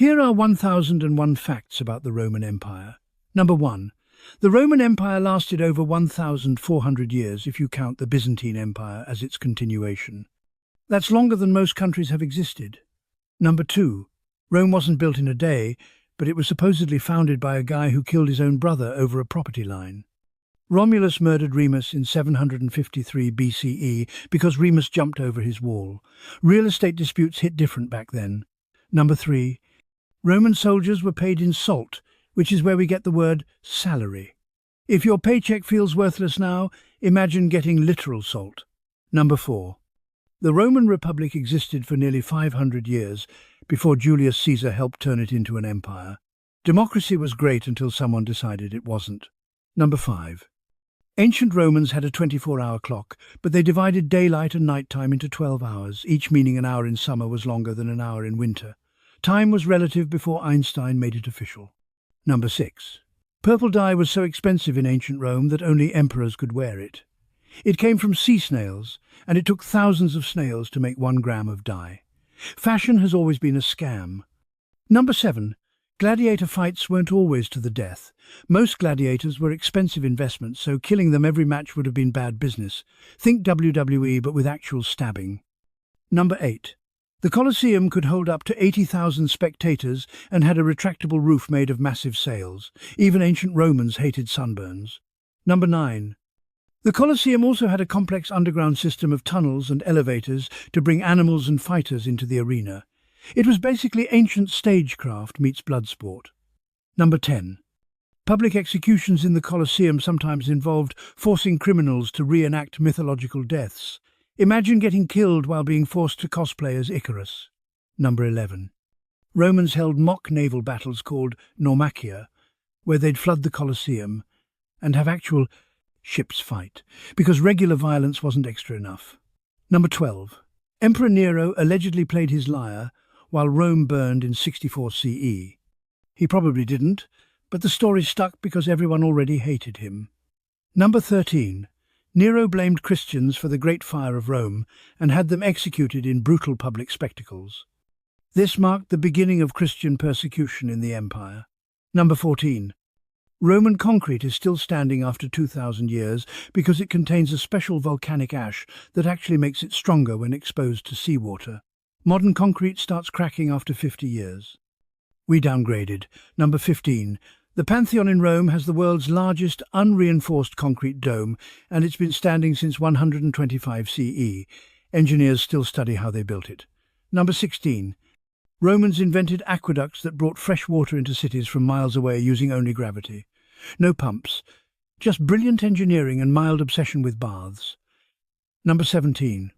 Here are 1001 facts about the Roman Empire. Number 1. The Roman Empire lasted over 1,400 years if you count the Byzantine Empire as its continuation. That's longer than most countries have existed. Number 2. Rome wasn't built in a day, but it was supposedly founded by a guy who killed his own brother over a property line. Romulus murdered Remus in 753 BCE because Remus jumped over his wall. Real estate disputes hit different back then. Number 3. Roman soldiers were paid in salt, which is where we get the word salary. If your paycheck feels worthless now, imagine getting literal salt. Number 4. The Roman Republic existed for nearly 500 years before Julius Caesar helped turn it into an empire. Democracy was great until someone decided it wasn't. Number 5. Ancient Romans had a 24-hour clock, but they divided daylight and nighttime into 12 hours, each meaning an hour in summer was longer than an hour in winter. Time was relative before Einstein made it official. Number 6. Purple dye was so expensive in ancient Rome that only emperors could wear it. It came from sea snails, and it took thousands of snails to make 1 gram of dye. Fashion has always been a scam. Number 7. Gladiator fights weren't always to the death. Most gladiators were expensive investments, so killing them every match would have been bad business. Think WWE, but with actual stabbing. Number 8. The Colosseum could hold up to 80,000 spectators and had a retractable roof made of massive sails. Even ancient Romans hated sunburns. Number 9. The Colosseum also had a complex underground system of tunnels and elevators to bring animals and fighters into the arena. It was basically ancient stagecraft meets bloodsport. Number 10. Public executions in the Colosseum sometimes involved forcing criminals to reenact mythological deaths. Imagine getting killed while being forced to cosplay as Icarus. Number 11. Romans held mock naval battles called naumachia, where they'd flood the Colosseum and have actual ships fight, because regular violence wasn't extra enough. Number 12. Emperor Nero allegedly played his lyre while Rome burned in 64 CE. He probably didn't, but the story stuck because everyone already hated him. Number 13. Nero blamed Christians for the Great Fire of Rome and had them executed in brutal public spectacles. This marked the beginning of Christian persecution in the empire. Number 14. Roman concrete is still standing after 2,000 years because it contains a special volcanic ash that actually makes it stronger when exposed to seawater. Modern concrete starts cracking after 50 years. We downgraded. Number 15. The Pantheon in Rome has the world's largest unreinforced concrete dome, and it's been standing since 125 CE. Engineers still study how they built it. Number 16. Romans invented aqueducts that brought fresh water into cities from miles away using only gravity. No pumps, just brilliant engineering and mild obsession with baths. Number 17.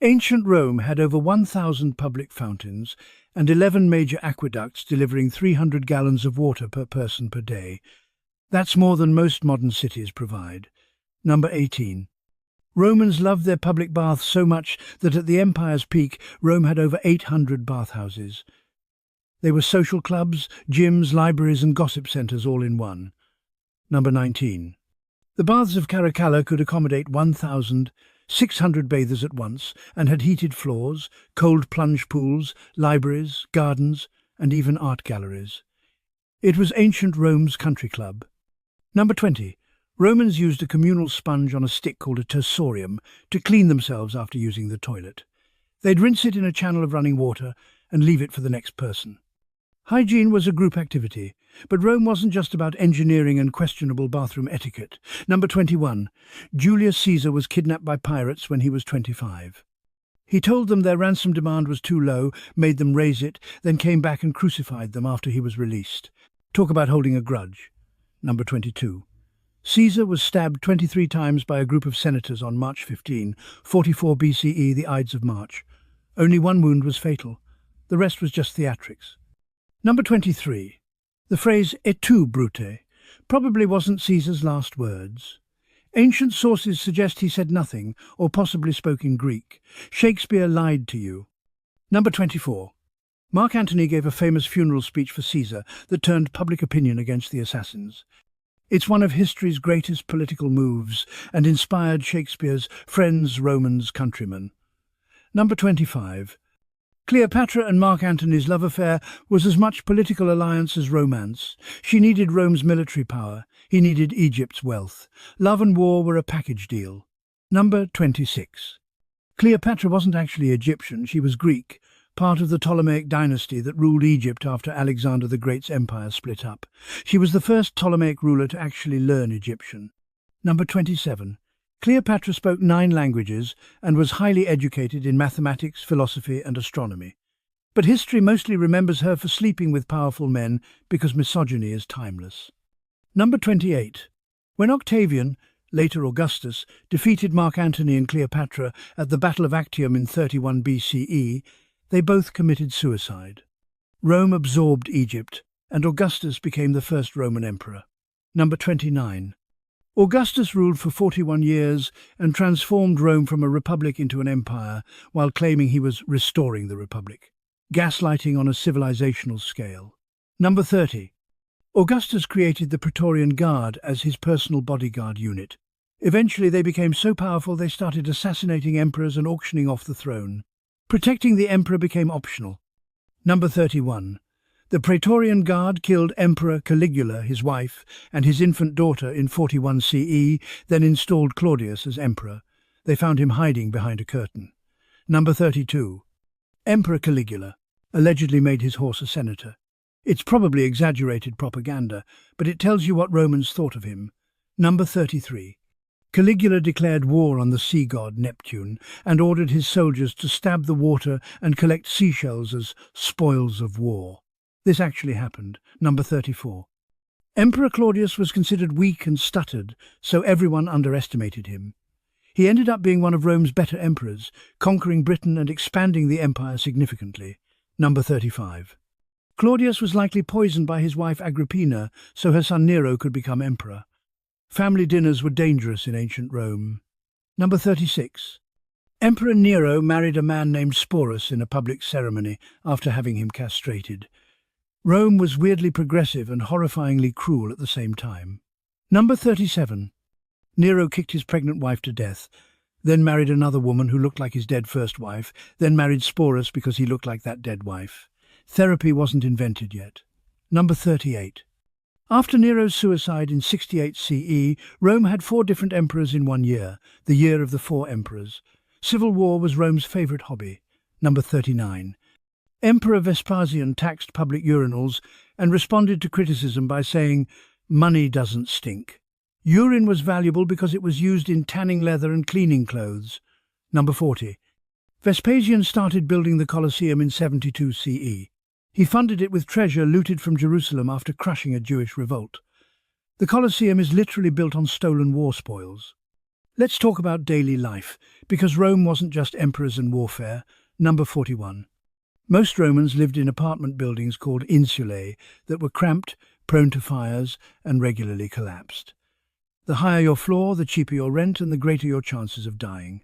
Ancient Rome had over 1,000 public fountains and 11 major aqueducts delivering 300 gallons of water per person per day. That's more than most modern cities provide. Number 18. Romans loved their public baths so much that at the empire's peak, Rome had over 800 bathhouses. They were social clubs, gyms, libraries and gossip centres all in one. Number 19. The baths of Caracalla could accommodate 1,600 bathers at once and had heated floors, cold plunge pools, libraries, gardens, and even art galleries. It was ancient Rome's country club. Number 20. Romans used a communal sponge on a stick called a tersorium to clean themselves after using the toilet. They'd rinse it in a channel of running water and leave it for the next person. Hygiene was a group activity, but Rome wasn't just about engineering and questionable bathroom etiquette. Number 21. Julius Caesar was kidnapped by pirates when he was 25. He told them their ransom demand was too low, made them raise it, then came back and crucified them after he was released. Talk about holding a grudge. Number 22. Caesar was stabbed 23 times by a group of senators on March 15, 44 BCE, the Ides of March. Only one wound was fatal. The rest was just theatrics. Number 23. The phrase et tu, Brute probably wasn't Caesar's last words. Ancient sources suggest he said nothing, or possibly spoke in Greek. Shakespeare lied to you. Number 24. Mark Antony gave a famous funeral speech for Caesar that turned public opinion against the assassins. It's one of history's greatest political moves and inspired Shakespeare's Friends, Romans, Countrymen. Number 25. Cleopatra and Mark Antony's love affair was as much political alliance as romance. She needed Rome's military power. He needed Egypt's wealth. Love and war were a package deal. Number 26. Cleopatra wasn't actually Egyptian, she was Greek, part of the Ptolemaic dynasty that ruled Egypt after Alexander the Great's empire split up. She was the first Ptolemaic ruler to actually learn Egyptian. Number 27. Cleopatra spoke 9 languages and was highly educated in mathematics, philosophy and astronomy. But history mostly remembers her for sleeping with powerful men because misogyny is timeless. Number 28. When Octavian, later Augustus, defeated Mark Antony and Cleopatra at the Battle of Actium in 31 BCE, they both committed suicide. Rome absorbed Egypt, and Augustus became the first Roman emperor. Number 29. Augustus ruled for 41 years and transformed Rome from a republic into an empire while claiming he was restoring the republic. Gaslighting on a civilizational scale. Number 30. Augustus created the Praetorian Guard as his personal bodyguard unit. Eventually they became so powerful they started assassinating emperors and auctioning off the throne. Protecting the emperor became optional. Number 31. The Praetorian Guard killed Emperor Caligula, his wife, and his infant daughter in 41 CE, then installed Claudius as emperor. They found him hiding behind a curtain. Number 32. Emperor Caligula allegedly made his horse a senator. It's probably exaggerated propaganda, but it tells you what Romans thought of him. Number 33. Caligula declared war on the sea god Neptune and ordered his soldiers to stab the water and collect seashells as spoils of war. This actually happened. Number 34. Emperor Claudius was considered weak and stuttered, so everyone underestimated him. He ended up being one of Rome's better emperors, conquering Britain and expanding the empire significantly. Number 35. Claudius was likely poisoned by his wife Agrippina, so her son Nero could become emperor. Family dinners were dangerous in ancient Rome. Number 36. Emperor Nero married a man named Sporus in a public ceremony after having him castrated. Rome was weirdly progressive and horrifyingly cruel at the same time. Number 37. Nero kicked his pregnant wife to death, then married another woman who looked like his dead first wife, then married Sporus because he looked like that dead wife. Therapy wasn't invented yet. Number 38. After Nero's suicide in 68 CE, Rome had 4 different emperors in 1 year, the year of the 4 emperors. Civil war was Rome's favourite hobby. Number 39. Emperor Vespasian taxed public urinals and responded to criticism by saying, "Money doesn't stink." Urine was valuable because it was used in tanning leather and cleaning clothes. Number 40. Vespasian started building the Colosseum in 72 CE. He funded it with treasure looted from Jerusalem after crushing a Jewish revolt. The Colosseum is literally built on stolen war spoils. Let's talk about daily life, because Rome wasn't just emperors and warfare. Number 41. Most Romans lived in apartment buildings called insulae that were cramped, prone to fires, and regularly collapsed. The higher your floor, the cheaper your rent, and the greater your chances of dying.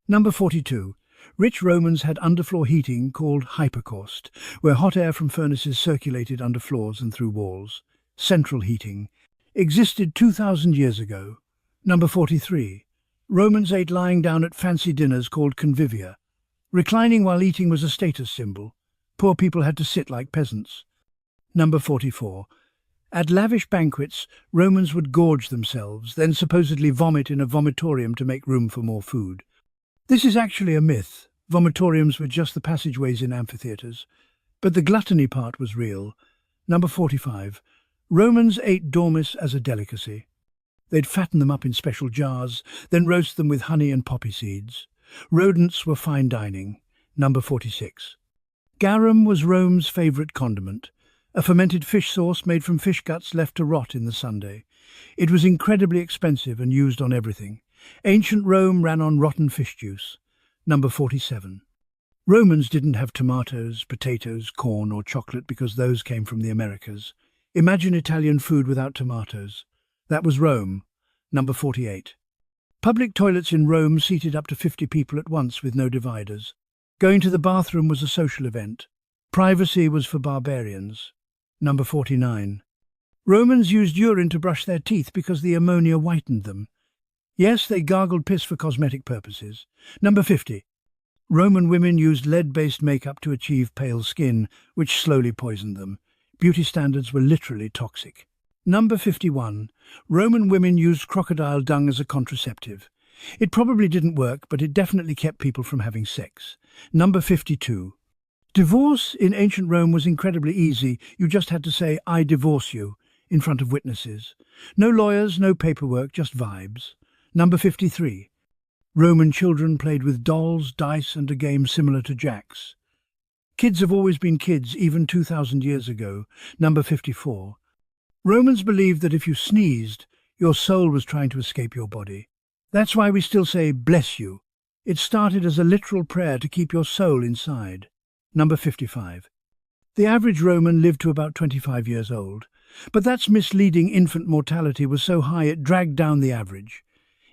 Number 42. Rich Romans had underfloor heating called hypercaust, where hot air from furnaces circulated under floors and through walls. Central heating existed 2,000 years ago. Number 43. Romans ate lying down at fancy dinners called convivia. Reclining while eating was a status symbol. Poor people had to sit like peasants. Number 44. At lavish banquets, Romans would gorge themselves, then supposedly vomit in a vomitorium to make room for more food. This is actually a myth. Vomitoriums were just the passageways in amphitheatres. But the gluttony part was real. Number 45. Romans ate dormice as a delicacy. They'd fatten them up in special jars, then roast them with honey and poppy seeds. Rodents were fine dining. Number 46. Garum was Rome's favourite condiment, a fermented fish sauce made from fish guts left to rot in the Sunday. It was incredibly expensive and used on everything. Ancient Rome ran on rotten fish juice. Number 47. Romans didn't have tomatoes, potatoes, corn or chocolate because those came from the Americas. Imagine Italian food without tomatoes. That was Rome. Number 48. Public toilets in Rome seated up to 50 people at once with no dividers. Going to the bathroom was a social event. Privacy was for barbarians. Number 49. Romans used urine to brush their teeth because the ammonia whitened them. Yes, they gargled piss for cosmetic purposes. Number 50. Roman women used lead-based makeup to achieve pale skin, which slowly poisoned them. Beauty standards were literally toxic. Number 51. Roman women used crocodile dung as a contraceptive. It probably didn't work, but it definitely kept people from having sex. Number 52. Divorce in ancient Rome was incredibly easy. You just had to say, "I divorce you," in front of witnesses. No lawyers, no paperwork, just vibes. Number 53. Roman children played with dolls, dice, and a game similar to jacks. Kids have always been kids, even 2,000 years ago. Number 54. Romans believed that if you sneezed, your soul was trying to escape your body. That's why we still say, "bless you." It started as a literal prayer to keep your soul inside. Number 55. The average Roman lived to about 25 years old, but that's misleading. Infant mortality was so high it dragged down the average.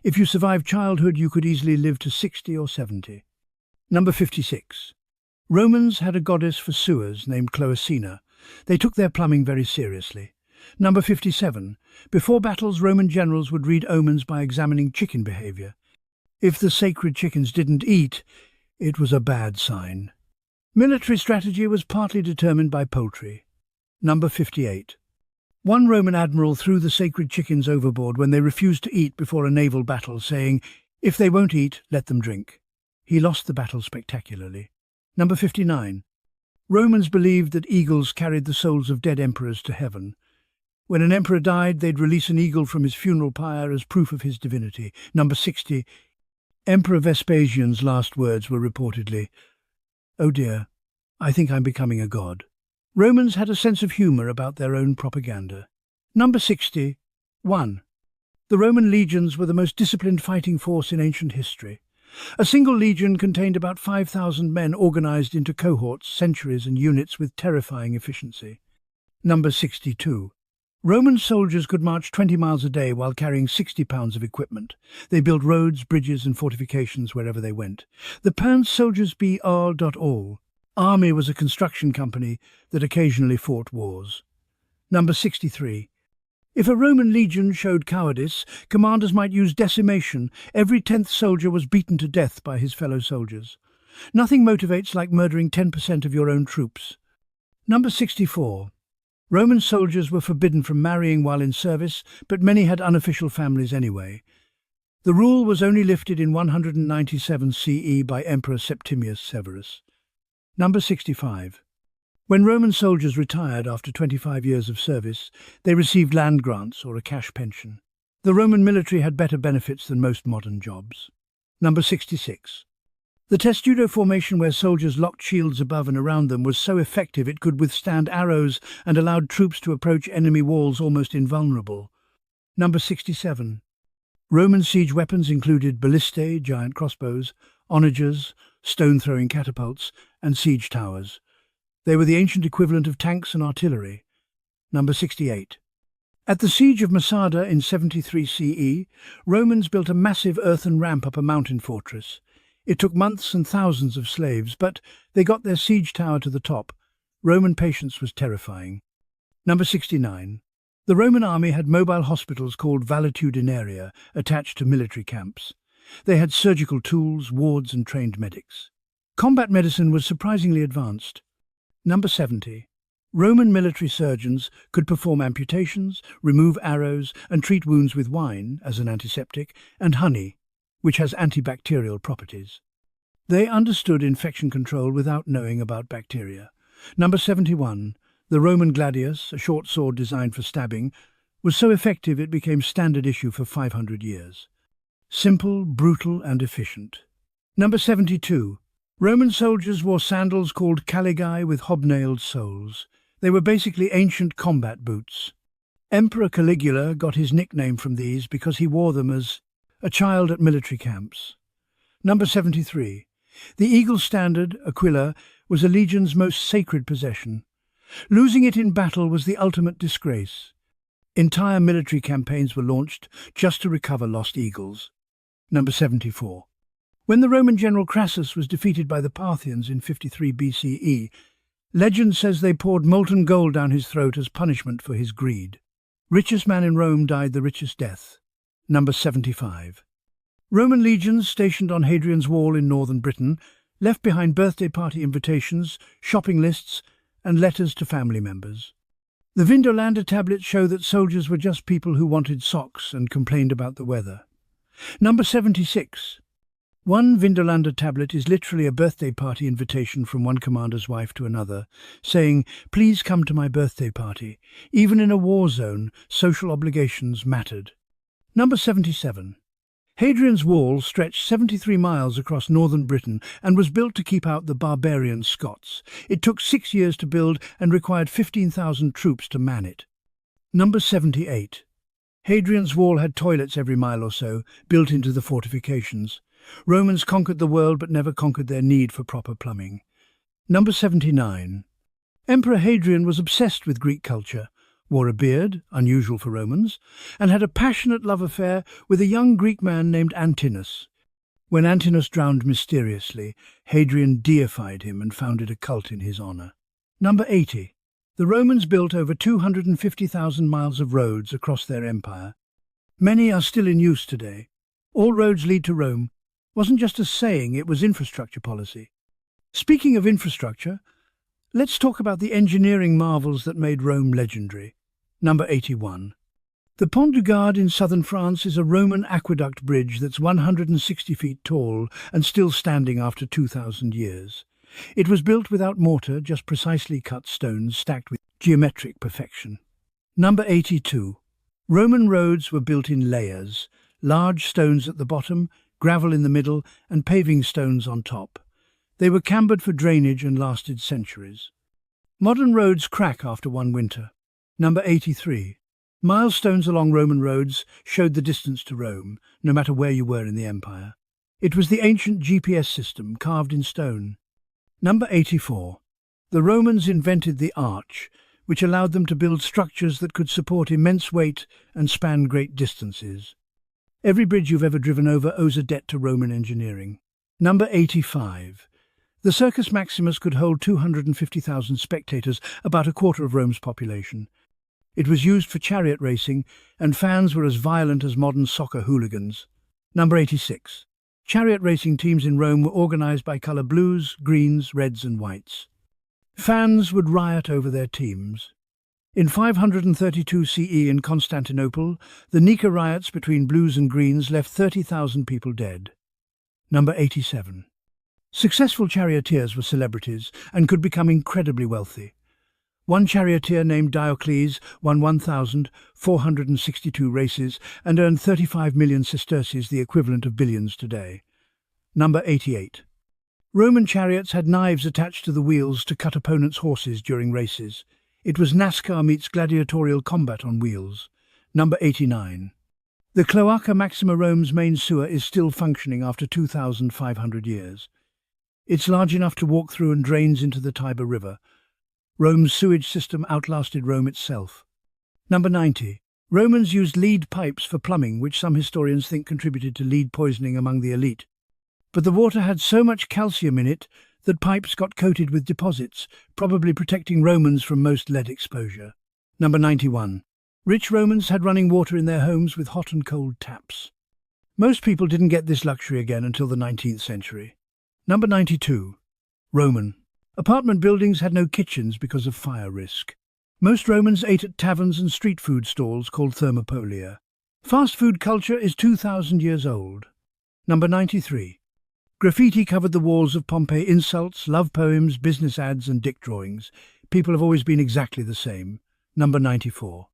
If you survived childhood, you could easily live to 60 or 70. Number 56. Romans had a goddess for sewers named Colosseum. They took their plumbing very seriously. Number 57. Before battles, Roman generals would read omens by examining chicken behavior. If the sacred chickens didn't eat, it was a bad sign. Military strategy was partly determined by poultry. Number 58. One Roman admiral threw the sacred chickens overboard when they refused to eat before a naval battle, saying, "If they won't eat, let them drink." He lost the battle spectacularly. Number 59. Romans believed that eagles carried the souls of dead emperors to heaven. When an emperor died, they'd release an eagle from his funeral pyre as proof of his divinity. Number 60. Emperor Vespasian's last words were reportedly, "Oh dear, I think I'm becoming a god." Romans had a sense of humour about their own propaganda. Number 60. 1. The Roman legions were the most disciplined fighting force in ancient history. A single legion contained about 5,000 men organised into cohorts, centuries and units with terrifying efficiency. Number 62. Roman soldiers could march 20 miles a day while carrying 60 pounds of equipment. They built roads, bridges and fortifications wherever they went. The pound soldiers be all. Army was a construction company that occasionally fought wars. Number 63. If a Roman legion showed cowardice, commanders might use decimation. Every 10th soldier was beaten to death by his fellow soldiers. Nothing motivates like murdering 10% of your own troops. Number 64. Roman soldiers were forbidden from marrying while in service, but many had unofficial families anyway. The rule was only lifted in 197 CE by Emperor Septimius Severus. Number 65. When Roman soldiers retired after 25 years of service, they received land grants or a cash pension. The Roman military had better benefits than most modern jobs. Number 66. The testudo formation, where soldiers locked shields above and around them, was so effective it could withstand arrows and allowed troops to approach enemy walls almost invulnerable. Number 67. Roman siege weapons included ballistae, giant crossbows, onagers, stone-throwing catapults, and siege towers. They were the ancient equivalent of tanks and artillery. Number 68. At the siege of Masada in 73 CE, Romans built a massive earthen ramp up a mountain fortress. It took months and thousands of slaves, but they got their siege tower to the top. Roman patience was terrifying. Number 69. The Roman army had mobile hospitals called valetudinaria attached to military camps. They had surgical tools, wards and trained medics. Combat medicine was surprisingly advanced. Number 70. Roman military surgeons could perform amputations, remove arrows and treat wounds with wine as an antiseptic and honey, which has antibacterial properties. They understood infection control without knowing about bacteria. Number 71. The Roman gladius, a short sword designed for stabbing, was so effective it became standard issue for 500 years. Simple, brutal and efficient. Number 72. Roman soldiers wore sandals called caligae with hobnailed soles. They were basically ancient combat boots. Emperor Caligula got his nickname from these because he wore them as a child at military camps. Number 73. The eagle standard, Aquila, was a legion's most sacred possession. Losing it in battle was the ultimate disgrace. Entire military campaigns were launched just to recover lost eagles. Number 74. When the Roman general Crassus was defeated by the Parthians in 53 BCE, legend says they poured molten gold down his throat as punishment for his greed. Richest man in Rome died the richest death. Number 75. Roman legions stationed on Hadrian's Wall in northern Britain left behind birthday party invitations, shopping lists, and letters to family members. The Vindolanda tablets show that soldiers were just people who wanted socks and complained about the weather. Number 76. One Vindolanda tablet is literally a birthday party invitation from one commander's wife to another, saying, "Please come to my birthday party." Even in a war zone, social obligations mattered. Number 77. Hadrian's Wall stretched 73 miles across northern Britain and was built to keep out the barbarian Scots. It took 6 years to build and required 15,000 troops to man it. Number 78. Hadrian's Wall had toilets every mile or so, built into the fortifications. Romans conquered the world but never conquered their need for proper plumbing. Number 79. Emperor Hadrian was obsessed with Greek culture, wore a beard, unusual for Romans, and had a passionate love affair with a young Greek man named Antinous. When Antinous drowned mysteriously, Hadrian deified him and founded a cult in his honor. Number 80. The Romans built over 250,000 miles of roads across their empire. Many are still in use today. All roads lead to Rome wasn't just a saying, it was infrastructure policy. Speaking of infrastructure, let's talk about the engineering marvels that made Rome legendary. Number 81. The Pont du Gard in southern France is a Roman aqueduct bridge that's 160 feet tall and still standing after 2,000 years. It was built without mortar, just precisely cut stones stacked with geometric perfection. Number 82. Roman roads were built in layers, large stones at the bottom, gravel in the middle, and paving stones on top. They were cambered for drainage and lasted centuries. Modern roads crack after one winter. Number 83. Milestones along Roman roads showed the distance to Rome, no matter where you were in the empire. It was the ancient GPS system carved in stone. Number 84. The Romans invented the arch, which allowed them to build structures that could support immense weight and span great distances. Every bridge you've ever driven over owes a debt to Roman engineering. Number 85. The Circus Maximus could hold 250,000 spectators, about a quarter of Rome's population. It was used for chariot racing, and fans were as violent as modern soccer hooligans. Number 86. Chariot racing teams in Rome were organized by color blues, greens, reds and whites. Fans would riot over their teams. In 532 CE in Constantinople, the Nika riots between blues and greens left 30,000 people dead. Number 87. Successful charioteers were celebrities and could become incredibly wealthy. One charioteer named Diocles won 1,462 races and earned 35 million sesterces, the equivalent of billions today. Number 88. Roman chariots had knives attached to the wheels to cut opponents' horses during races. It was NASCAR meets gladiatorial combat on wheels. Number 89. The Cloaca Maxima, Rome's main sewer, is still functioning after 2,500 years. It's large enough to walk through and drains into the Tiber River. Rome's sewage system outlasted Rome itself. Number 90. Romans used lead pipes for plumbing, which some historians think contributed to lead poisoning among the elite. But the water had so much calcium in it that pipes got coated with deposits, probably protecting Romans from most lead exposure. Number 91. Rich Romans had running water in their homes with hot and cold taps. Most people didn't get this luxury again until the 19th century. Number 92. Roman. Apartment buildings had no kitchens because of fire risk. Most Romans ate at taverns and street food stalls called thermopolia. Fast food culture is 2,000 years old. Number 93. Graffiti covered the walls of Pompeii. Insults, love poems, business ads and dick drawings. People have always been exactly the same. Number 94.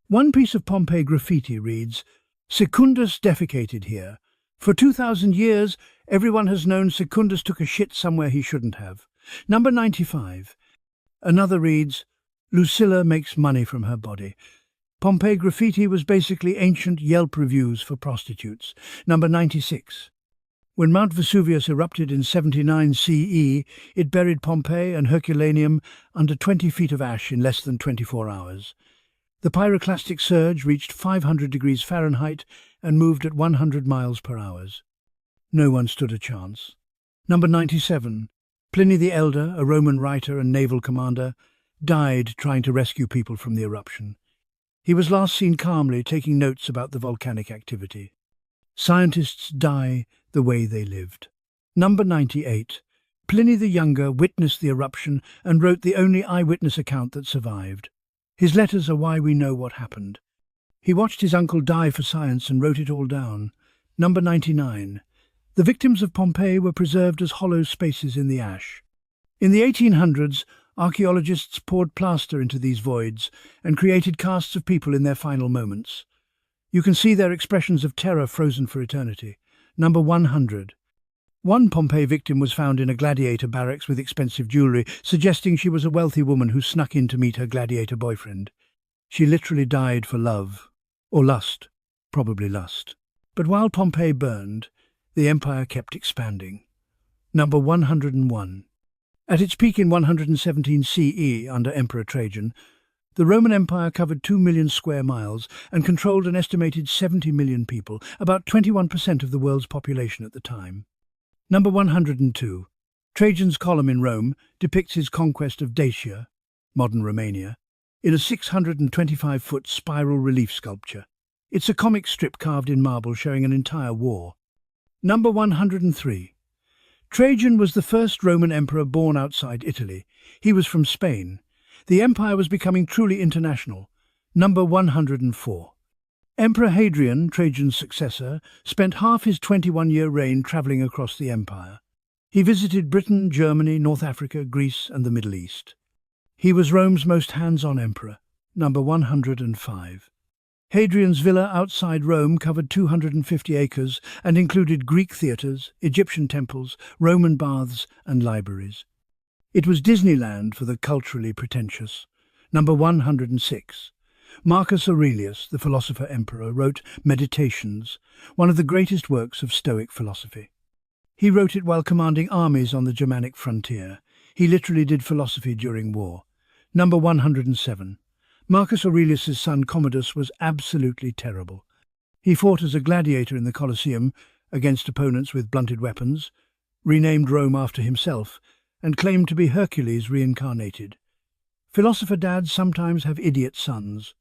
One piece of Pompeii graffiti reads, "Secundus defecated here. For 2,000 years, everyone has known Secundus took a shit somewhere he shouldn't have." Number 95. Another reads, "Lucilla makes money from her body." Pompeii graffiti was basically ancient Yelp reviews for prostitutes. Number 96. When Mount Vesuvius erupted in 79 CE, it buried Pompeii and Herculaneum under 20 feet of ash in less than 24 hours. The pyroclastic surge reached 500 degrees Fahrenheit and moved at 100 miles per hour. No one stood a chance. Number 97. Pliny the Elder, a Roman writer and naval commander, died trying to rescue people from the eruption. He was last seen calmly taking notes about the volcanic activity. Scientists die the way they lived. Number 98. Pliny the Younger witnessed the eruption and wrote the only eyewitness account that survived. His letters are why we know what happened. He watched his uncle die for science and wrote it all down. Number 99. The victims of Pompeii were preserved as hollow spaces in the ash. In the 1800s, archaeologists poured plaster into these voids and created casts of people in their final moments. You can see their expressions of terror frozen for eternity. Number 100. One Pompeii victim was found in a gladiator barracks with expensive jewellery, suggesting she was a wealthy woman who snuck in to meet her gladiator boyfriend. She literally died for love. Or lust. Probably lust. But while Pompeii burned, the empire kept expanding. Number 101. At its peak in 117 CE under Emperor Trajan, the Roman Empire covered 2 million square miles and controlled an estimated 70 million people, about 21% of the world's population at the time. Number 102. Trajan's column in Rome depicts his conquest of Dacia, modern Romania, in a 625-foot spiral relief sculpture. It's a comic strip carved in marble showing an entire war. Number 103. Trajan was the first Roman emperor born outside Italy. He was from Spain. The empire was becoming truly international. Number 104. Emperor Hadrian, Trajan's successor, spent half his 21-year reign travelling across the empire. He visited Britain, Germany, North Africa, Greece and the Middle East. He was Rome's most hands-on emperor. Number 105. Hadrian's villa outside Rome covered 250 acres and included Greek theatres, Egyptian temples, Roman baths and libraries. It was Disneyland for the culturally pretentious. Number 106. Marcus Aurelius, the philosopher-emperor, wrote Meditations, one of the greatest works of Stoic philosophy. He wrote it while commanding armies on the Germanic frontier. He literally did philosophy during war. Number 107. Marcus Aurelius's son Commodus was absolutely terrible. He fought as a gladiator in the Colosseum against opponents with blunted weapons, renamed Rome after himself, and claimed to be Hercules reincarnated. Philosopher dads sometimes have idiot sons.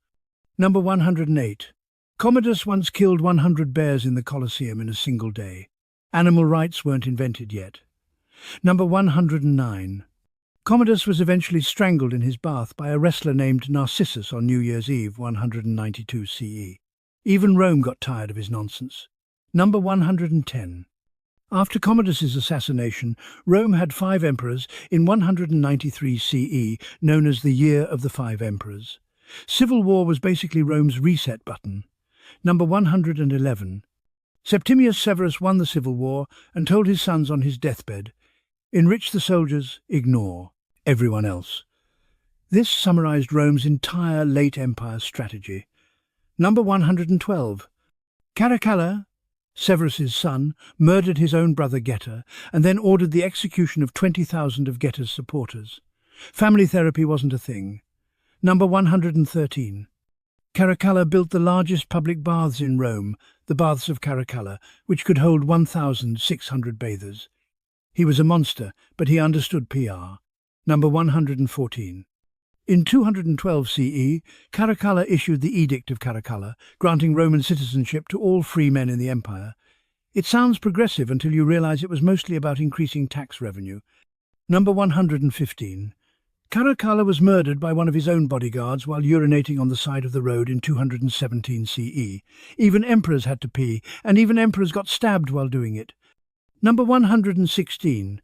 Number 108. Commodus once killed 100 bears in the Colosseum in a single day. Animal rights weren't invented yet. Number 109. Commodus was eventually strangled in his bath by a wrestler named Narcissus on New Year's Eve, 192 CE. Even Rome got tired of his nonsense. Number 110. After Commodus's assassination, Rome had 5 emperors in 193 CE, known as the Year of the Five Emperors. Civil war was basically Rome's reset button. Number 111. Septimius Severus won the civil war and told his sons on his deathbed, "Enrich the soldiers, ignore everyone else." This summarized Rome's entire late empire strategy. Number 112. Caracalla, Severus's son, murdered his own brother Geta and then ordered the execution of 20,000 of Geta's supporters. Family therapy wasn't a thing. Number 113. Caracalla built the largest public baths in Rome, the Baths of Caracalla, which could hold 1,600 bathers. He was a monster, but he understood PR. Number 114. In 212 CE, Caracalla issued the Edict of Caracalla, granting Roman citizenship to all free men in the empire. It sounds progressive until you realize it was mostly about increasing tax revenue. Number 115. Caracalla was murdered by one of his own bodyguards while urinating on the side of the road in 217 CE. Even emperors had to pee, and even emperors got stabbed while doing it. Number 116.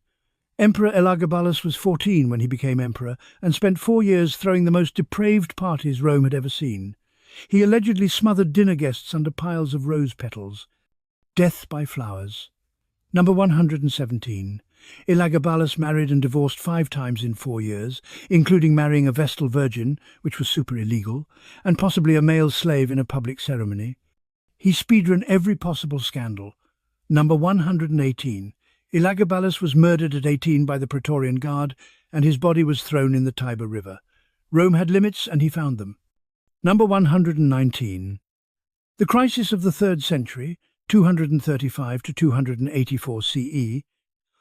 Emperor Elagabalus was 14 when he became emperor and spent 4 years throwing the most depraved parties Rome had ever seen. He allegedly smothered dinner guests under piles of rose petals. Death by flowers. Number 117. Elagabalus married and divorced 5 times in 4 years, including marrying a Vestal virgin, which was super illegal, and possibly a male slave in a public ceremony. He speedran every possible scandal. Number 118. Elagabalus was murdered at 18 by the Praetorian Guard, and his body was thrown in the Tiber River. Rome had limits, and he found them. Number 119. The crisis of the 3rd century, 235 to 284 CE,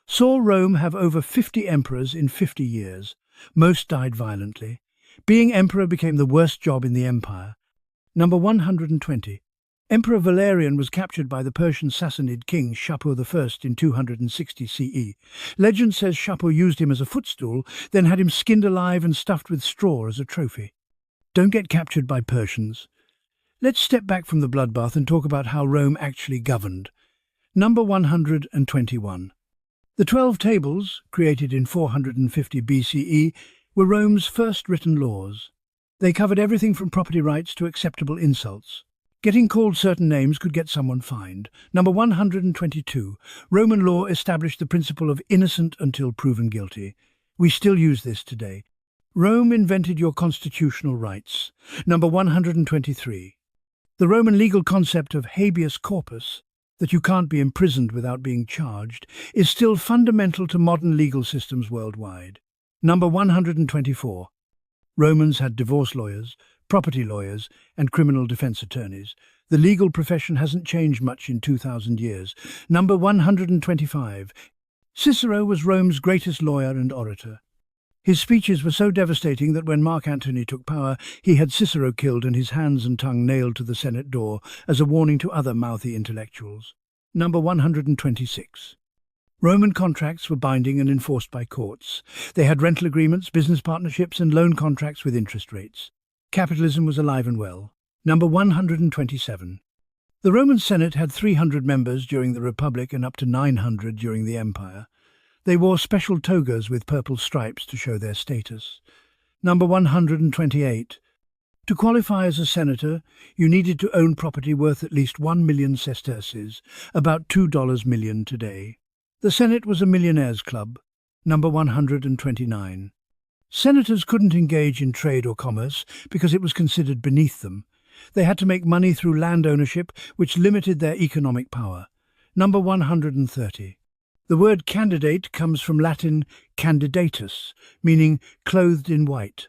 saw Rome have over 50 emperors in 50 years. Most died violently. Being emperor became the worst job in the empire. Number 120. Emperor Valerian was captured by the Persian Sassanid king Shapur I in 260 CE. Legend says Shapur used him as a footstool, then had him skinned alive and stuffed with straw as a trophy. Don't get captured by Persians. Let's step back from the bloodbath and talk about how Rome actually governed. Number 121. The 12 Tables, created in 450 BCE, were Rome's first written laws. They covered everything from property rights to acceptable insults. Getting called certain names could get someone fined. Number 122. Roman law established the principle of innocent until proven guilty. We still use this today. Rome invented your constitutional rights. Number 123. The Roman legal concept of habeas corpus, that you can't be imprisoned without being charged, is still fundamental to modern legal systems worldwide. Number 124. Romans had divorce lawyers, property lawyers, and criminal defense attorneys. The legal profession hasn't changed much in 2,000 years. Number 125. Cicero was Rome's greatest lawyer and orator. His speeches were so devastating that when Mark Antony took power, he had Cicero killed and his hands and tongue nailed to the Senate door as a warning to other mouthy intellectuals. Number 126. Roman contracts were binding and enforced by courts. They had rental agreements, business partnerships, and loan contracts with interest rates. Capitalism was alive and well. Number 127. The Roman Senate had 300 members during the Republic and up to 900 during the Empire. They wore special togas with purple stripes to show their status. Number 128. To qualify as a senator, you needed to own property worth at least 1 million sesterces, about $2 million today. The Senate was a millionaires' club. Number 129. Senators couldn't engage in trade or commerce because it was considered beneath them. They had to make money through land ownership, which limited their economic power. Number 130. The word candidate comes from Latin candidatus, meaning clothed in white.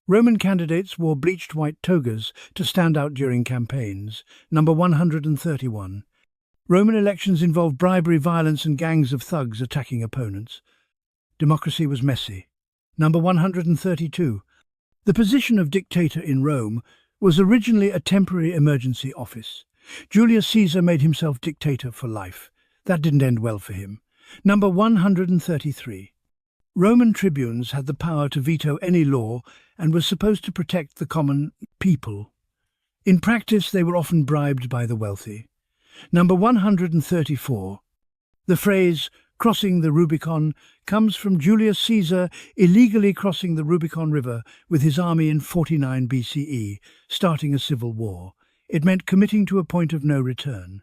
Roman candidates wore bleached white togas to stand out during campaigns. Number 131. Roman elections involved bribery, violence, and gangs of thugs attacking opponents. Democracy was messy. Number 132. The position of dictator in Rome was originally a temporary emergency office. Julius Caesar made himself dictator for life. That didn't end well for him. Number 133. Roman tribunes had the power to veto any law and were supposed to protect the common people. In practice, they were often bribed by the wealthy. Number 134. The phrase, crossing the Rubicon, comes from Julius Caesar illegally crossing the Rubicon River with his army in 49 BCE, starting a civil war. It meant committing to a point of no return.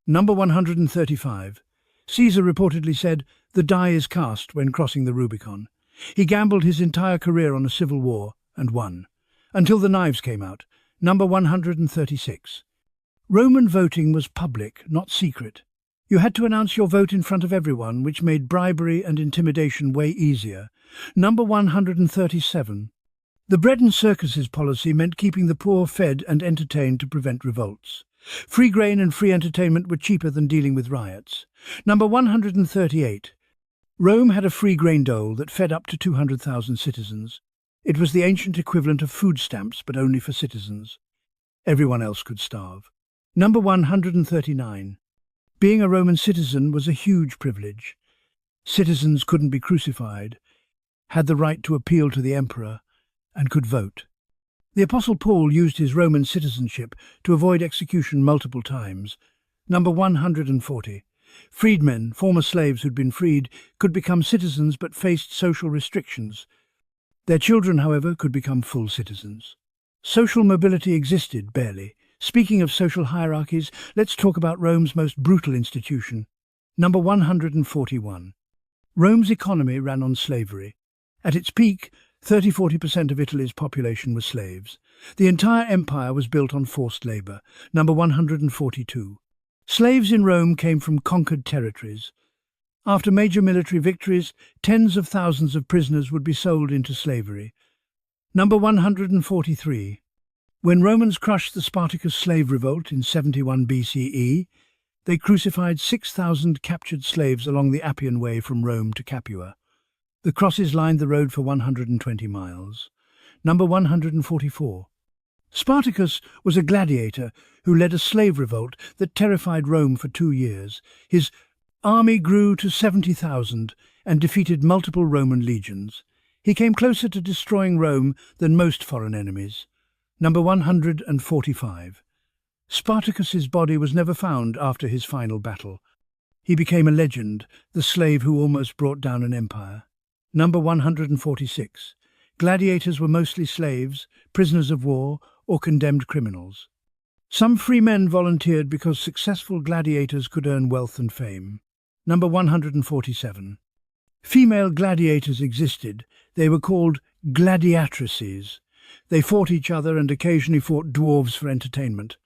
Number 135. Caesar reportedly said, "The die is cast" when crossing the Rubicon. He gambled his entire career on a civil war and won, until the knives came out. Number 136. Roman voting was public, not secret. You had to announce your vote in front of everyone, which made bribery and intimidation way easier. Number 137. The bread and circuses policy meant keeping the poor fed and entertained to prevent revolts. Free grain and free entertainment were cheaper than dealing with riots. Number 138. Rome had a free grain dole that fed up to 200,000 citizens. It was the ancient equivalent of food stamps, but only for citizens. Everyone else could starve. Number 139. Being a Roman citizen was a huge privilege. Citizens couldn't be crucified, had the right to appeal to the emperor, and could vote. The Apostle Paul used his Roman citizenship to avoid execution multiple times. Number 140. Freedmen, former slaves who'd been freed, could become citizens but faced social restrictions. Their children, however, could become full citizens. Social mobility existed, barely. Speaking of social hierarchies, let's talk about Rome's most brutal institution. Number 141. Rome's economy ran on slavery. At its peak, 30–40% of Italy's population were slaves. The entire empire was built on forced labor. Number 142. Slaves in Rome came from conquered territories. After major military victories, tens of thousands of prisoners would be sold into slavery. Number 143. When Romans crushed the Spartacus slave revolt in 71 BCE, they crucified 6,000 captured slaves along the Appian Way from Rome to Capua. The crosses lined the road for 120 miles. Number 144. Spartacus was a gladiator who led a slave revolt that terrified Rome for 2 years. His army grew to 70,000 and defeated multiple Roman legions. He came closer to destroying Rome than most foreign enemies. Number 145. Spartacus's body was never found after his final battle. He became a legend, the slave who almost brought down an empire. Number 146. Gladiators were mostly slaves, prisoners of war, or condemned criminals. Some free men volunteered because successful gladiators could earn wealth and fame. Number 147. Female gladiators existed. They were called gladiatrices. They fought each other and occasionally fought dwarves for entertainment.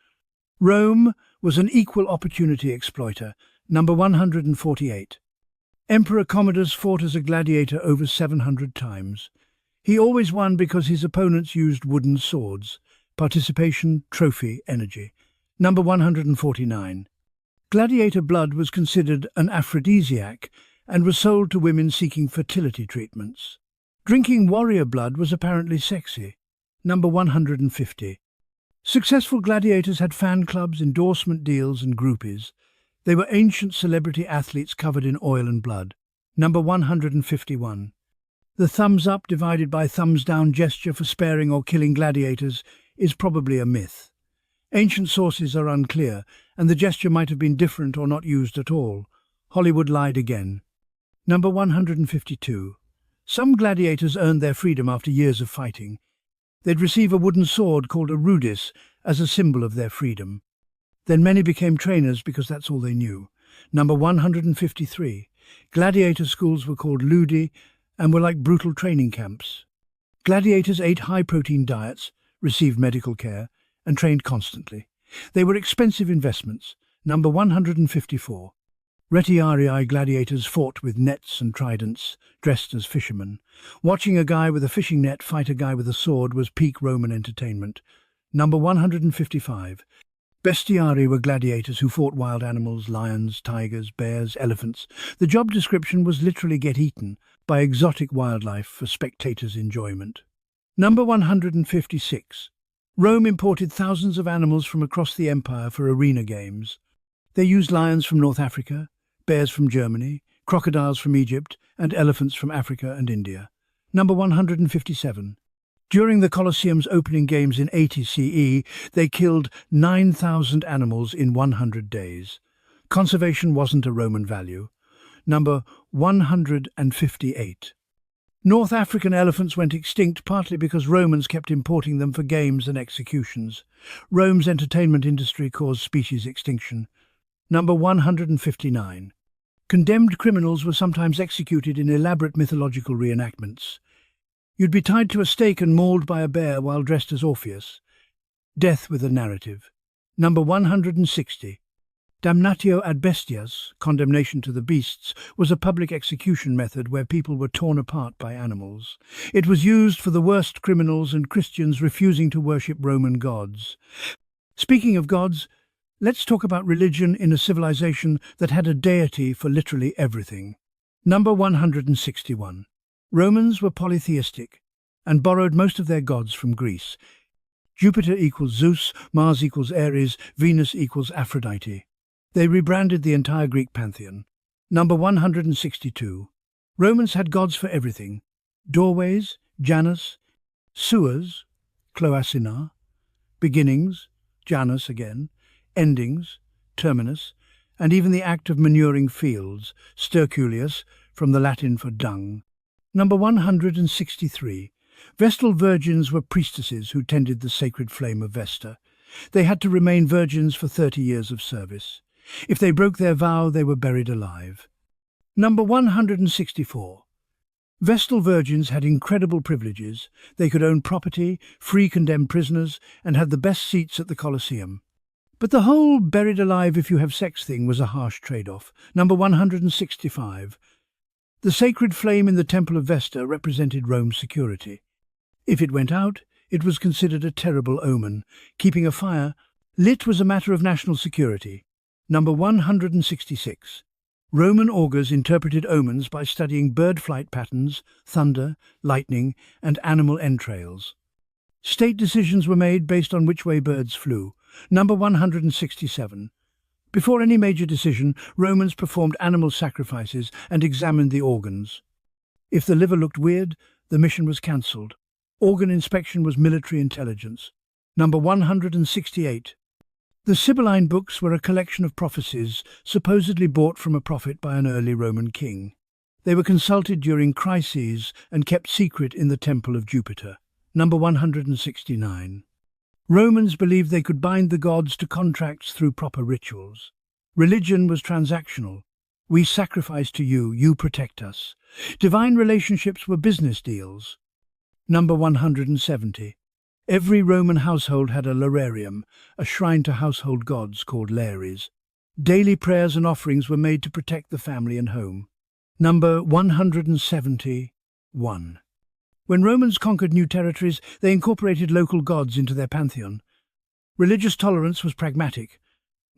Rome was an equal opportunity exploiter. Number 148. Emperor Commodus fought as a gladiator over 700 times. He always won because his opponents used wooden swords. Participation, trophy, energy. Number 149. Gladiator blood was considered an aphrodisiac and was sold to women seeking fertility treatments. Drinking warrior blood was apparently sexy. Number 150. Successful gladiators had fan clubs, endorsement deals, and groupies. They were ancient celebrity athletes covered in oil and blood. Number 151. The thumbs up divided by thumbs down gesture for sparing or killing gladiators is probably a myth. Ancient sources are unclear, and the gesture might have been different or not used at all. Hollywood lied again. Number 152. Some gladiators earned their freedom after years of fighting. They'd receive a wooden sword called a rudis as a symbol of their freedom. Then many became trainers because that's all they knew. Number 153. Gladiator schools were called ludi and were like brutal training camps. Gladiators ate high-protein diets, received medical care, and trained constantly. They were expensive investments. Number 154. Retiarii gladiators fought with nets and tridents, dressed as fishermen. Watching a guy with a fishing net fight a guy with a sword was peak Roman entertainment. Number 155. Bestiarii were gladiators who fought wild animals, lions, tigers, bears, elephants. The job description was literally get eaten by exotic wildlife for spectators' enjoyment. Number 156. Rome imported thousands of animals from across the empire for arena games. They used lions from North Africa, bears from Germany, crocodiles from Egypt, and elephants from Africa and India. Number 157. During the Colosseum's opening games in 80 CE, they killed 9,000 animals in 100 days. Conservation wasn't a Roman value. Number 158. North African elephants went extinct partly because Romans kept importing them for games and executions. Rome's entertainment industry caused species extinction. Number 159. Condemned criminals were sometimes executed in elaborate mythological reenactments. You'd be tied to a stake and mauled by a bear while dressed as Orpheus. Death with a narrative. Number 160. Damnatio ad bestias, condemnation to the beasts, was a public execution method where people were torn apart by animals. It was used for the worst criminals and Christians refusing to worship Roman gods. Speaking of gods, let's talk about religion in a civilization that had a deity for literally everything. Number 161. Romans were polytheistic and borrowed most of their gods from Greece. Jupiter equals Zeus, Mars equals Ares, Venus equals Aphrodite. They rebranded the entire Greek pantheon. Number 162. Romans had gods for everything. Doorways, Janus, sewers, Cloacina, beginnings, Janus again, endings, Terminus, and even the act of manuring fields, Sterculius, from the Latin for dung. Number 163. Vestal virgins were priestesses who tended the sacred flame of Vesta. They had to remain virgins for 30 years of service. If they broke their vow, they were buried alive. Number 164. Vestal virgins had incredible privileges. They could own property, free condemned prisoners, and had the best seats at the Colosseum. But the whole buried alive if you have sex thing was a harsh trade-off. Number 165. The sacred flame in the Temple of Vesta represented Rome's security. If it went out, it was considered a terrible omen. Keeping a fire lit was a matter of national security. Number 166. Roman augurs interpreted omens by studying bird flight patterns, thunder, lightning, and animal entrails. State decisions were made based on which way birds flew. Number 167. Before any major decision, Romans performed animal sacrifices and examined the organs. If the liver looked weird, the mission was cancelled. Organ inspection was military intelligence. Number 168. The Sibylline books were a collection of prophecies supposedly bought from a prophet by an early Roman king. They were consulted during crises and kept secret in the Temple of Jupiter. Number 169. Romans believed they could bind the gods to contracts through proper rituals. Religion was transactional. We sacrifice to you, you protect us. Divine relationships were business deals. Number 170. Every Roman household had a lararium, a shrine to household gods called lares. Daily prayers and offerings were made to protect the family and home. Number 171. When Romans conquered new territories, they incorporated local gods into their pantheon. Religious tolerance was pragmatic.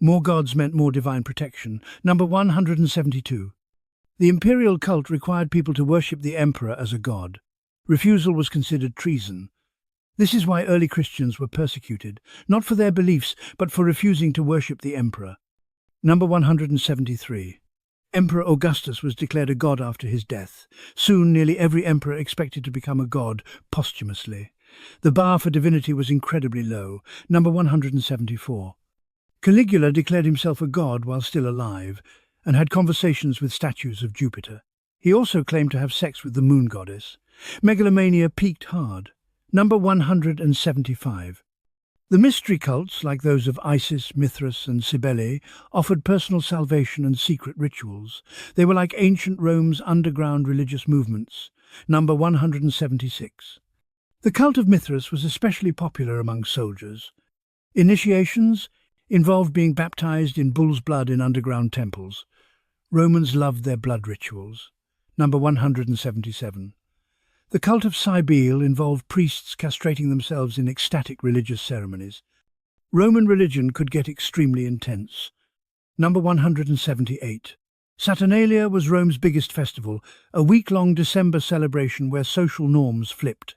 More gods meant more divine protection. Number 172. The imperial cult required people to worship the emperor as a god. Refusal was considered treason. This is why early Christians were persecuted, not for their beliefs, but for refusing to worship the emperor. Number 173. Emperor Augustus was declared a god after his death. Soon, nearly every emperor expected to become a god posthumously. The bar for divinity was incredibly low. Number 174. Caligula declared himself a god while still alive, and had conversations with statues of Jupiter. He also claimed to have sex with the moon goddess. Megalomania peaked hard. Number 175. The mystery cults, like those of Isis, Mithras and Cybele, offered personal salvation and secret rituals. They were like ancient Rome's underground religious movements. Number 176. The cult of Mithras was especially popular among soldiers. Initiations involved being baptized in bull's blood in underground temples. Romans loved their blood rituals. Number 177. The cult of Cybele involved priests castrating themselves in ecstatic religious ceremonies. Roman religion could get extremely intense. Number 178. Saturnalia was Rome's biggest festival, a week-long December celebration where social norms flipped.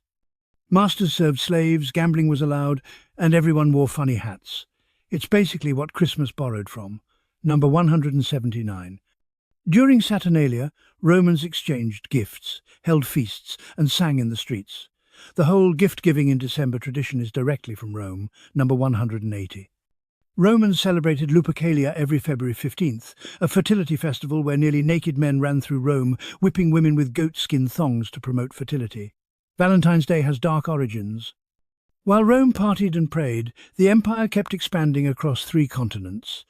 Masters served slaves, gambling was allowed, and everyone wore funny hats. It's basically what Christmas borrowed from. Number 179. During Saturnalia, Romans exchanged gifts, held feasts, and sang in the streets. The whole gift-giving in December tradition is directly from Rome. Number 180. Romans celebrated Lupercalia every February 15th, a fertility festival where nearly naked men ran through Rome, whipping women with goatskin thongs to promote fertility. Valentine's Day has dark origins. While Rome partied and prayed, the empire kept expanding across 3 continents.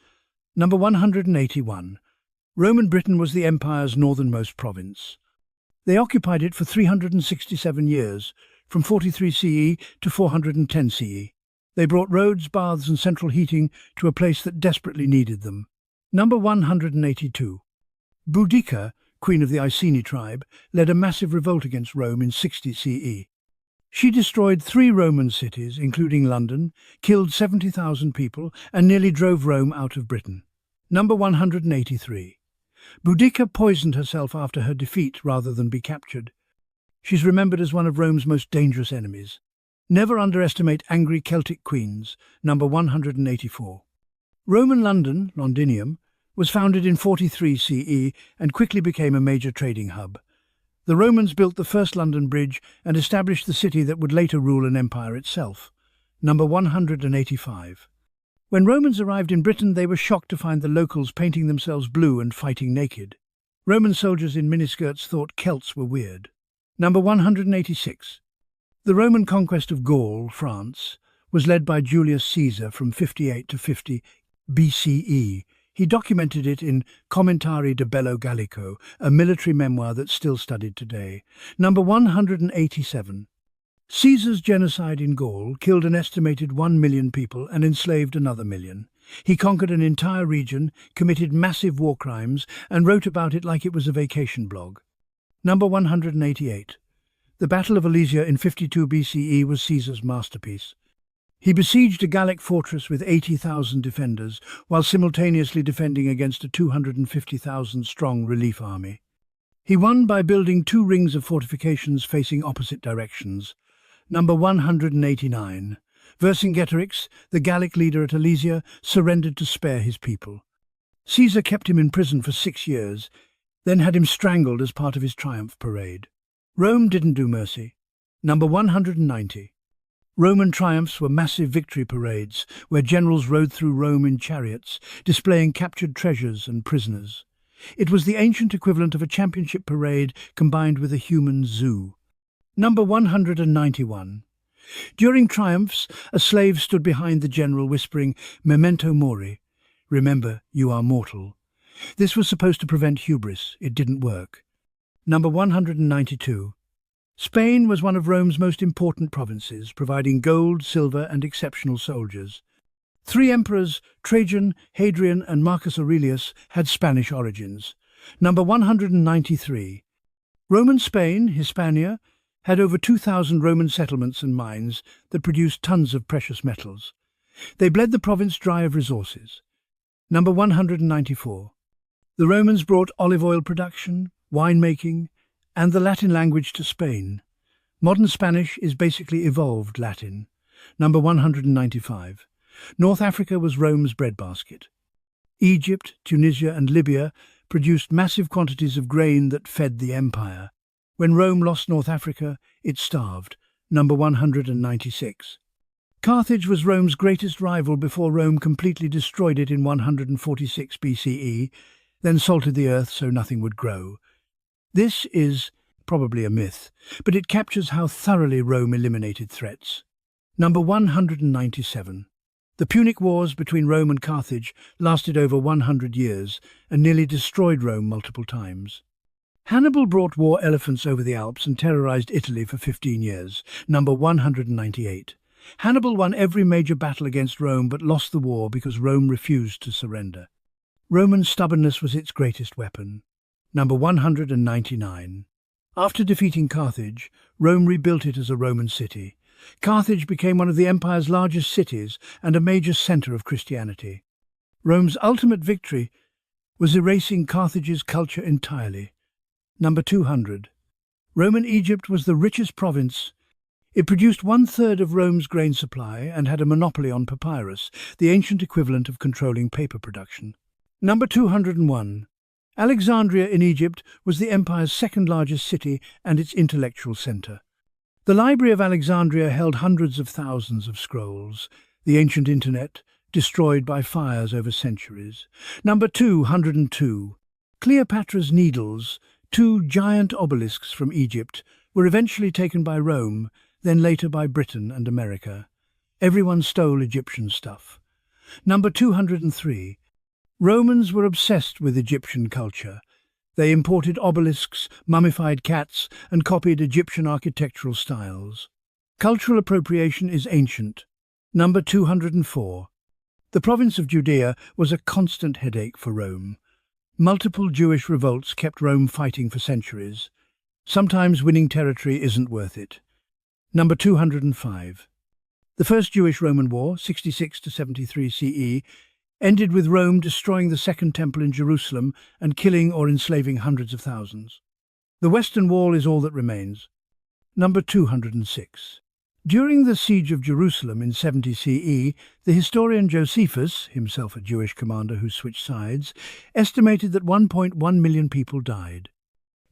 Number 181. Roman Britain was the empire's northernmost province. They occupied it for 367 years, from 43 CE to 410 CE. They brought roads, baths and central heating to a place that desperately needed them. Number 182. Boudicca, queen of the Iceni tribe, led a massive revolt against Rome in 60 CE. She destroyed 3 Roman cities, including London, killed 70,000 people and nearly drove Rome out of Britain. Number 183. Boudicca poisoned herself after her defeat rather than be captured. She's remembered as one of Rome's most dangerous enemies. Never underestimate angry Celtic queens. Number 184. Roman London, Londinium, was founded in 43 CE and quickly became a major trading hub. The Romans built the first London Bridge and established the city that would later rule an empire itself. Number 185. When Romans arrived in Britain, they were shocked to find the locals painting themselves blue and fighting naked. Roman soldiers in miniskirts thought Celts were weird. Number 186. The Roman conquest of Gaul, France, was led by Julius Caesar from 58 to 50 BCE. He documented it in Commentari de Bello Gallico, a military memoir that's still studied today. Number 187. Caesar's genocide in Gaul killed an estimated 1 million people and enslaved another million. He conquered an entire region, committed massive war crimes, and wrote about it like it was a vacation blog. Number 188. The Battle of Alesia in 52 BCE was Caesar's masterpiece. He besieged a Gallic fortress with 80,000 defenders, while simultaneously defending against a 250,000-strong relief army. He won by building 2 rings of fortifications facing opposite directions. Number 189. Vercingetorix, the Gallic leader at Alesia, surrendered to spare his people. Caesar kept him in prison for 6 years, then had him strangled as part of his triumph parade. Rome didn't do mercy. Number 190. Roman triumphs were massive victory parades where generals rode through Rome in chariots, displaying captured treasures and prisoners. It was the ancient equivalent of a championship parade combined with a human zoo. Number 191. During triumphs, a slave stood behind the general whispering, "Memento mori," remember, you are mortal. This was supposed to prevent hubris. It didn't work. Number 192. Spain was one of Rome's most important provinces, providing gold, silver, and exceptional soldiers. 3 emperors, Trajan, Hadrian, and Marcus Aurelius, had Spanish origins. Number 193. Roman Spain, Hispania, had over 2,000 Roman settlements and mines that produced tons of precious metals. They bled the province dry of resources. Number 194. The Romans brought olive oil production, winemaking, and the Latin language to Spain. Modern Spanish is basically evolved Latin. Number 195. North Africa was Rome's breadbasket. Egypt, Tunisia, and Libya produced massive quantities of grain that fed the empire. When Rome lost North Africa, it starved. Number 196. Carthage was Rome's greatest rival before Rome completely destroyed it in 146 BCE, then salted the earth so nothing would grow. This is probably a myth, but it captures how thoroughly Rome eliminated threats. Number 197. The Punic Wars between Rome and Carthage lasted over 100 years and nearly destroyed Rome multiple times. Hannibal brought war elephants over the Alps and terrorized Italy for 15 years. Number 198. Hannibal won every major battle against Rome but lost the war because Rome refused to surrender. Roman stubbornness was its greatest weapon. Number 199. After defeating Carthage, Rome rebuilt it as a Roman city. Carthage became one of the empire's largest cities and a major center of Christianity. Rome's ultimate victory was erasing Carthage's culture entirely. Number 200. Roman Egypt was the richest province. It produced 1/3 of Rome's grain supply and had a monopoly on papyrus, the ancient equivalent of controlling paper production. Number 201. Alexandria in Egypt was the empire's second largest city and its intellectual center. The Library of Alexandria held hundreds of thousands of scrolls. The ancient internet, destroyed by fires over centuries. Number 202. Cleopatra's Needles, 2 giant obelisks from Egypt, were eventually taken by Rome, then later by Britain and America. Everyone stole Egyptian stuff. Number 203. Romans were obsessed with Egyptian culture. They imported obelisks, mummified cats, and copied Egyptian architectural styles. Cultural appropriation is ancient. Number 204. The province of Judea was a constant headache for Rome. Multiple Jewish revolts kept Rome fighting for centuries. Sometimes winning territory isn't worth it. Number 205. The First Jewish-Roman War, 66 to 73 CE, ended with Rome destroying the Second Temple in Jerusalem and killing or enslaving hundreds of thousands. The Western Wall is all that remains. Number 206. During the Siege of Jerusalem in 70 CE, the historian Josephus, himself a Jewish commander who switched sides, estimated that 1.1 million people died.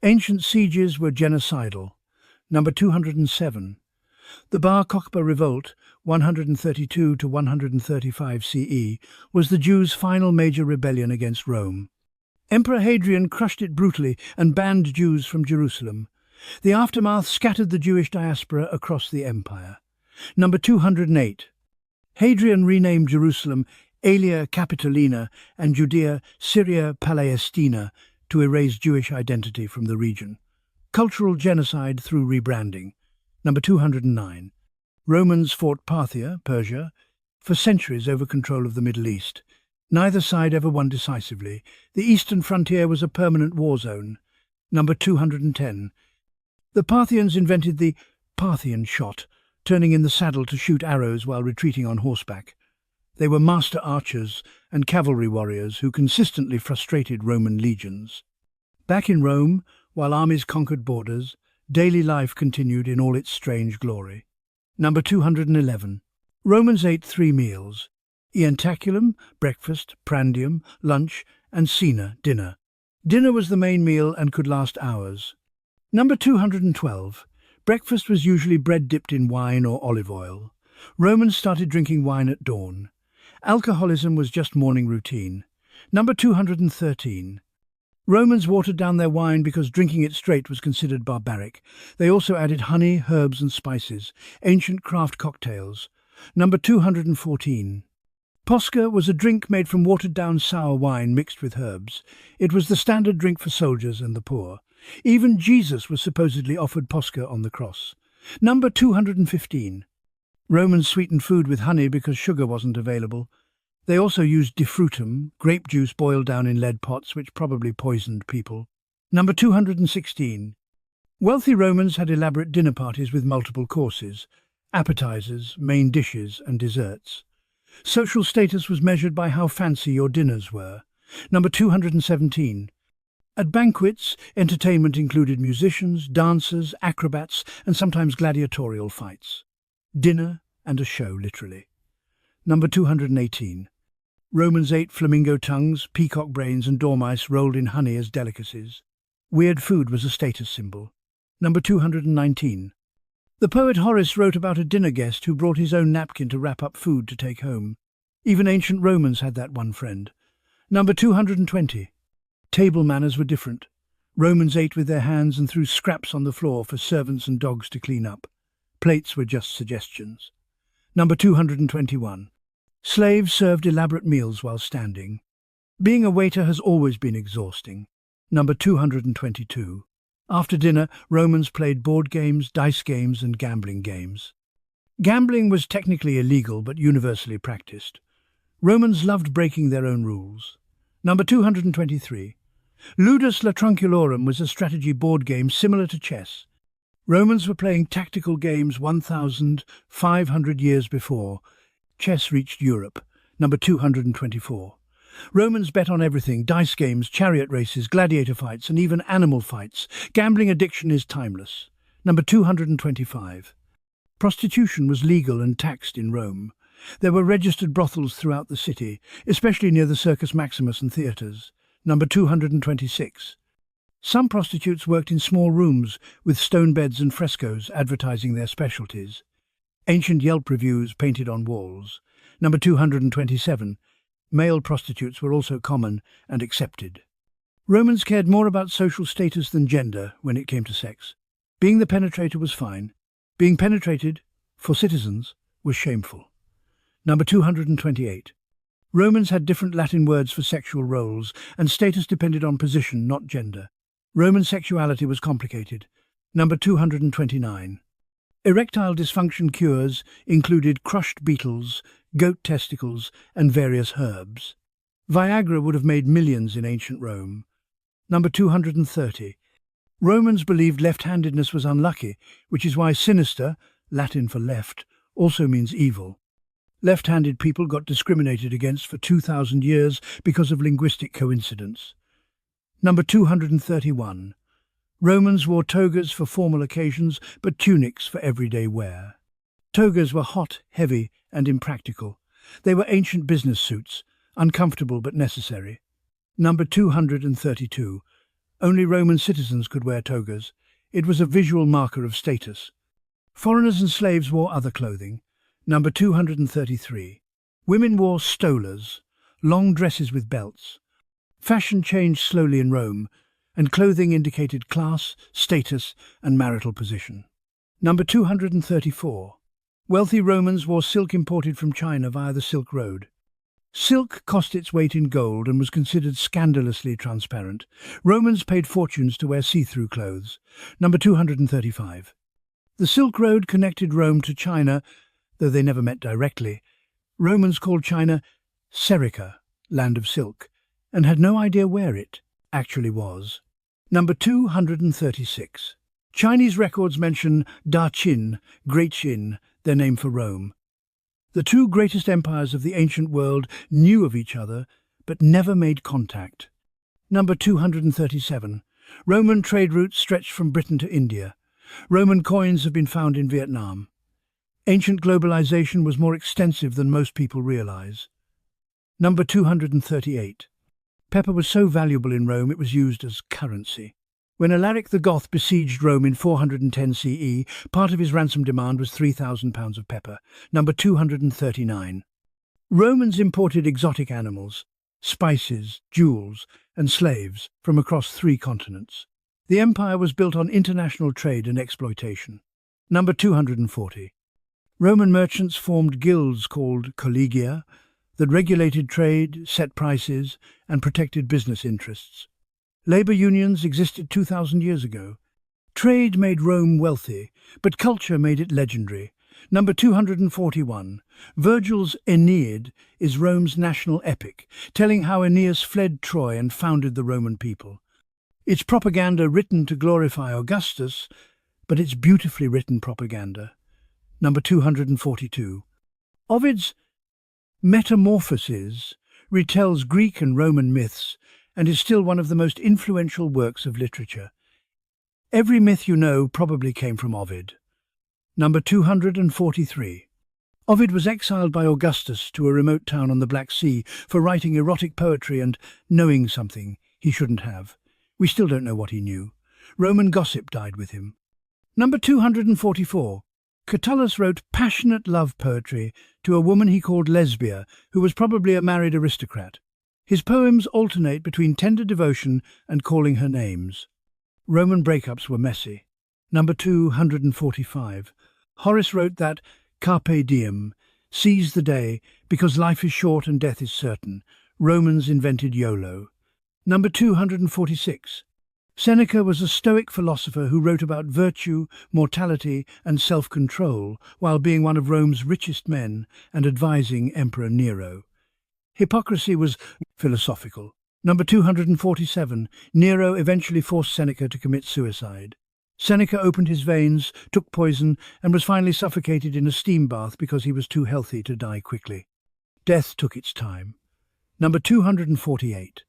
Ancient sieges were genocidal. Number 207. The Bar Kokhba Revolt, 132 to 135 CE, was the Jews' final major rebellion against Rome. Emperor Hadrian crushed it brutally and banned Jews from Jerusalem. The aftermath scattered the Jewish diaspora across the empire. Number 208. Hadrian renamed Jerusalem Aelia Capitolina and Judea Syria Palestina to erase Jewish identity from the region. Cultural genocide through rebranding. Number 209. Romans fought Parthia, Persia, for centuries over control of the Middle East. Neither side ever won decisively. The eastern frontier was a permanent war zone. Number 210. The Parthians invented the Parthian shot, turning in the saddle to shoot arrows while retreating on horseback. They were master archers and cavalry warriors who consistently frustrated Roman legions. Back in Rome, while armies conquered borders, daily life continued in all its strange glory. Number 211. Romans ate 3 meals: ientaculum, breakfast; prandium, lunch; and cena, dinner. Dinner was the main meal and could last hours. Number 212. Breakfast was usually bread dipped in wine or olive oil. Romans started drinking wine at dawn. Alcoholism was just morning routine. Number 213. Romans watered down their wine because drinking it straight was considered barbaric. They also added honey, herbs and spices, ancient craft cocktails. Number 214. Posca was a drink made from watered-down sour wine mixed with herbs. It was the standard drink for soldiers and the poor. Even Jesus was supposedly offered Posca on the cross. Number 215. Romans sweetened food with honey because sugar wasn't available. They also used defrutum, grape juice boiled down in lead pots, which probably poisoned people. Number 216. Wealthy Romans had elaborate dinner parties with multiple courses, appetizers, main dishes, and desserts. Social status was measured by how fancy your dinners were. Number 217. At banquets, entertainment included musicians, dancers, acrobats, and sometimes gladiatorial fights. Dinner and a show, literally. Number 218. Romans ate flamingo tongues, peacock brains, and dormice rolled in honey as delicacies. Weird food was a status symbol. Number 219. The poet Horace wrote about a dinner guest who brought his own napkin to wrap up food to take home. Even ancient Romans had that one friend. Number 220. Table manners were different. Romans ate with their hands and threw scraps on the floor for servants and dogs to clean up. Plates were just suggestions. Number 221. Slaves served elaborate meals while standing. Being a waiter has always been exhausting. Number 222. After dinner, Romans played board games, dice games, and gambling games. Gambling was technically illegal but universally practiced. Romans loved breaking their own rules. Number 223. Ludus Latrunculorum was a strategy board game similar to chess. Romans were playing tactical games 1,500 years before chess reached Europe. Number 224. Romans bet on everything: dice games, chariot races, gladiator fights, and even animal fights. Gambling addiction is timeless. Number 225. Prostitution was legal and taxed in Rome. There were registered brothels throughout the city, especially near the Circus Maximus and theatres. Number 226. Some prostitutes worked in small rooms with stone beds and frescoes advertising their specialties. Ancient Yelp reviews painted on walls. Number 227. Male prostitutes were also common and accepted. Romans cared more about social status than gender when it came to sex. Being the penetrator was fine. Being penetrated, for citizens, was shameful. Number 228. Romans had different Latin words for sexual roles, and status depended on position, not gender. Roman sexuality was complicated. Number 229. Erectile dysfunction cures included crushed beetles, goat testicles, and various herbs. Viagra would have made millions in ancient Rome. Number 230. Romans believed left-handedness was unlucky, which is why sinister, Latin for left, also means evil. Left-handed people got discriminated against for 2,000 years because of linguistic coincidence. Number 231. Romans wore togas for formal occasions, but tunics for everyday wear. Togas were hot, heavy, and impractical. They were ancient business suits, uncomfortable but necessary. Number 232. Only Roman citizens could wear togas. It was a visual marker of status. Foreigners and slaves wore other clothing. Number 233. Women wore stolas, long dresses with belts. Fashion changed slowly in Rome, and clothing indicated class, status, and marital position. Number 234. Wealthy Romans wore silk imported from China via the Silk Road. Silk cost its weight in gold and was considered scandalously transparent. Romans paid fortunes to wear see-through clothes. Number 235. The Silk Road connected Rome to China, though they never met directly. Romans called China Serica, land of silk, and had no idea where it actually was. Number 236. Chinese records mention Da Qin, Great Qin, their name for Rome. The two greatest empires of the ancient world knew of each other, but never made contact. Number 237. Roman trade routes stretched from Britain to India. Roman coins have been found in Vietnam. Ancient globalization was more extensive than most people realize. Number 238. Pepper was so valuable in Rome it was used as currency. When Alaric the Goth besieged Rome in 410 CE, part of his ransom demand was 3,000 pounds of pepper. Number 239. Romans imported exotic animals, spices, jewels, and slaves from across 3 continents. The empire was built on international trade and exploitation. Number 240. Roman merchants formed guilds called collegia that regulated trade, set prices, and protected business interests. Labor unions existed 2,000 years ago. Trade made Rome wealthy, but culture made it legendary. Number 241. Virgil's Aeneid is Rome's national epic, telling how Aeneas fled Troy and founded the Roman people. It's propaganda written to glorify Augustus, but it's beautifully written propaganda. Number 242. Ovid's Metamorphoses retells Greek and Roman myths and is still one of the most influential works of literature. Every myth you know probably came from Ovid. Number 243. Ovid was exiled by Augustus to a remote town on the Black Sea for writing erotic poetry and knowing something he shouldn't have. We still don't know what he knew. Roman gossip died with him. Number 244. Catullus wrote passionate love poetry to a woman he called Lesbia, who was probably a married aristocrat. His poems alternate between tender devotion and calling her names. Roman breakups were messy. Number 245. Horace wrote that Carpe diem, seize the day, because life is short and death is certain. Romans invented YOLO. Number 246. Seneca was a Stoic philosopher who wrote about virtue, mortality, and self-control while being one of Rome's richest men and advising Emperor Nero. Hypocrisy was philosophical. Number 247. Nero eventually forced Seneca to commit suicide. Seneca opened his veins, took poison, and was finally suffocated in a steam bath because he was too healthy to die quickly. Death took its time. Number 248.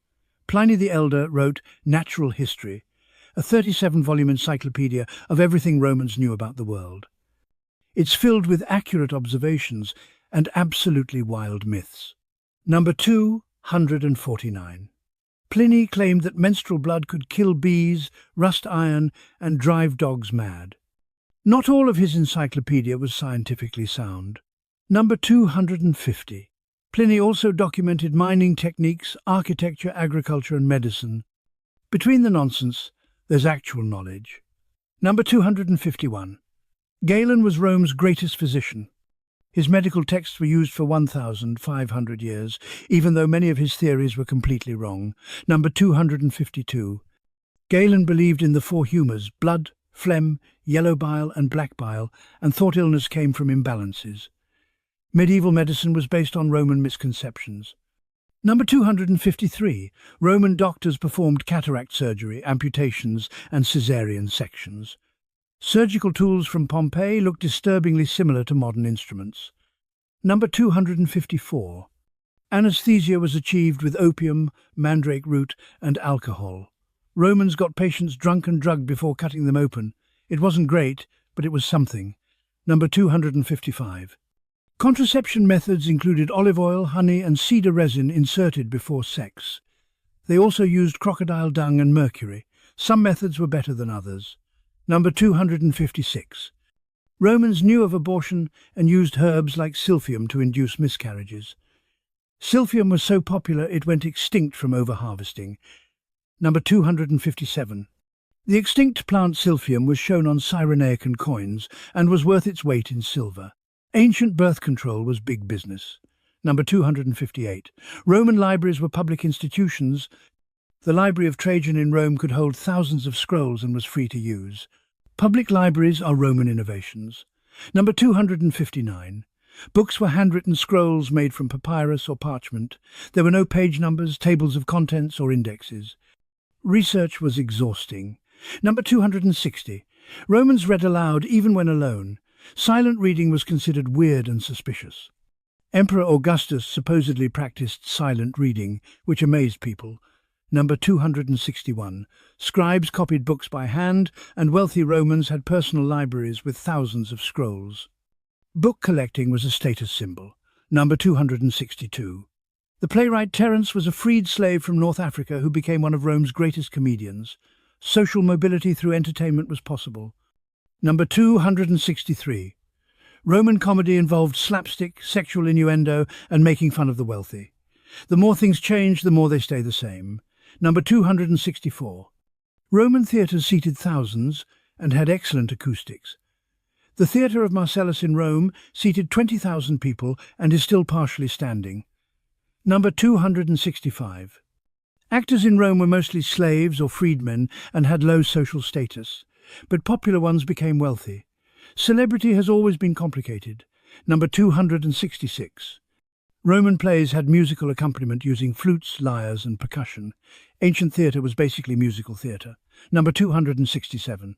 Pliny the Elder wrote Natural History, a 37-volume encyclopedia of everything Romans knew about the world. It's filled with accurate observations and absolutely wild myths. Number 249. Pliny claimed that menstrual blood could kill bees, rust iron, and drive dogs mad. Not all of his encyclopedia was scientifically sound. Number 250. Pliny also documented mining techniques, architecture, agriculture, and medicine. Between the nonsense, there's actual knowledge. Number 251. Galen was Rome's greatest physician. His medical texts were used for 1,500 years, even though many of his theories were completely wrong. Number 252. Galen believed in the 4 humours, blood, phlegm, yellow bile, and black bile, and thought illness came from imbalances. Medieval medicine was based on Roman misconceptions. Number 253. Roman doctors performed cataract surgery, amputations, and caesarean sections. Surgical tools from Pompeii look disturbingly similar to modern instruments. Number 254. Anesthesia was achieved with opium, mandrake root, and alcohol. Romans got patients drunk and drugged before cutting them open. It wasn't great, but it was something. Number 255. Contraception methods included olive oil, honey, and cedar resin inserted before sex. They also used crocodile dung and mercury. Some methods were better than others. Number 256. Romans knew of abortion and used herbs like silphium to induce miscarriages. Silphium was so popular it went extinct from overharvesting. Number 257. The extinct plant silphium was shown on Cyrenaican coins and was worth its weight in silver. Ancient birth control was big business. Number 258. Roman libraries were public institutions. The Library of Trajan in Rome could hold thousands of scrolls and was free to use. Public libraries are Roman innovations. Number 259. Books were handwritten scrolls made from papyrus or parchment. There were no page numbers, tables of contents, or indexes. Research was exhausting. Number 260. Romans read aloud even when alone. Silent reading was considered weird and suspicious. Emperor Augustus supposedly practiced silent reading, which amazed people. Number 261. Scribes copied books by hand, and wealthy Romans had personal libraries with thousands of scrolls. Book collecting was a status symbol. Number 262. The playwright Terence was a freed slave from North Africa who became one of Rome's greatest comedians. Social mobility through entertainment was possible. Number 263. Roman comedy involved slapstick, sexual innuendo, and making fun of the wealthy. The more things change, the more they stay the same. Number 264. Roman theatres seated thousands and had excellent acoustics. The theatre of Marcellus in Rome seated 20,000 people and is still partially standing. Number 265. Actors in Rome were mostly slaves or freedmen and had low social status, but popular ones became wealthy. Celebrity has always been complicated. Number 266. Roman plays had musical accompaniment using flutes, lyres and percussion. Ancient theatre was basically musical theatre. Number 267.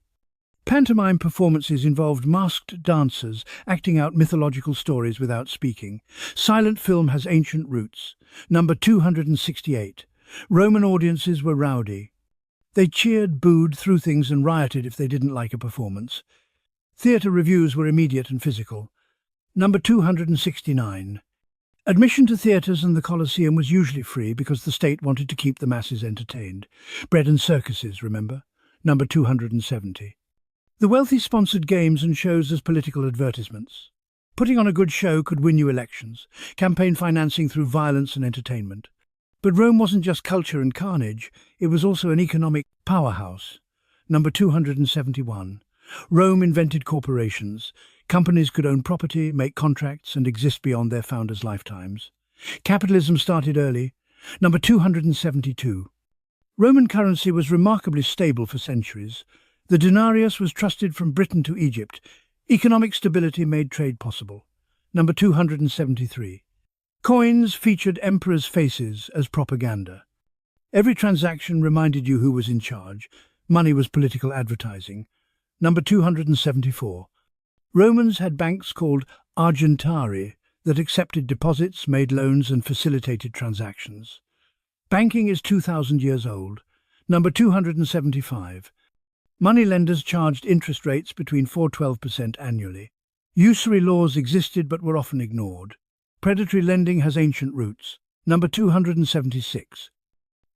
Pantomime performances involved masked dancers acting out mythological stories without speaking. Silent film has ancient roots. Number 268. Roman audiences were rowdy. They cheered, booed, threw things and rioted if they didn't like a performance. Theatre reviews were immediate and physical. Number 269. Admission to theatres and the Colosseum was usually free because the state wanted to keep the masses entertained. Bread and circuses, remember? Number 270. The wealthy sponsored games and shows as political advertisements. Putting on a good show could win you elections, campaign financing through violence and entertainment. But Rome wasn't just culture and carnage, it was also an economic powerhouse. Number 271. Rome invented corporations. Companies could own property, make contracts, and exist beyond their founders' lifetimes. Capitalism started early. Number 272. Roman currency was remarkably stable for centuries. The denarius was trusted from Britain to Egypt. Economic stability made trade possible. Number 273. Coins featured emperors' faces as propaganda. Every transaction reminded you who was in charge. Money was political advertising. Number 274. Romans had banks called argentari that accepted deposits, made loans and facilitated transactions. Banking is 2,000 years old. Number 275. Moneylenders charged interest rates between 4–12% annually. Usury laws existed but were often ignored. Predatory lending has ancient roots. Number 276.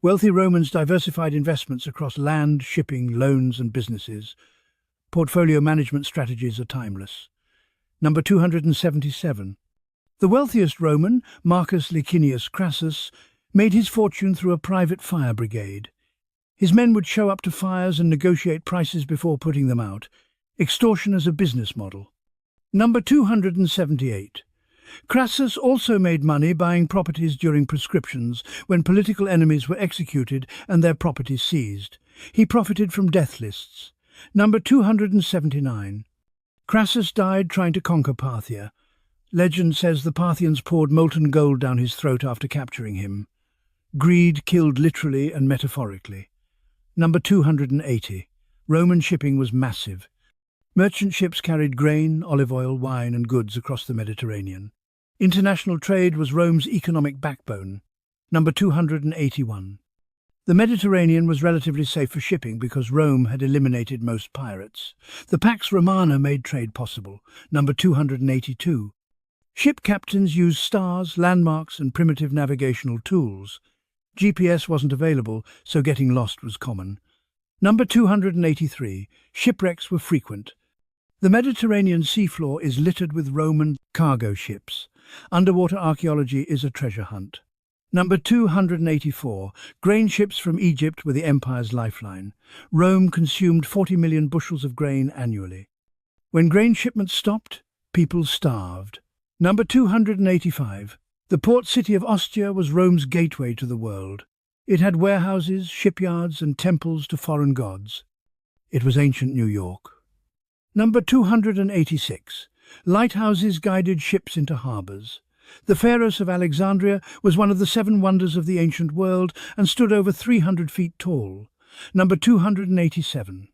Wealthy Romans diversified investments across land, shipping, loans and businesses. Portfolio management strategies are timeless. Number 277. The wealthiest Roman, Marcus Licinius Crassus, made his fortune through a private fire brigade. His men would show up to fires and negotiate prices before putting them out. Extortion as a business model. Number 278. Crassus also made money buying properties during proscriptions, when political enemies were executed and their properties seized. He profited from death lists. Number 279. Crassus died trying to conquer Parthia. Legend says the Parthians poured molten gold down his throat after capturing him. Greed killed literally and metaphorically. Number 280. Roman shipping was massive. Merchant ships carried grain, olive oil, wine and goods across the Mediterranean. International trade was Rome's economic backbone. Number 281. The Mediterranean was relatively safe for shipping because Rome had eliminated most pirates. The Pax Romana made trade possible. Number 282. Ship captains used stars, landmarks and primitive navigational tools. GPS wasn't available, so getting lost was common. Number 283. Shipwrecks were frequent. The Mediterranean seafloor is littered with Roman cargo ships. Underwater archaeology is a treasure hunt. Number 284. Grain ships from Egypt were the empire's lifeline. Rome consumed 40 million bushels of grain annually. When grain shipments stopped, people starved. Number 285. The port city of Ostia was Rome's gateway to the world. It had warehouses, shipyards and temples to foreign gods. It was ancient New York. Number 286. Lighthouses guided ships into harbours. The Pharos of Alexandria was one of the 7 wonders of the ancient world and stood over 300 feet tall. Number 287.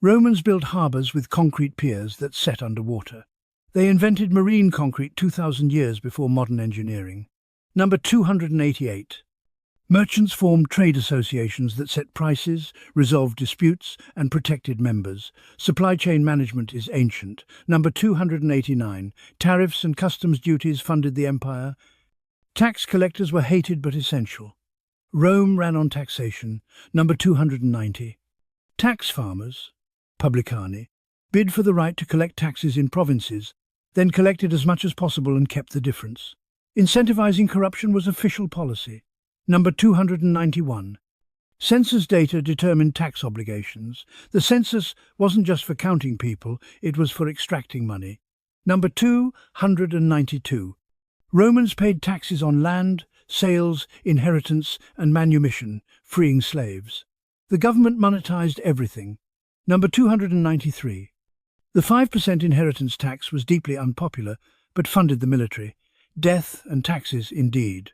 Romans built harbours with concrete piers that set underwater. They invented marine concrete 2,000 years before modern engineering. Number 288. Merchants formed trade associations that set prices, resolved disputes, and protected members. Supply chain management is ancient. Number 289. Tariffs and customs duties funded the empire. Tax collectors were hated but essential. Rome ran on taxation. Number 290. Tax farmers, publicani, bid for the right to collect taxes in provinces, then collected as much as possible and kept the difference. Incentivizing corruption was official policy. Number 291. Census data determined tax obligations. The census wasn't just for counting people, it was for extracting money. Number 292. Romans paid taxes on land, sales, inheritance, and manumission, freeing slaves. The government monetized everything. Number 293. The 5% inheritance tax was deeply unpopular, but funded the military. Death and taxes indeed.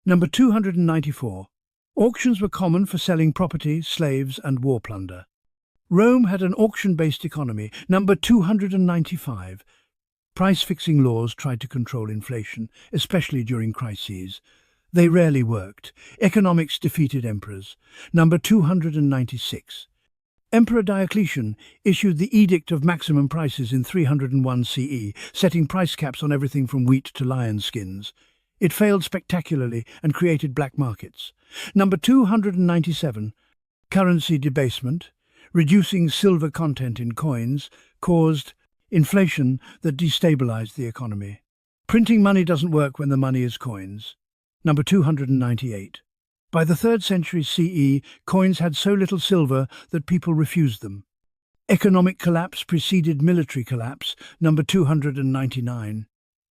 Number 294. Auctions were common for selling property, slaves, and war plunder. Rome had an auction-based economy. Number 295. Price-fixing laws tried to control inflation, especially during crises. They rarely worked. Economics defeated emperors. Number 296. Emperor Diocletian issued the Edict of Maximum Prices in 301 CE, setting price caps on everything from wheat to lion skins. It failed spectacularly and created black markets. Number 297. Currency debasement, reducing silver content in coins, caused inflation that destabilized the economy. Printing money doesn't work when the money is coins. Number 298. By the 3rd century CE, coins had so little silver that people refused them. Economic collapse preceded military collapse. Number 299.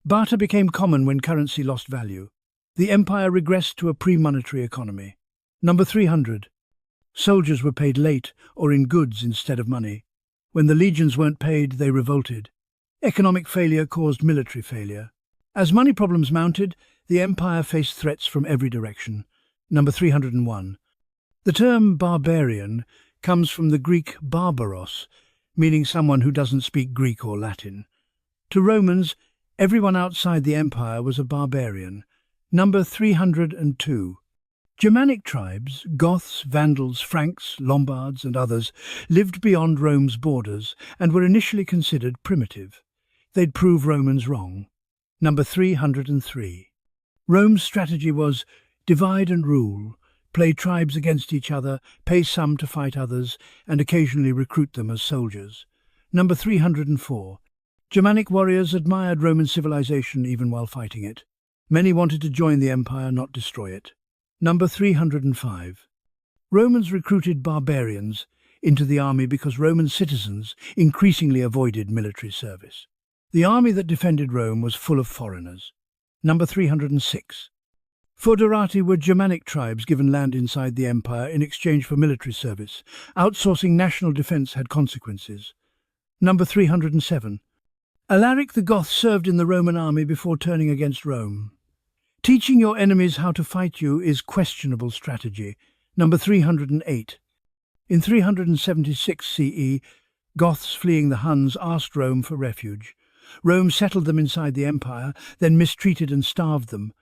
Barter became common when currency lost value. The empire regressed to a pre-monetary economy. Number 300. Soldiers were paid late or in goods instead of money. When the legions weren't paid, they revolted. Economic failure caused military failure. As money problems mounted, the empire faced threats from every direction. Number 301. The term barbarian comes from the Greek barbaros, meaning someone who doesn't speak Greek or Latin. To Romans, everyone outside the empire was a barbarian. Number 302. Germanic tribes, Goths, Vandals, Franks, Lombards and others, lived beyond Rome's borders and were initially considered primitive. They'd prove Romans wrong. Number 303. Rome's strategy was divide and rule, play tribes against each other, pay some to fight others, and occasionally recruit them as soldiers. Number 304. Germanic warriors admired Roman civilization even while fighting it. Many wanted to join the empire, not destroy it. Number 305. Romans recruited barbarians into the army because Roman citizens increasingly avoided military service. The army that defended Rome was full of foreigners. Number 306. Foederati were Germanic tribes given land inside the empire in exchange for military service. Outsourcing national defense had consequences. Number 307. Alaric the Goth served in the Roman army before turning against Rome. Teaching your enemies how to fight you is questionable strategy. Number 308. In 376 CE, Goths fleeing the Huns asked Rome for refuge. Rome settled them inside the empire, then mistreated and starved them.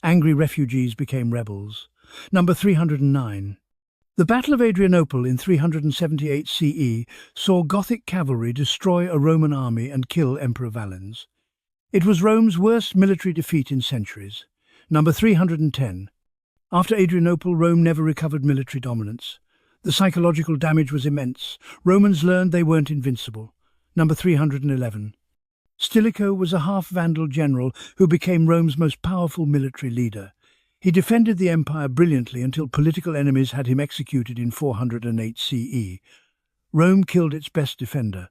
Angry refugees became rebels. Number 309. The Battle of Adrianople in 378 CE saw Gothic cavalry destroy a Roman army and kill Emperor Valens. It was Rome's worst military defeat in centuries. Number 310. After Adrianople, Rome never recovered military dominance. The psychological damage was immense. Romans learned they weren't invincible. Number 311. Stilicho was a half-Vandal general who became Rome's most powerful military leader. He defended the empire brilliantly until political enemies had him executed in 408 CE. Rome killed its best defender.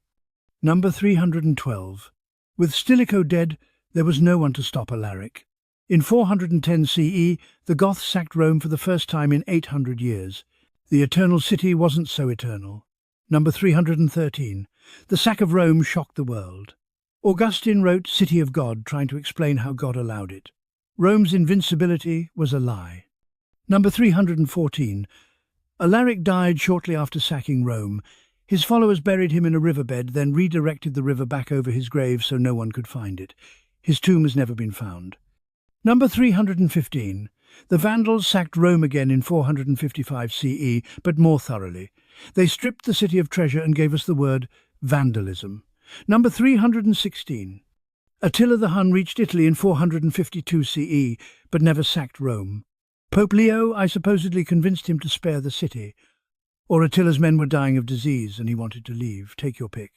Number 312. With Stilicho dead, there was no one to stop Alaric. In 410 CE, the Goths sacked Rome for the first time in 800 years. The Eternal City wasn't so eternal. Number 313. The sack of Rome shocked the world. Augustine wrote City of God, trying to explain how God allowed it. Rome's invincibility was a lie. Number 314. Alaric died shortly after sacking Rome. His followers buried him in a riverbed, then redirected the river back over his grave so no one could find it. His tomb has never been found. Number 315. The Vandals sacked Rome again in 455 CE, but more thoroughly. They stripped the city of treasure and gave us the word vandalism. Number 316. Attila the Hun reached Italy in 452 CE, but never sacked Rome. Pope Leo, I supposedly convinced him to spare the city. Or Attila's men were dying of disease and he wanted to leave. Take your pick.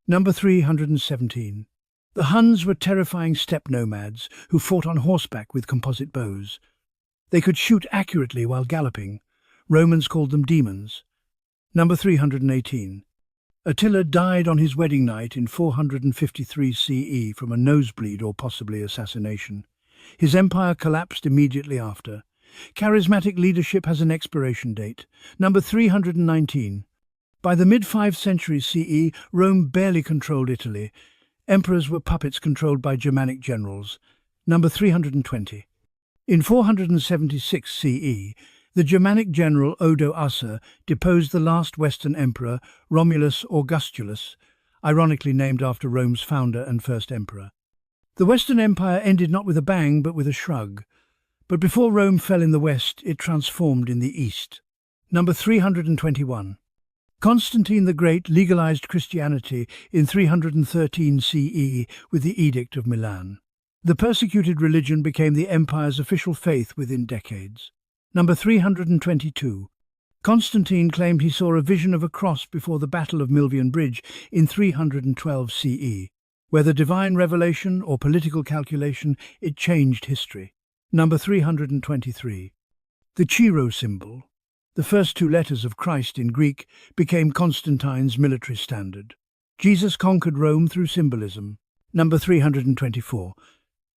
Number 317. The Huns were terrifying steppe nomads who fought on horseback with composite bows. They could shoot accurately while galloping. Romans called them demons. Number 318. Attila died on his wedding night in 453 CE from a nosebleed or possibly assassination. His empire collapsed immediately after. Charismatic leadership has an expiration date. Number 319. By the mid-5th century CE, Rome barely controlled Italy. Emperors were puppets controlled by Germanic generals. Number 320. In 476 CE, the Germanic general Odo Acer deposed the last Western emperor, Romulus Augustulus, ironically named after Rome's founder and first emperor. The Western Empire ended not with a bang but with a shrug. But before Rome fell in the west, it transformed in the east. Number 321. Constantine the Great legalized Christianity in 313 CE with the Edict of Milan. The persecuted religion became the empire's official faith within decades. Number 322. Constantine claimed he saw a vision of a cross before the Battle of Milvian Bridge in 312 CE. Whether divine revelation or political calculation, it changed history. Number 323. The Chi symbol, the first two letters of Christ in Greek, became Constantine's military standard. Jesus conquered Rome through symbolism. Number 324.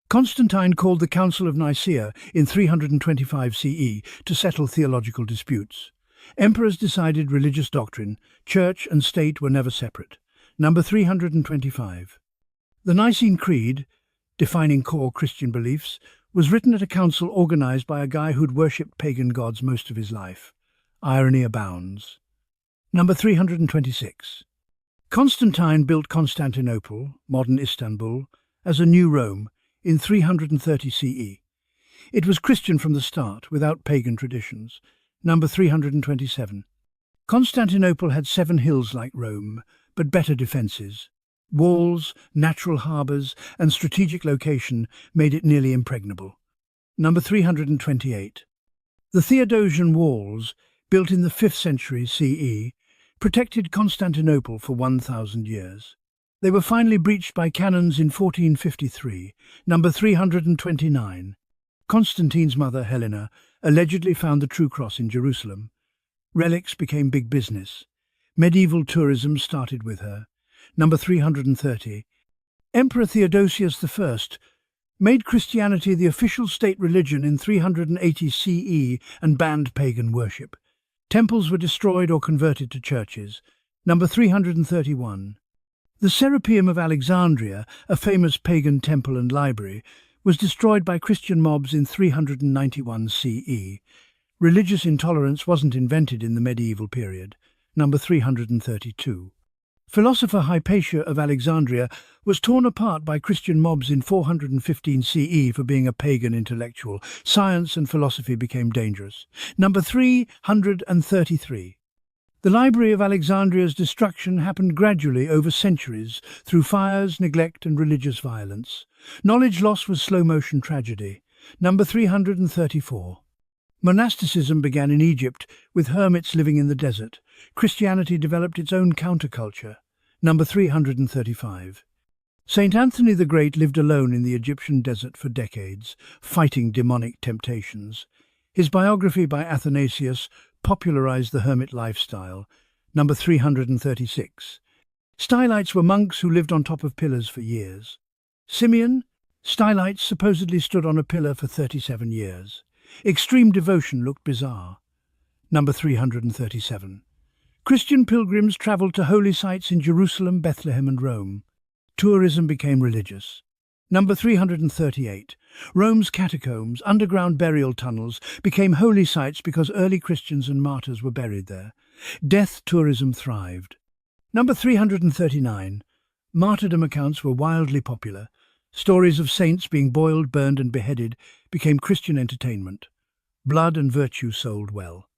Constantine called the Council of Nicaea in 325 CE to settle theological disputes. Emperors decided religious doctrine. Church and state were never separate. Number 325. The Nicene Creed, defining core Christian beliefs, was written at a council organized by a guy who'd worshipped pagan gods most of his life. Irony abounds. Number 326. Constantine built Constantinople, modern Istanbul, as a new Rome in 330 CE. It was Christian from the start, without pagan traditions. Number 327. Constantinople had 7 hills like Rome, but better defences. Walls, natural harbours, and strategic location made it nearly impregnable. Number 328. The Theodosian walls, built in the 5th century CE, protected Constantinople for 1,000 years. They were finally breached by cannons in 1453. Number 329. Constantine's mother, Helena, allegedly found the true cross in Jerusalem. Relics became big business. Medieval tourism started with her. Number 330. Emperor Theodosius I made Christianity the official state religion in 380 CE and banned pagan worship. Temples were destroyed or converted to churches. Number 331. The Serapeum of Alexandria, a famous pagan temple and library, was destroyed by Christian mobs in 391 CE. Religious intolerance wasn't invented in the medieval period. Number 332. Philosopher Hypatia of Alexandria was torn apart by Christian mobs in 415 CE for being a pagan intellectual. Science and philosophy became dangerous. Number 333. The Library of Alexandria's destruction happened gradually over centuries through fires, neglect and religious violence. Knowledge loss was slow-motion tragedy. Number 334. Monasticism began in Egypt, with hermits living in the desert. Christianity developed its own counterculture. Number 335. Saint Anthony the Great lived alone in the Egyptian desert for decades, fighting demonic temptations. His biography by Athanasius popularized the hermit lifestyle. Number 336. Stylites were monks who lived on top of pillars for years. Simeon, Stylites supposedly stood on a pillar for 37 years. Extreme devotion looked bizarre. Number 337. Christian pilgrims travelled to holy sites in Jerusalem, Bethlehem and Rome. Tourism became religious. Number 338. Rome's catacombs, underground burial tunnels, became holy sites because early Christians and martyrs were buried there. Death tourism thrived. Number 339. Martyrdom accounts were wildly popular. Stories of saints being boiled, burned and beheaded became Christian entertainment. Blood and virtue sold well.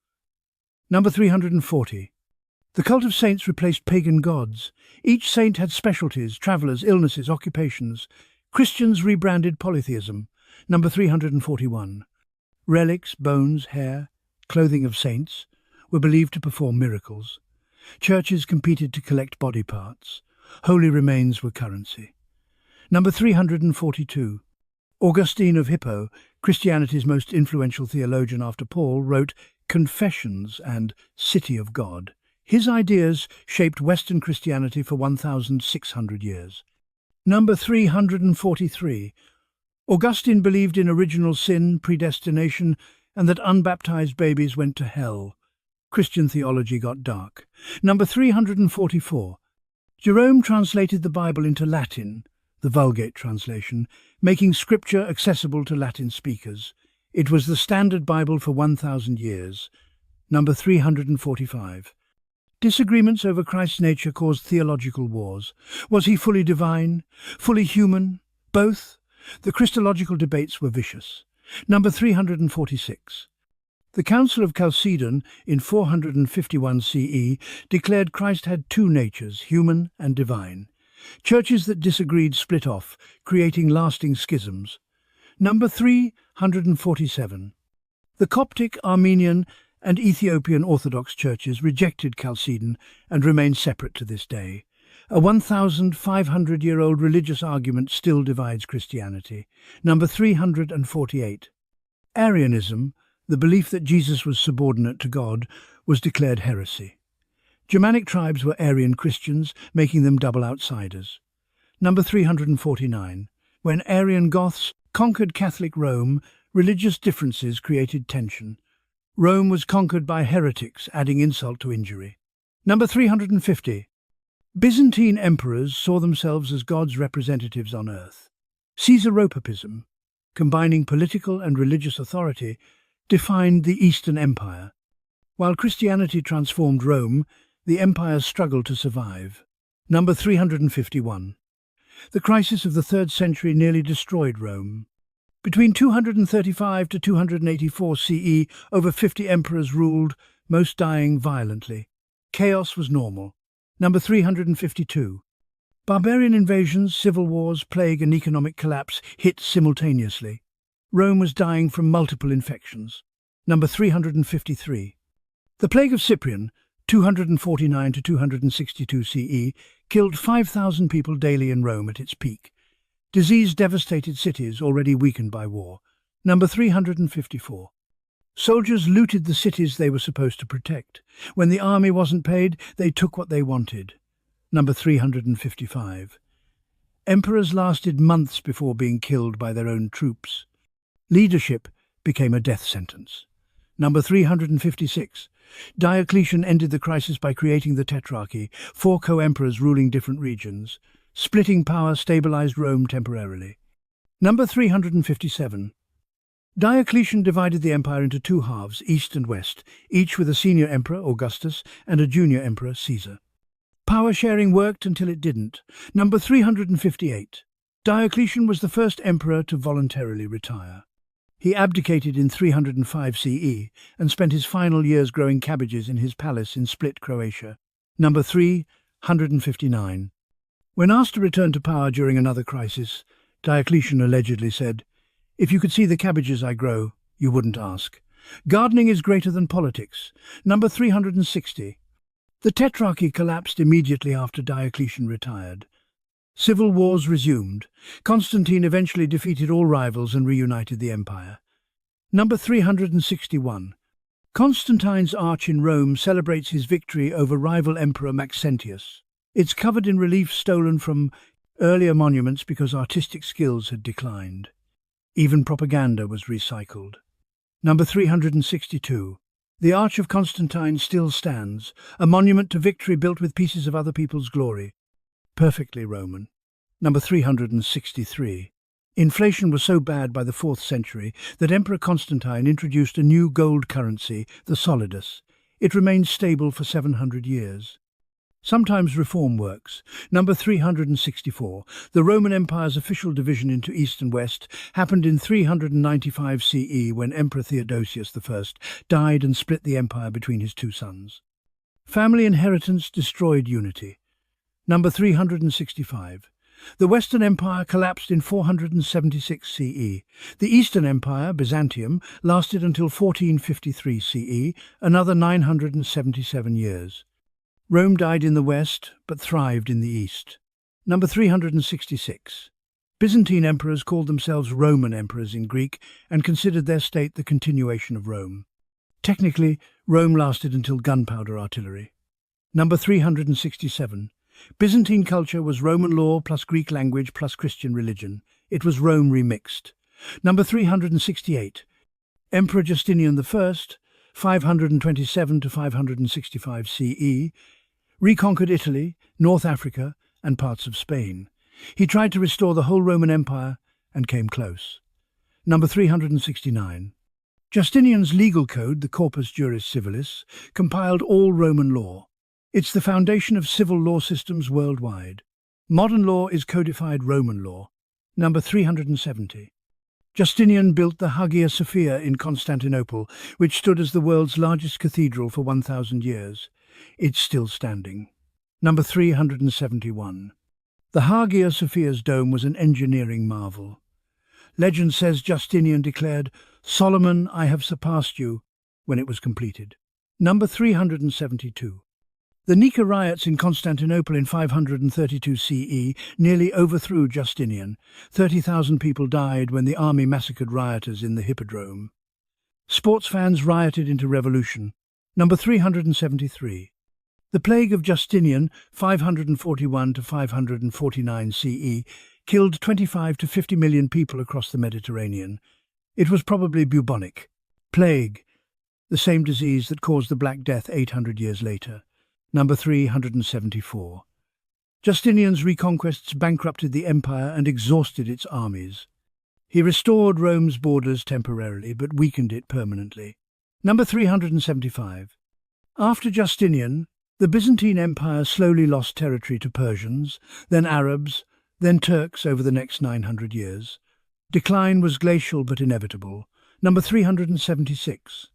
Number 340. The cult of saints replaced pagan gods. Each saint had specialties, travelers, illnesses, occupations. Christians rebranded polytheism. Number 341. Relics, bones, hair, clothing of saints were believed to perform miracles. Churches competed to collect body parts. Holy remains were currency. Number 342. Augustine of Hippo, Christianity's most influential theologian after Paul, wrote Confessions and City of God. His ideas shaped Western Christianity for 1,600 years. Number 343. Augustine believed in original sin, predestination, and that unbaptized babies went to hell. Christian theology got dark. Number 344. Jerome translated the Bible into Latin, the Vulgate translation, making scripture accessible to Latin speakers. It was the standard Bible for 1,000 years. Number 345. Disagreements over Christ's nature caused theological wars. Was he fully divine? Fully human? Both? The Christological debates were vicious. Number 346. The Council of Chalcedon in 451 CE declared Christ had two natures, human and divine. Churches that disagreed split off, creating lasting schisms. Number 347. The Coptic, Armenian, and Ethiopian Orthodox churches rejected Chalcedon and remain separate to this day. A 1,500-year-old religious argument still divides Christianity. Number 348. Arianism, the belief that Jesus was subordinate to God, was declared heresy. Germanic tribes were Arian Christians, making them double outsiders. Number 349. When Arian Goths conquered Catholic Rome, religious differences created tension. Rome was conquered by heretics, adding insult to injury. Number 350. Byzantine emperors saw themselves as God's representatives on earth. Caesaropapism, combining political and religious authority, defined the Eastern Empire. While Christianity transformed Rome, the empire struggled to survive. Number 351. The crisis of the 3rd century nearly destroyed Rome. Between 235 to 284 CE, over 50 emperors ruled, most dying violently. Chaos was normal. Number 352. Barbarian invasions, civil wars, plague and economic collapse hit simultaneously. Rome was dying from multiple infections. Number 353. The plague of Cyprian, 249 to 262 CE, killed 5,000 people daily in Rome at its peak. Disease devastated cities already weakened by war. Number 354. Soldiers looted the cities they were supposed to protect. When the army wasn't paid, they took what they wanted. Number 355. Emperors lasted months before being killed by their own troops. Leadership became a death sentence. Number 356. Diocletian ended the crisis by creating the Tetrarchy, 4 co-emperors ruling different regions. Splitting power stabilized Rome temporarily. Number 357. Diocletian divided the empire into 2 halves, east and west, each with a senior emperor, Augustus, and a junior emperor, Caesar. Power sharing worked until it didn't. Number 358. Diocletian was the first emperor to voluntarily retire. He abdicated in 305 CE and spent his final years growing cabbages in his palace in Split, Croatia. Number 359. When asked to return to power during another crisis, Diocletian allegedly said, "If you could see the cabbages I grow, you wouldn't ask." Gardening is greater than politics. Number 360. The Tetrarchy collapsed immediately after Diocletian retired. Civil wars resumed. Constantine eventually defeated all rivals and reunited the empire. Number 361. Constantine's arch in Rome celebrates his victory over rival emperor Maxentius. It's covered in reliefs stolen from earlier monuments because artistic skills had declined. Even propaganda was recycled. Number 362. The Arch of Constantine still stands, a monument to victory built with pieces of other people's glory. Perfectly Roman. Number 363. Inflation was so bad by the 4th century that Emperor Constantine introduced a new gold currency, the solidus. It remained stable for 700 years. Sometimes reform works. Number 364. The Roman Empire's official division into East and West happened in 395 CE when Emperor Theodosius I died and split the empire between his two sons. Family inheritance destroyed unity. Number 365. The Western Empire collapsed in 476 CE. The Eastern Empire, Byzantium, lasted until 1453 CE, another 977 years. Rome died in the West, but thrived in the East. Number 366. Byzantine emperors called themselves Roman emperors in Greek and considered their state the continuation of Rome. Technically, Rome lasted until gunpowder artillery. Number 367. Byzantine culture was Roman law plus Greek language plus Christian religion. It was Rome remixed. Number 368. Emperor Justinian I, 527 to 565 CE, reconquered Italy, North Africa, and parts of Spain. He tried to restore the whole Roman Empire and came close. Number 369. Justinian's legal code, the Corpus Juris Civilis, compiled all Roman law. It's the foundation of civil law systems worldwide. Modern law is codified Roman law. Number 370. Justinian built the Hagia Sophia in Constantinople, which stood as the world's largest cathedral for 1,000 years. It's still standing. Number 371. The Hagia Sophia's dome was an engineering marvel. Legend says Justinian declared, "Solomon, I have surpassed you," when it was completed. Number 372. The Nika riots in Constantinople in 532 CE nearly overthrew Justinian. 30,000 people died when the army massacred rioters in the Hippodrome. Sports fans rioted into revolution. Number 373. The plague of Justinian, 541 to 549 CE, killed 25 to 50 million people across the Mediterranean. It was probably bubonic plague, the same disease that caused the Black Death 800 years later. Number 374. Justinian's reconquests bankrupted the empire and exhausted its armies. He restored Rome's borders temporarily, but weakened it permanently. Number 375. After Justinian, the Byzantine Empire slowly lost territory to Persians, then Arabs, then Turks over the next 900 years. Decline was glacial but inevitable. Number 376.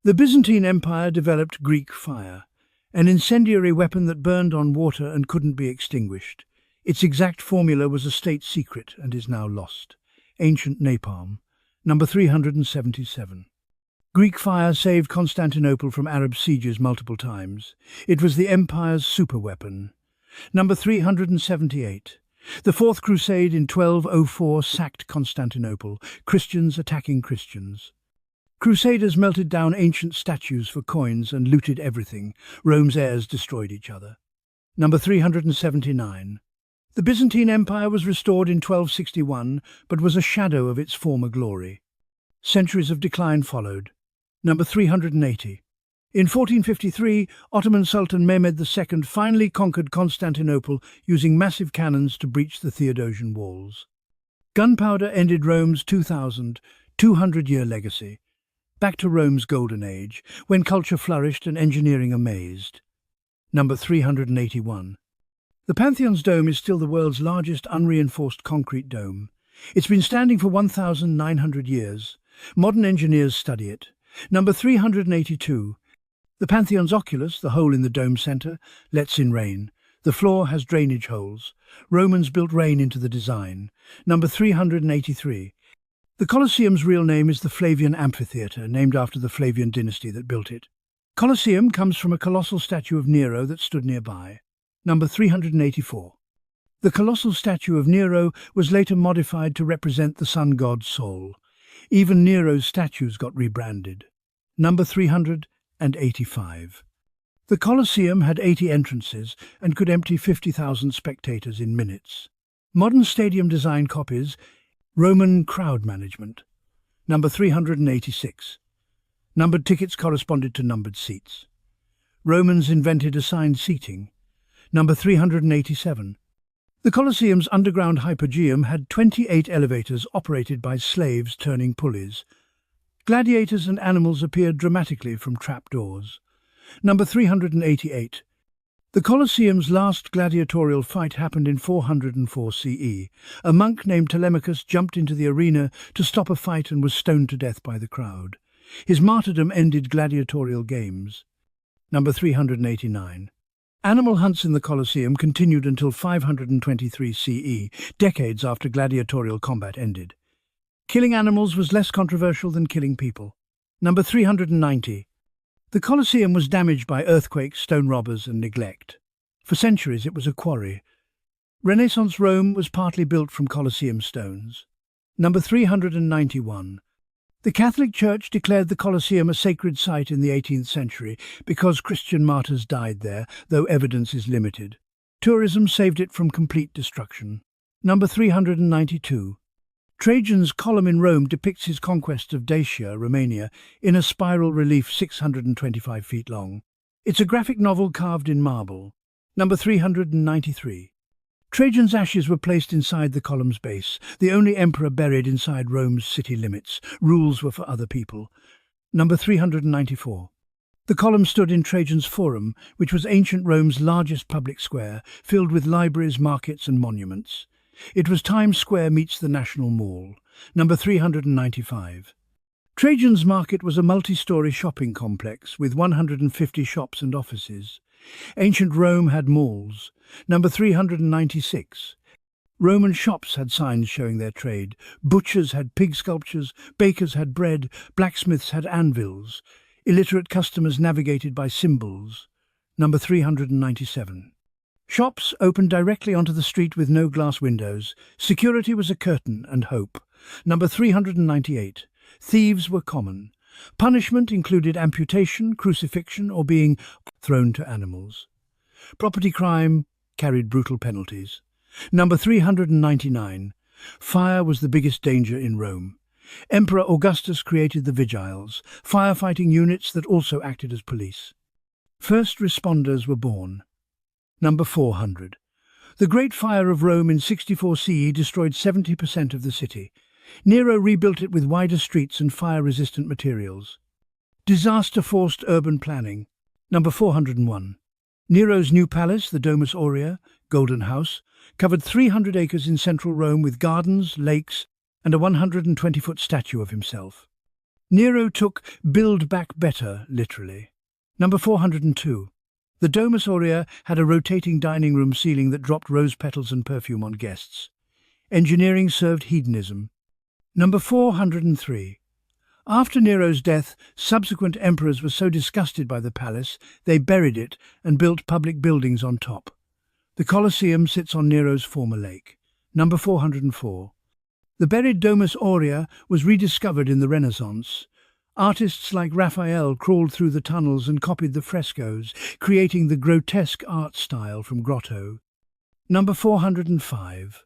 The Byzantine Empire developed Greek fire, an incendiary weapon that burned on water and couldn't be extinguished. Its exact formula was a state secret and is now lost. Ancient napalm. Number 377. Greek fire saved Constantinople from Arab sieges multiple times. It was the empire's superweapon. Number 378. The Fourth Crusade in 1204 sacked Constantinople, Christians attacking Christians. Crusaders melted down ancient statues for coins and looted everything. Rome's heirs destroyed each other. Number 379. The Byzantine Empire was restored in 1261, but was a shadow of its former glory. Centuries of decline followed. Number 380. In 1453, Ottoman Sultan Mehmed II finally conquered Constantinople using massive cannons to breach the Theodosian walls. Gunpowder ended Rome's 2,200-year legacy. Back to Rome's golden age, when culture flourished and engineering amazed. Number 381. The Pantheon's dome is still the world's largest unreinforced concrete dome. It's been standing for 1,900 years. Modern engineers study it. Number 382. The Pantheon's oculus, the hole in the dome center, lets in rain. The floor has drainage holes. Romans built rain into the design. Number 383. The Colosseum's real name is the Flavian Amphitheatre, named after the Flavian dynasty that built it. Colosseum comes from a colossal statue of Nero that stood nearby. Number 384. The colossal statue of Nero was later modified to represent the sun god Sol. Even Nero's statues got rebranded. Number 385. The Colosseum had 80 entrances and could empty 50,000 spectators in minutes. Modern stadium design copies Roman crowd management. Number 386. Numbered tickets corresponded to numbered seats. Romans invented assigned seating. Number 387. The Colosseum's underground hypogeum had 28 elevators operated by slaves turning pulleys. Gladiators and animals appeared dramatically from trapdoors. Number 388. The Colosseum's last gladiatorial fight happened in 404 CE. A monk named Telemachus jumped into the arena to stop a fight and was stoned to death by the crowd. His martyrdom ended gladiatorial games. Number 389. Animal hunts in the Colosseum continued until 523 CE, decades after gladiatorial combat ended. Killing animals was less controversial than killing people. Number 390. The Colosseum was damaged by earthquakes, stone robbers, and neglect. For centuries it was a quarry. Renaissance Rome was partly built from Colosseum stones. Number 391. The Catholic Church declared the Colosseum a sacred site in the 18th century because Christian martyrs died there, though evidence is limited. Tourism saved it from complete destruction. Number 392. Trajan's column in Rome depicts his conquest of Dacia, Romania, in a spiral relief 625 feet long. It's a graphic novel carved in marble. Number 393. Trajan's ashes were placed inside the column's base, the only emperor buried inside Rome's city limits. Rules were for other people. Number 394. The column stood in Trajan's Forum, which was ancient Rome's largest public square, filled with libraries, markets and monuments. It was Times Square meets the National Mall. Number 395. Trajan's Market was a multi-story shopping complex with 150 shops and offices. Ancient Rome had malls. Number 396. Roman shops had signs showing their trade. Butchers had pig sculptures, bakers had bread, blacksmiths had anvils. Illiterate customers navigated by symbols. Number 397. Shops opened directly onto the street with no glass windows. Security was a curtain and hope. Number 398. Thieves were common. Punishment included amputation, crucifixion, or being thrown to animals. Property crime carried brutal penalties. Number 399. Fire was the biggest danger in Rome. Emperor Augustus created the vigiles, firefighting units that also acted as police. First responders were born. Number 400. The Great Fire of Rome in 64 CE destroyed 70% of the city. Nero rebuilt it with wider streets and fire-resistant materials. Disaster forced urban planning. Number 401. Nero's new palace, the Domus Aurea, Golden House, covered 300 acres in central Rome with gardens, lakes, and a 120-foot statue of himself. Nero took "build back better" literally. Number 402. The Domus Aurea had a rotating dining room ceiling that dropped rose petals and perfume on guests. Engineering served hedonism. Number 403. After Nero's death, subsequent emperors were so disgusted by the palace, they buried it and built public buildings on top. The Colosseum sits on Nero's former lake. Number 404. The buried Domus Aurea was rediscovered in the Renaissance. Artists like Raphael crawled through the tunnels and copied the frescoes, creating the grotesque art style from Grotto. Number 405.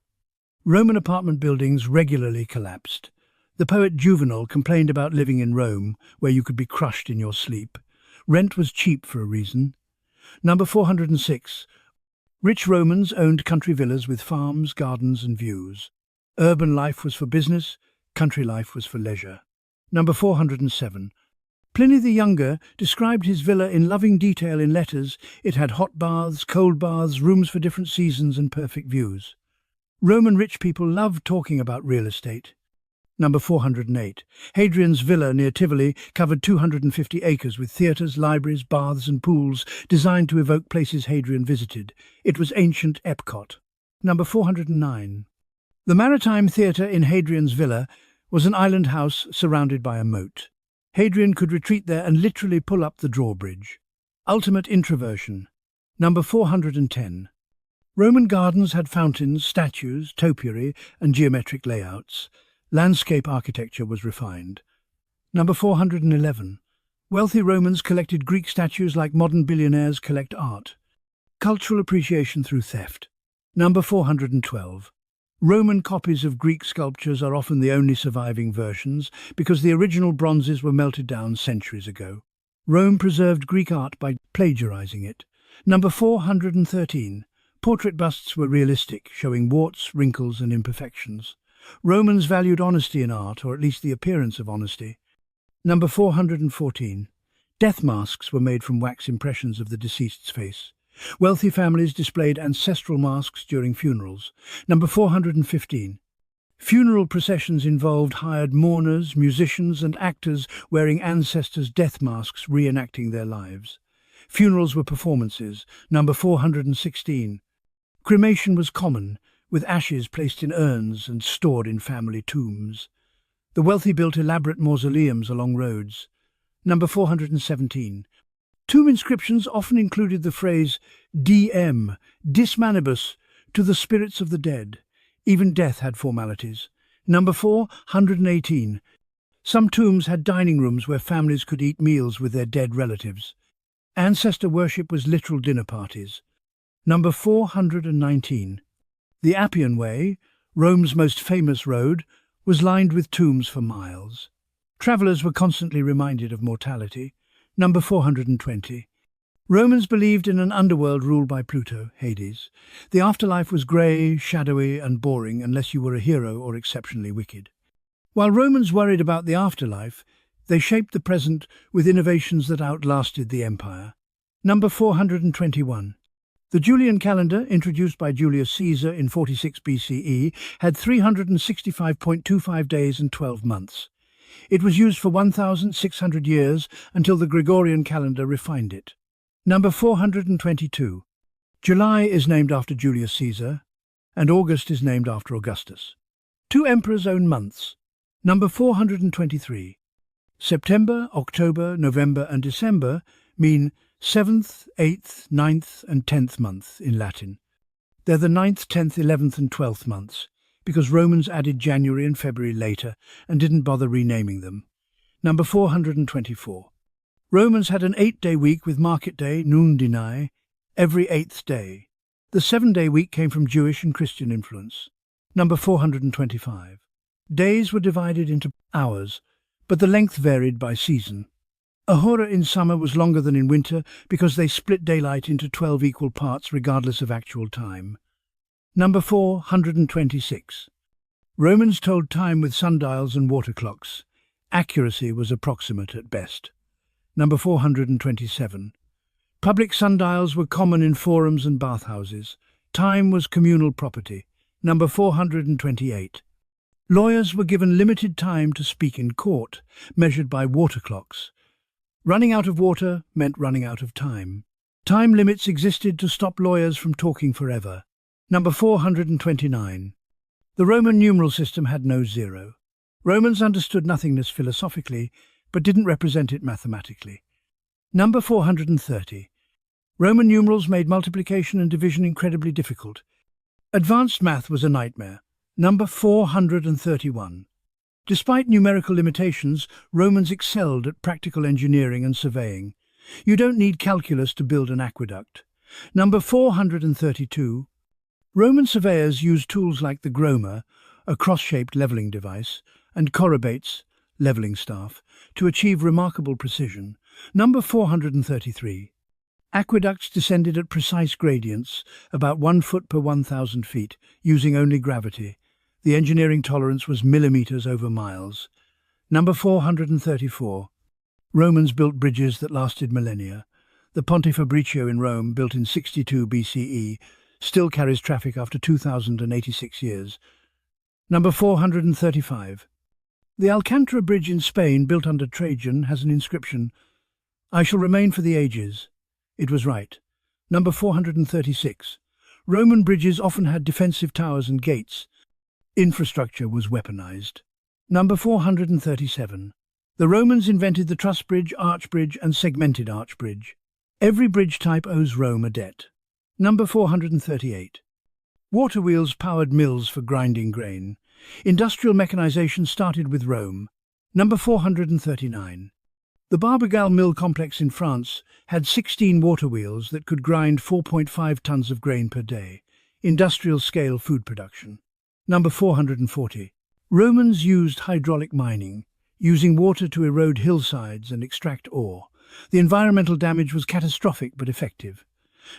Roman apartment buildings regularly collapsed. The poet Juvenal complained about living in Rome, where you could be crushed in your sleep. Rent was cheap for a reason. Number 406. Rich Romans owned country villas with farms, gardens and views. Urban life was for business, country life was for leisure. Number 407. Pliny the Younger described his villa in loving detail in letters. It had hot baths, cold baths, rooms for different seasons and perfect views. Roman rich people loved talking about real estate. Number 408. Hadrian's villa near Tivoli covered 250 acres with theatres, libraries, baths and pools designed to evoke places Hadrian visited. It was ancient Epcot. Number 409. The Maritime Theatre in Hadrian's villa was an island house surrounded by a moat. Hadrian could retreat there and literally pull up the drawbridge. Ultimate introversion. Number 410. Roman gardens had fountains, statues, topiary, and geometric layouts. Landscape architecture was refined. Number 411. Wealthy Romans collected Greek statues like modern billionaires collect art. Cultural appreciation through theft. Number 412. Roman copies of Greek sculptures are often the only surviving versions because the original bronzes were melted down centuries ago. Rome preserved Greek art by plagiarizing it. Number 413. Portrait busts were realistic, showing warts, wrinkles and imperfections. Romans valued honesty in art, or at least the appearance of honesty. Number 414. Death masks were made from wax impressions of the deceased's face. Wealthy families displayed ancestral masks during funerals. Number 415. Funeral processions involved hired mourners, musicians and actors wearing ancestors' death masks reenacting their lives. Funerals were performances. Number 416. Cremation was common, with ashes placed in urns and stored in family tombs. The wealthy built elaborate mausoleums along roads. Number 417. Tomb inscriptions often included the phrase DM, dis manibus, to the spirits of the dead. Even death had formalities. Number 418. Some tombs had dining rooms where families could eat meals with their dead relatives. Ancestor worship was literal dinner parties. Number 419. The Appian Way, Rome's most famous road, was lined with tombs for miles. Travellers were constantly reminded of mortality. Number 420. Romans believed in an underworld ruled by Pluto, Hades. The afterlife was grey, shadowy and boring unless you were a hero or exceptionally wicked. While Romans worried about the afterlife, they shaped the present with innovations that outlasted the empire. Number 421. The Julian calendar, introduced by Julius Caesar in 46 BCE, had 365.25 days and 12 months. It was used for 1,600 years until the Gregorian calendar refined it. Number 422. July is named after Julius Caesar, and August is named after Augustus. Two emperors own months. Number 423. September, October, November and December mean 7th, 8th, 9th and 10th month in Latin. They're the 9th, 10th, 11th and 12th months, because Romans added January and February later and didn't bother renaming them. Number 424. Romans had an 8-day week with market day, nundinae, every 8th day. The 7-day week came from Jewish and Christian influence. Number 425. Days were divided into hours, but the length varied by season. A hora in summer was longer than in winter because they split daylight into 12 equal parts regardless of actual time. Number 426. Romans told time with sundials and water clocks. Accuracy was approximate at best. Number 427. Public sundials were common in forums and bathhouses. Time was communal property. Number 428. Lawyers were given limited time to speak in court, measured by water clocks. Running out of water meant running out of time. Time limits existed to stop lawyers from talking forever. Number 429. The Roman numeral system had no zero. Romans understood nothingness philosophically, but didn't represent it mathematically. Number 430. Roman numerals made multiplication and division incredibly difficult. Advanced math was a nightmare. Number 431. Despite numerical limitations, Romans excelled at practical engineering and surveying. You don't need calculus to build an aqueduct. Number 432. Roman surveyors used tools like the groma, a cross-shaped levelling device, and chorobates, levelling staff, to achieve remarkable precision. Number 433. Aqueducts descended at precise gradients, about 1 foot per 1,000 feet, using only gravity. The engineering tolerance was millimeters over miles. Number 434. Romans built bridges that lasted millennia. The Ponte Fabricio in Rome, built in 62 BCE, still carries traffic after 2,086 years. Number 435. The Alcantara Bridge in Spain, built under Trajan, has an inscription, "I shall remain for the ages." It was right. Number 436. Roman bridges often had defensive towers and gates. Infrastructure was weaponized. Number 437. The Romans invented the truss bridge, arch bridge and segmented arch bridge. Every bridge type owes Rome a debt. Number 438. Water wheels powered mills for grinding grain. Industrial mechanization started with Rome. Number 439. The Barbegal mill complex in France had 16 water wheels that could grind 4.5 tons of grain per day. Industrial-scale food production. Number 440. Romans used hydraulic mining, using water to erode hillsides and extract ore. The environmental damage was catastrophic but effective.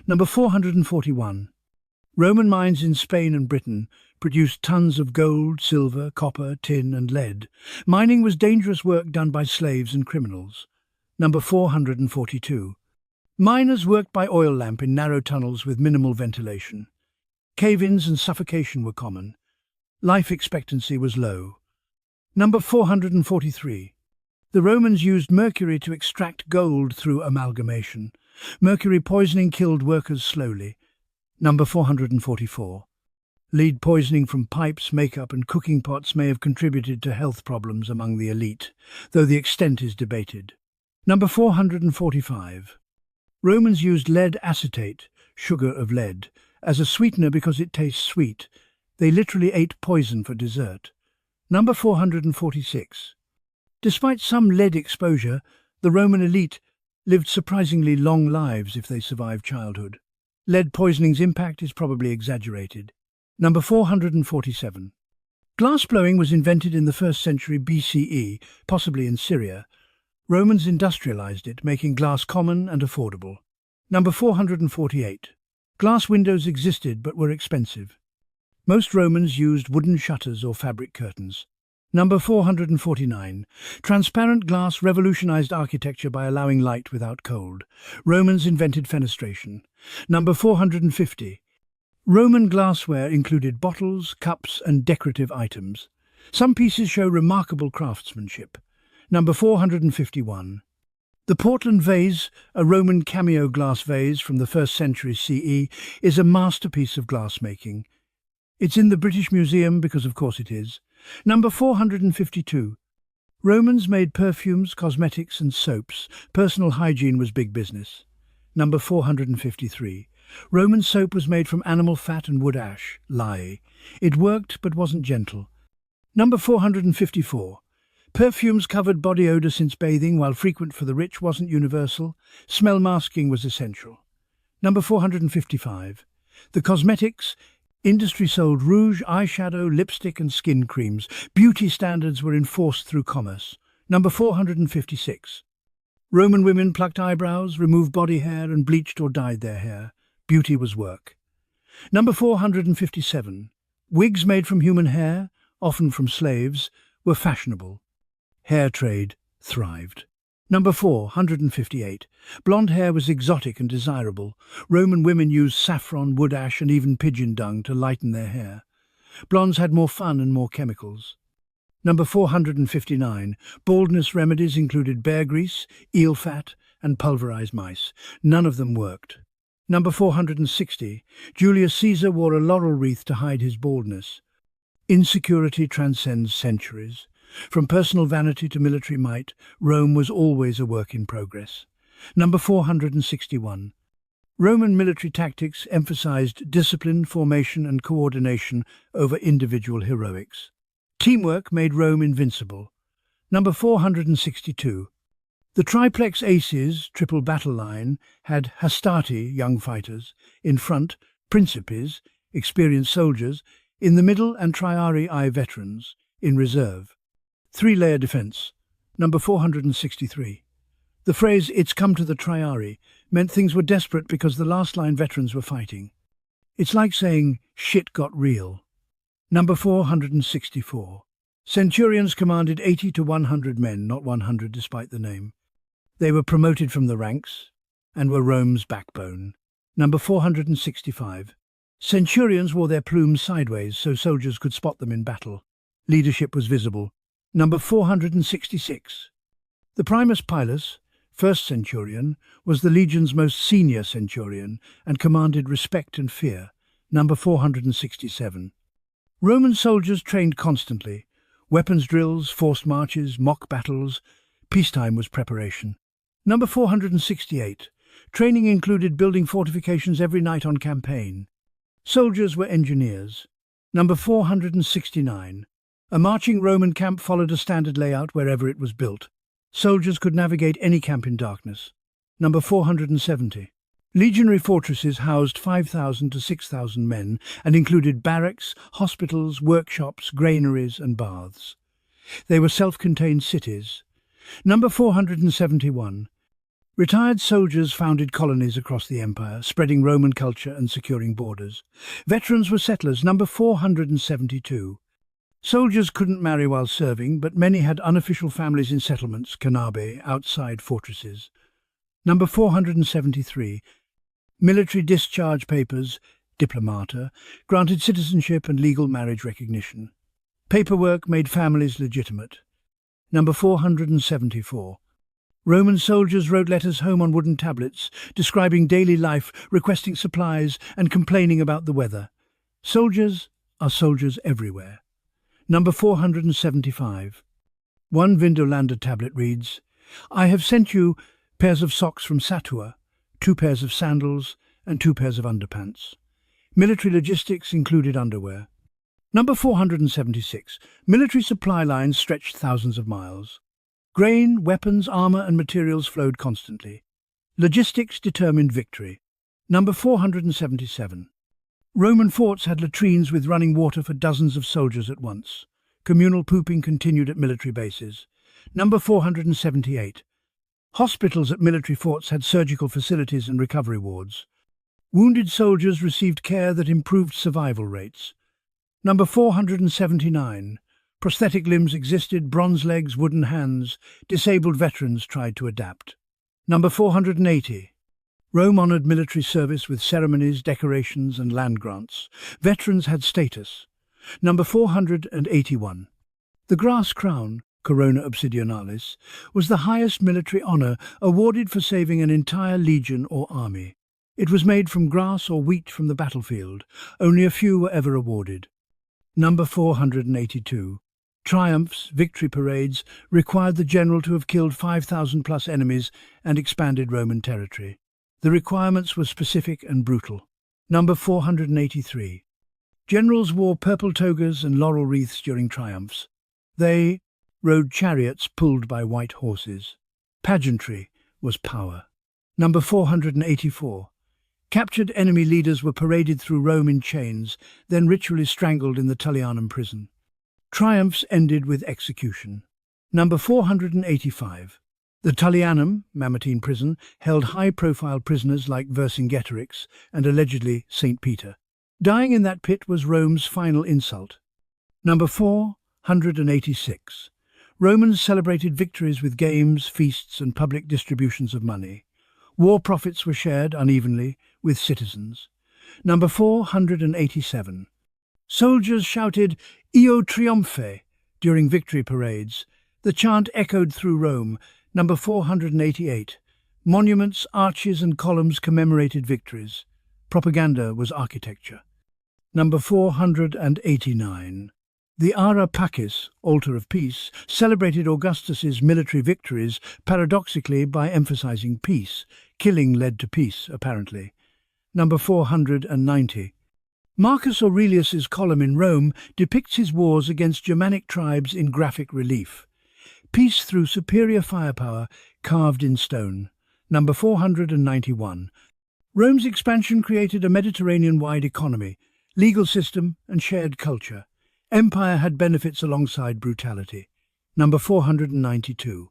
Number 441. Roman mines in Spain and Britain produced tons of gold, silver, copper, tin and lead. Mining was dangerous work done by slaves and criminals. Number 442. Miners worked by oil lamp in narrow tunnels with minimal ventilation. Cave-ins and suffocation were common. Life expectancy was low. Number 443. The Romans used mercury to extract gold through amalgamation. Mercury poisoning killed workers slowly. Number 444. Lead poisoning from pipes, makeup and cooking pots may have contributed to health problems among the elite, though the extent is debated. Number 445. Romans used lead acetate, sugar of lead, as a sweetener because it tastes sweet. They literally ate poison for dessert. Number 446. Despite some lead exposure, the Roman elite lived surprisingly long lives if they survived childhood. Lead poisoning's impact is probably exaggerated. Number 447. Glassblowing was invented in the 1st century BCE, possibly in Syria. Romans industrialized it, making glass common and affordable. Number 448. Glass windows existed but were expensive. Most Romans used wooden shutters or fabric curtains. Number 449. Transparent glass revolutionized architecture by allowing light without cold. Romans invented fenestration. Number 450. Roman glassware included bottles, cups, and decorative items. Some pieces show remarkable craftsmanship. Number 451. The Portland vase, a Roman cameo glass vase from the 1st century CE, is a masterpiece of glassmaking. It's in the British Museum because of course it is. Number 452. Romans made perfumes, cosmetics and soaps. Personal hygiene was big business. Number 453. Roman soap was made from animal fat and wood ash, lye. It worked but wasn't gentle. Number 454. Perfumes covered body odor since bathing, while frequent for the rich, wasn't universal. Smell masking was essential. Number 455. The cosmetics. Industry sold rouge, eyeshadow, lipstick and skin creams. Beauty standards were enforced through commerce. Number 456. Roman women plucked eyebrows, removed body hair and bleached or dyed their hair. Beauty was work. Number 457. Wigs made from human hair, often from slaves, were fashionable. Hair trade thrived. Number 458. Blonde hair was exotic and desirable. Roman women used saffron, wood ash and even pigeon dung to lighten their hair. Blondes had more fun and more chemicals. Number 459. Baldness remedies included bear grease, eel fat and pulverized mice. None of them worked. Number 460. Julius Caesar wore a laurel wreath to hide his baldness. Insecurity transcends centuries. From personal vanity to military might, Rome was always a work in progress. Number 461. Roman military tactics emphasized discipline, formation and coordination over individual heroics. Teamwork made Rome invincible. Number 462. The triplex aces, triple battle line, had hastati, young fighters, in front, principes, experienced soldiers, in the middle and triarii, veterans, in reserve. Three-layer defense. Number 463. The phrase, "it's come to the triarii," meant things were desperate because the last-line veterans were fighting. It's like saying, shit got real. Number 464. Centurions commanded 80 to 100 men, not 100 despite the name. They were promoted from the ranks and were Rome's backbone. Number 465. Centurions wore their plumes sideways so soldiers could spot them in battle. Leadership was visible. Number 466. The Primus Pilus, 1st centurion, was the legion's most senior centurion and commanded respect and fear. Number 467. Roman soldiers trained constantly. Weapons drills, forced marches, mock battles. Peacetime was preparation. Number 468. Training included building fortifications every night on campaign. Soldiers were engineers. Number 469. A marching Roman camp followed a standard layout wherever it was built. Soldiers could navigate any camp in darkness. Number 470. Legionary fortresses housed 5,000 to 6,000 men and included barracks, hospitals, workshops, granaries and baths. They were self-contained cities. Number 471. Retired soldiers founded colonies across the empire, spreading Roman culture and securing borders. Veterans were settlers. Number 472. Soldiers couldn't marry while serving, but many had unofficial families in settlements, canabe, outside fortresses. Number 473. Military discharge papers, diplomata, granted citizenship and legal marriage recognition. Paperwork made families legitimate. Number 474. Roman soldiers wrote letters home on wooden tablets, describing daily life, requesting supplies, and complaining about the weather. Soldiers are soldiers everywhere. Number 475. One Vindolanda tablet reads, "I have sent you pairs of socks from Satua, 2 pairs of sandals, and 2 pairs of underpants." Military logistics included underwear. Number 476. Military supply lines stretched thousands of miles. Grain, weapons, armor, and materials flowed constantly. Logistics determined victory. Number 477. Roman forts had latrines with running water for dozens of soldiers at once. Communal pooping continued at military bases. Number 478. Hospitals at military forts had surgical facilities and recovery wards. Wounded soldiers received care that improved survival rates. Number 479. Prosthetic limbs existed, bronze legs, wooden hands. Disabled veterans tried to adapt. Number 480. Rome honoured military service with ceremonies, decorations, and land grants. Veterans had status. Number 481. The grass crown, Corona Obsidionalis, was the highest military honour awarded for saving an entire legion or army. It was made from grass or wheat from the battlefield. Only a few were ever awarded. Number 482. Triumphs, victory parades, required the general to have killed 5,000 plus enemies and expanded Roman territory. The requirements were specific and brutal. Number 483. Generals wore purple togas and laurel wreaths during triumphs. They rode chariots pulled by white horses. Pageantry was power. Number 484. Captured enemy leaders were paraded through Rome in chains, then ritually strangled in the Tullianum prison. Triumphs ended with execution. Number 485. The Tullianum, Mamertine prison, held high-profile prisoners like Vercingetorix and allegedly St. Peter. Dying in that pit was Rome's final insult. Number 486. Romans celebrated victories with games, feasts, and public distributions of money. War profits were shared unevenly with citizens. Number 487. Soldiers shouted "Io Triumphe" during victory parades. The chant echoed through Rome. Number 488. Monuments, arches, and columns commemorated victories. Propaganda was architecture. Number 489. The Ara Pacis, Altar of Peace, celebrated Augustus's military victories, paradoxically by emphasizing peace. Killing led to peace, apparently. Number 490. Marcus Aurelius's column in Rome depicts his wars against Germanic tribes in graphic relief. Peace through superior firepower, carved in stone. Number 491. Rome's expansion created a Mediterranean-wide economy, legal system, and shared culture. Empire had benefits alongside brutality. Number 492.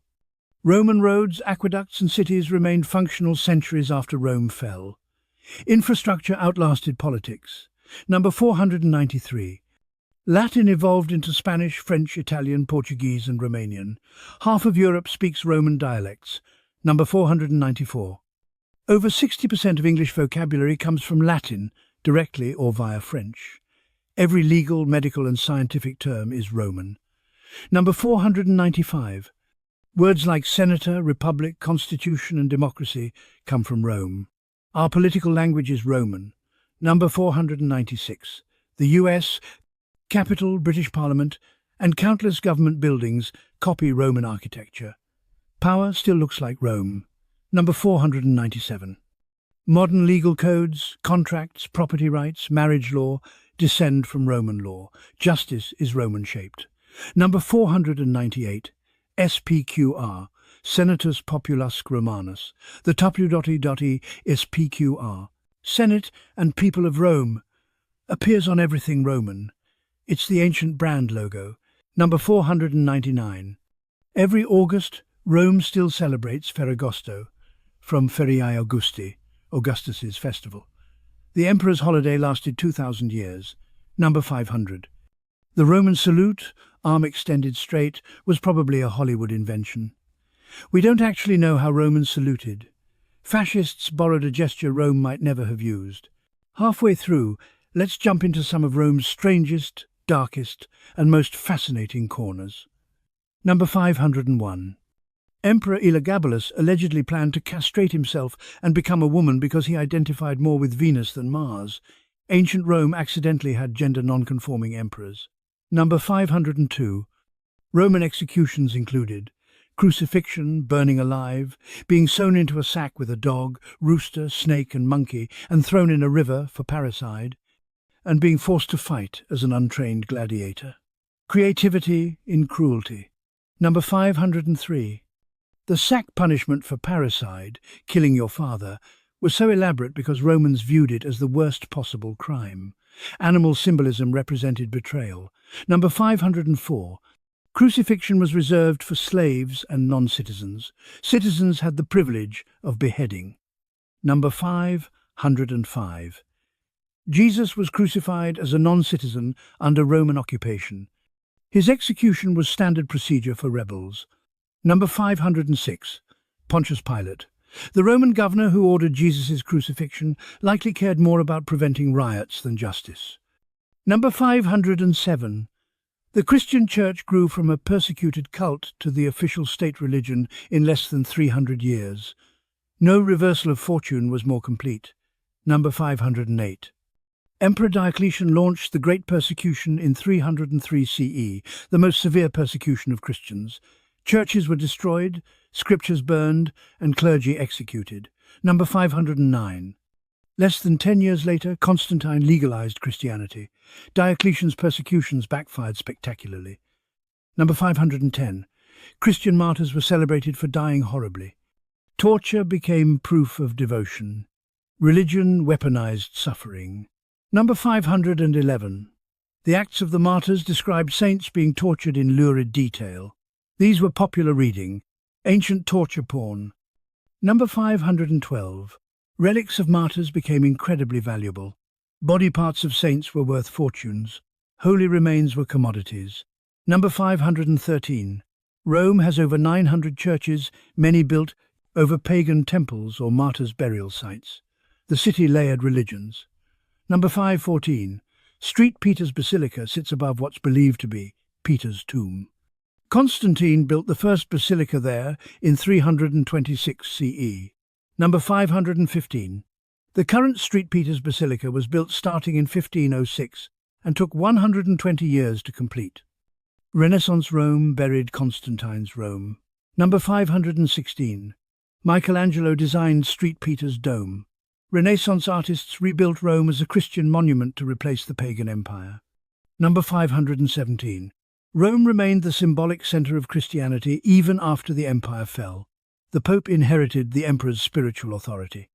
Roman roads, aqueducts, and cities remained functional centuries after Rome fell. Infrastructure outlasted politics. Number 493. Latin evolved into Spanish, French, Italian, Portuguese, and Romanian. Half of Europe speaks Roman dialects. Number 494. Over 60% of English vocabulary comes from Latin, directly or via French. Every legal, medical, and scientific term is Roman. Number 495. Words like senator, republic, constitution, and democracy come from Rome. Our political language is Roman. Number 496. The US, Capitol, British Parliament, and countless government buildings copy Roman architecture. Power still looks like Rome. Number 497. Modern legal codes, contracts, property rights, marriage law descend from Roman law. Justice is Roman-shaped. Number 498. SPQR, Senatus Populusque Romanus. The www is PQR. Senate and People of Rome appears on everything Roman. It's the ancient brand logo. Number 499. Every August, Rome still celebrates Ferragosto, from Feriae Augusti, Augustus's festival. The emperor's holiday lasted 2,000 years. Number 500. The Roman salute, arm extended straight, was probably a Hollywood invention. We don't actually know how Romans saluted. Fascists borrowed a gesture Rome might never have used. Halfway through, let's jump into some of Rome's strangest, darkest, and most fascinating corners. Number 501. Emperor Elagabalus allegedly planned to castrate himself and become a woman because he identified more with Venus than Mars. Ancient Rome accidentally had gender non-conforming emperors. Number 502. Roman executions included crucifixion, burning alive, being sewn into a sack with a dog, rooster, snake and monkey and thrown in a river for parricide, and being forced to fight as an untrained gladiator. Creativity in cruelty. Number 503. The sack punishment for parricide, killing your father, was so elaborate because Romans viewed it as the worst possible crime. Animal symbolism represented betrayal. Number 504. Crucifixion was reserved for slaves and non-citizens. Citizens had the privilege of beheading. Number 505. Jesus was crucified as a non-citizen under Roman occupation. His execution was standard procedure for rebels. Number 506. Pontius Pilate. The Roman governor who ordered Jesus' crucifixion likely cared more about preventing riots than justice. Number 507. The Christian Church grew from a persecuted cult to the official state religion in less than 300 years. No reversal of fortune was more complete. Number 508. Emperor Diocletian launched the Great Persecution in 303 CE, the most severe persecution of Christians. Churches were destroyed, scriptures burned, and clergy executed. Number 509. Less than 10 years later, Constantine legalized Christianity. Diocletian's persecutions backfired spectacularly. Number 510. Christian martyrs were celebrated for dying horribly. Torture became proof of devotion. Religion weaponized suffering. Number 511. The Acts of the Martyrs described saints being tortured in lurid detail. These were popular reading. Ancient torture porn. Number 512. Relics of martyrs became incredibly valuable. Body parts of saints were worth fortunes. Holy remains were commodities. Number 513. Rome has over 900 churches, many built over pagan temples or martyrs' burial sites. The city layered religions. Number 514. St. Peter's Basilica sits above what's believed to be Peter's tomb. Constantine built the first basilica there in 326 CE. Number 515. The current St. Peter's Basilica was built starting in 1506 and took 120 years to complete. Renaissance Rome buried Constantine's Rome. Number 516. Michelangelo designed St. Peter's Dome. Renaissance artists rebuilt Rome as a Christian monument to replace the pagan empire. Number 517. Rome remained the symbolic center of Christianity even after the empire fell. The Pope inherited the emperor's spiritual authority.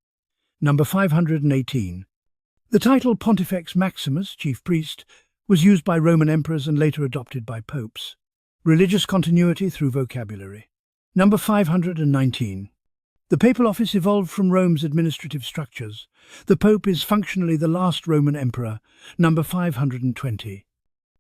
Number 518. The title Pontifex Maximus, chief priest, was used by Roman emperors and later adopted by popes. Religious continuity through vocabulary. Number 519. The papal office evolved from Rome's administrative structures. The Pope is functionally the last Roman emperor. Number 520.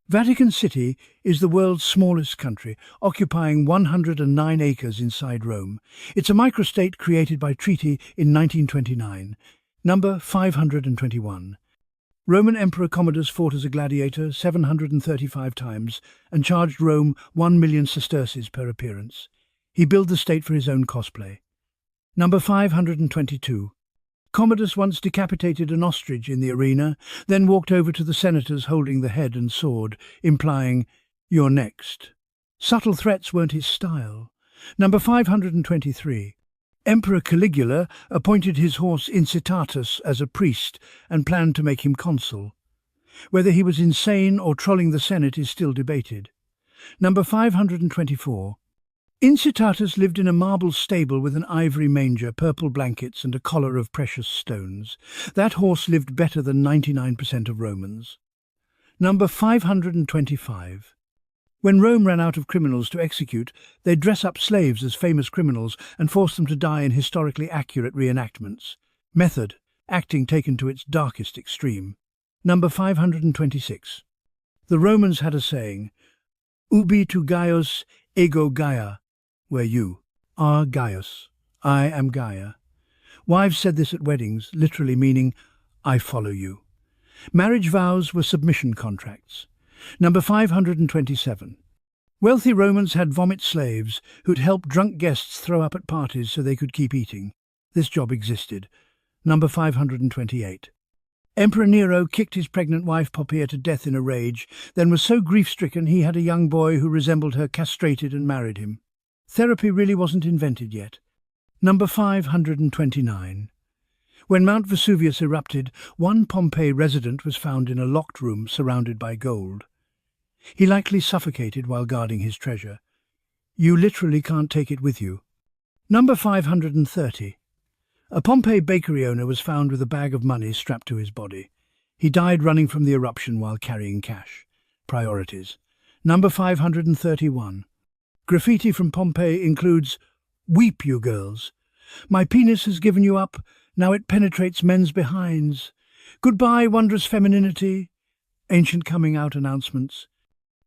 Vatican City is the world's smallest country, occupying 109 acres inside Rome. It's a microstate created by treaty in 1929. Number 521. Roman Emperor Commodus fought as a gladiator 735 times and charged Rome 1 million sesterces per appearance. He billed the state for his own cosplay. Number 522. Commodus once decapitated an ostrich in the arena, then walked over to the senators holding the head and sword, implying, "You're next." Subtle threats weren't his style. Number 523. Emperor Caligula appointed his horse Incitatus as a priest and planned to make him consul. Whether he was insane or trolling the Senate is still debated. Number 524. Incitatus lived in a marble stable with an ivory manger, purple blankets and a collar of precious stones. That horse lived better than 99% of Romans. Number 525. When Rome ran out of criminals to execute, they'd dress up slaves as famous criminals and force them to die in historically accurate reenactments. Method, acting taken to its darkest extreme. Number 526. The Romans had a saying, "Ubi tu Gaius, ego Gaia," where you are Gaius, I am Gaia. Wives said this at weddings, literally meaning, "I follow you." Marriage vows were submission contracts. Number 527. Wealthy Romans had vomit slaves who'd help drunk guests throw up at parties so they could keep eating. This job existed. Number 528. Emperor Nero kicked his pregnant wife Poppaea to death in a rage, then was so grief-stricken he had a young boy who resembled her castrated and married him. Therapy really wasn't invented yet. Number 529. When Mount Vesuvius erupted, one Pompeii resident was found in a locked room surrounded by gold. He likely suffocated while guarding his treasure. You literally can't take it with you. Number 530. A Pompeii bakery owner was found with a bag of money strapped to his body. He died running from the eruption while carrying cash. Priorities. Number 531. Graffiti from Pompeii includes, "Weep, you girls. My penis has given you up. Now it penetrates men's behinds. Goodbye, wondrous femininity." Ancient coming out announcements.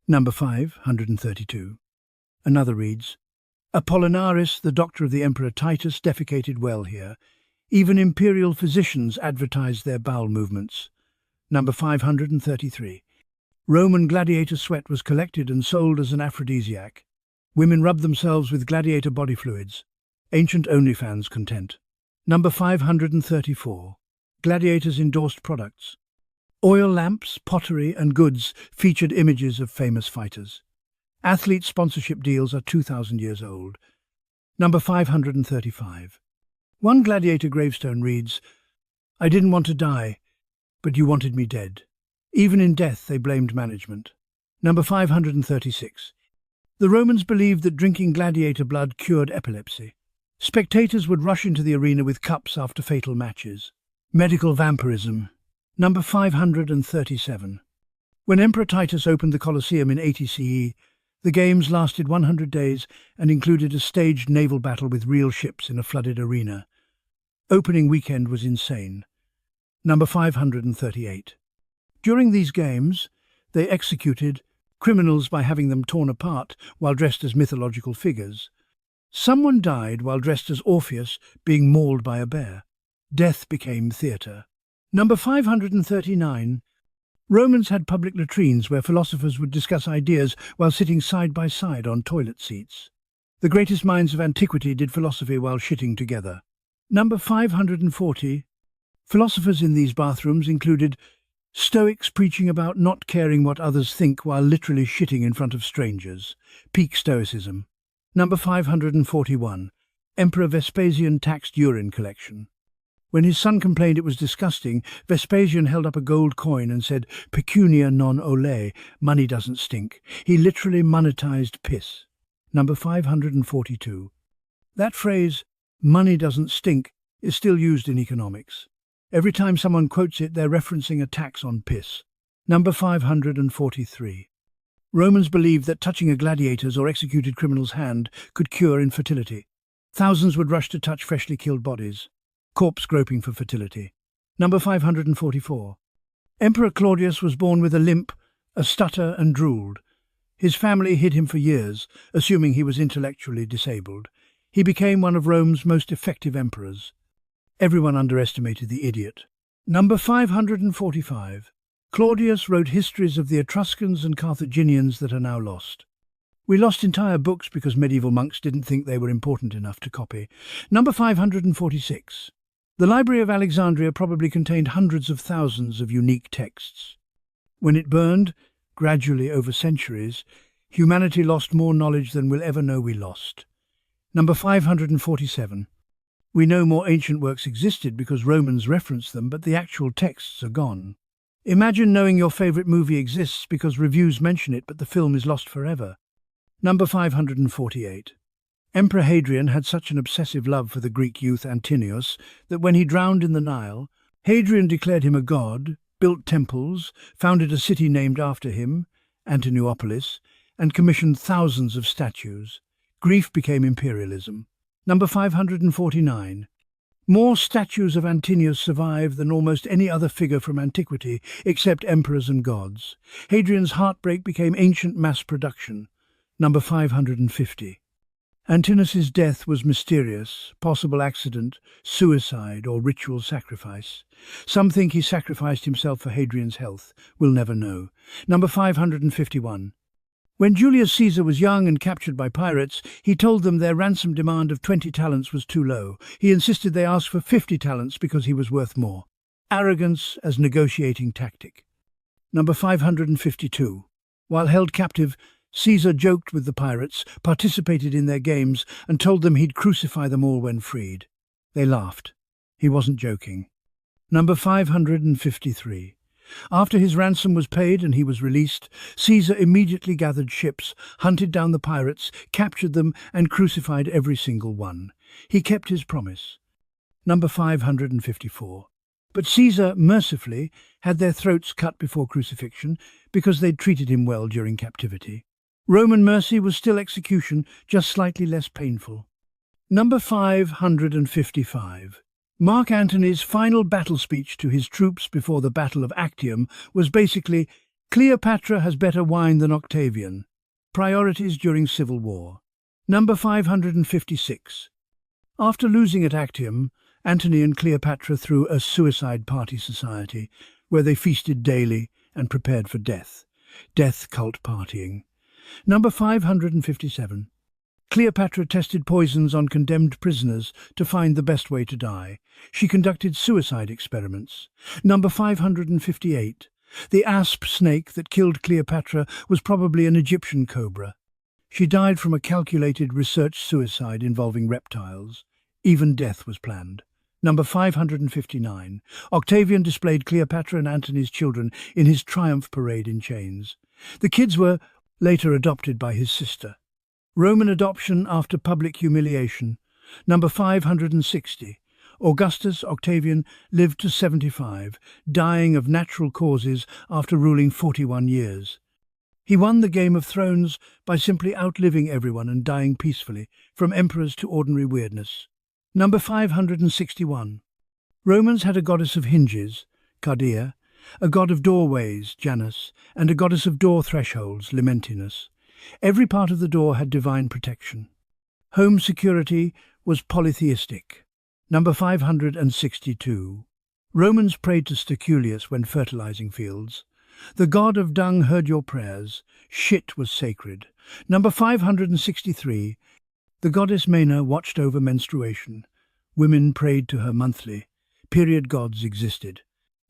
Number 532. Another reads, "Apollinaris, the doctor of the Emperor Titus, defecated well here. Even imperial physicians advertised their bowel movements." Number 533. Roman gladiator sweat was collected and sold as an aphrodisiac. Women rubbed themselves with gladiator body fluids. Ancient OnlyFans content. Number 534. Gladiators endorsed products. Oil lamps, pottery and goods featured images of famous fighters. Athlete sponsorship deals are 2,000 years old. Number 535. One gladiator gravestone reads, "I didn't want to die, but you wanted me dead." Even in death they blamed management. Number 536. The Romans believed that drinking gladiator blood cured epilepsy. Spectators would rush into the arena with cups after fatal matches. Medical vampirism. Number 537. When Emperor Titus opened the Colosseum in 80 CE, the games lasted 100 days and included a staged naval battle with real ships in a flooded arena. Opening weekend was insane. Number 538. During these games, they executed criminals by having them torn apart while dressed as mythological figures. Someone died while dressed as Orpheus being mauled by a bear. Death became theatre. Number 539. Romans had public latrines where philosophers would discuss ideas while sitting side by side on toilet seats. The greatest minds of antiquity did philosophy while shitting together. Number 540. Philosophers in these bathrooms included Stoics preaching about not caring what others think while literally shitting in front of strangers. Peak Stoicism. Number 541. Emperor Vespasian taxed urine collection. When his son complained it was disgusting, Vespasian held up a gold coin and said, "Pecunia non ole," money doesn't stink. He literally monetized piss. Number 542. That phrase, "money doesn't stink," is still used in economics. Every time someone quotes it, they're referencing a tax on piss. Number 543. Romans believed that touching a gladiator's or executed criminal's hand could cure infertility. Thousands would rush to touch freshly killed bodies. Corpse groping for fertility. Number 544. Emperor Claudius was born with a limp, a stutter and drooled. His family hid him for years, assuming he was intellectually disabled. He became one of Rome's most effective emperors. Everyone underestimated the idiot. Number 545. Claudius wrote histories of the Etruscans and Carthaginians that are now lost. We lost entire books because medieval monks didn't think they were important enough to copy. Number 546. The Library of Alexandria probably contained hundreds of thousands of unique texts. When it burned, gradually over centuries, humanity lost more knowledge than we'll ever know we lost. Number 547. We know more ancient works existed because Romans referenced them, but the actual texts are gone. Imagine knowing your favorite movie exists because reviews mention it, but the film is lost forever. Number 548. Emperor Hadrian had such an obsessive love for the Greek youth Antinius that when he drowned in the Nile, Hadrian declared him a god, built temples, founded a city named after him, Antinoopolis, and commissioned thousands of statues. Grief became imperialism. Number 549. More statues of Antinius survive than almost any other figure from antiquity, except emperors and gods. Hadrian's heartbreak became ancient mass production. Number 550. Antinous' death was mysterious, possible accident, suicide, or ritual sacrifice. Some think he sacrificed himself for Hadrian's health. We'll never know. Number 551. When Julius Caesar was young and captured by pirates, he told them their ransom demand of 20 talents was too low. He insisted they ask for 50 talents because he was worth more. Arrogance as negotiating tactic. Number 552. While held captive, Caesar joked with the pirates, participated in their games, and told them he'd crucify them all when freed. They laughed. He wasn't joking. Number 553. After his ransom was paid and he was released, Caesar immediately gathered ships, hunted down the pirates, captured them, and crucified every single one. He kept his promise. Number 554. But Caesar, mercifully, had their throats cut before crucifixion because they'd treated him well during captivity. Roman mercy was still execution, just slightly less painful. Number 555. Mark Antony's final battle speech to his troops before the Battle of Actium was basically, "Cleopatra has better wine than Octavian." Priorities during civil war. Number 556. After losing at Actium, Antony and Cleopatra threw a suicide party society where they feasted daily and prepared for death. Death cult partying. Number 557. Cleopatra tested poisons on condemned prisoners to find the best way to die. She conducted suicide experiments. Number 558. The asp snake that killed Cleopatra was probably an Egyptian cobra. She died from a calculated research suicide involving reptiles. Even death was planned. Number 559. Octavian displayed Cleopatra and Antony's children in his triumph parade in chains. The kids were later adopted by his sister. Roman adoption after public humiliation. Number 560. Augustus Octavian lived to 75, dying of natural causes after ruling 41 years. He won the Game of Thrones by simply outliving everyone and dying peacefully, from emperors to ordinary weirdness. Number 561. Romans had a goddess of hinges, Cardia, a god of doorways, Janus, and a goddess of door thresholds, Limentinus. Every part of the door had divine protection. Home security was polytheistic. Number 562. Romans prayed to Sterculius when fertilizing fields. The god of dung heard your prayers. Shit was sacred. Number 563. The goddess Maena watched over menstruation. Women prayed to her monthly. Period gods existed.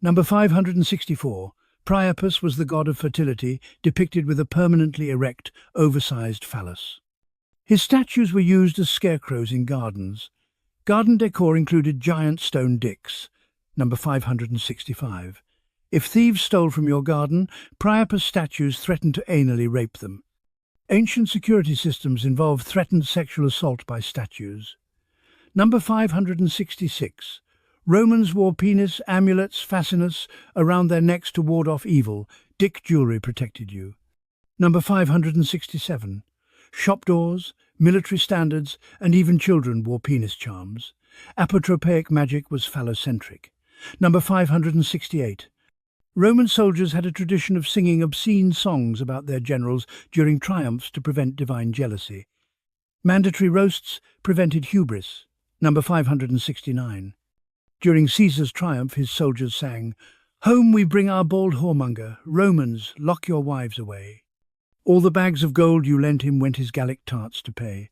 Number 564. Priapus was the god of fertility, depicted with a permanently erect, oversized phallus. His statues were used as scarecrows in gardens. Garden decor included giant stone dicks. Number 565. If thieves stole from your garden, Priapus statues threatened to anally rape them. Ancient security systems involved threatened sexual assault by statues. Number 566. Romans wore penis amulets, fascinus, around their necks to ward off evil. Dick jewelry protected you. Number 567. Shop doors, military standards, and even children wore penis charms. Apotropaic magic was phallocentric. Number 568. Roman soldiers had a tradition of singing obscene songs about their generals during triumphs to prevent divine jealousy. Mandatory roasts prevented hubris. Number 569. During Caesar's triumph, his soldiers sang, "Home we bring our bald whoremonger, Romans, lock your wives away." All the bags of gold you lent him went his Gallic tarts to pay.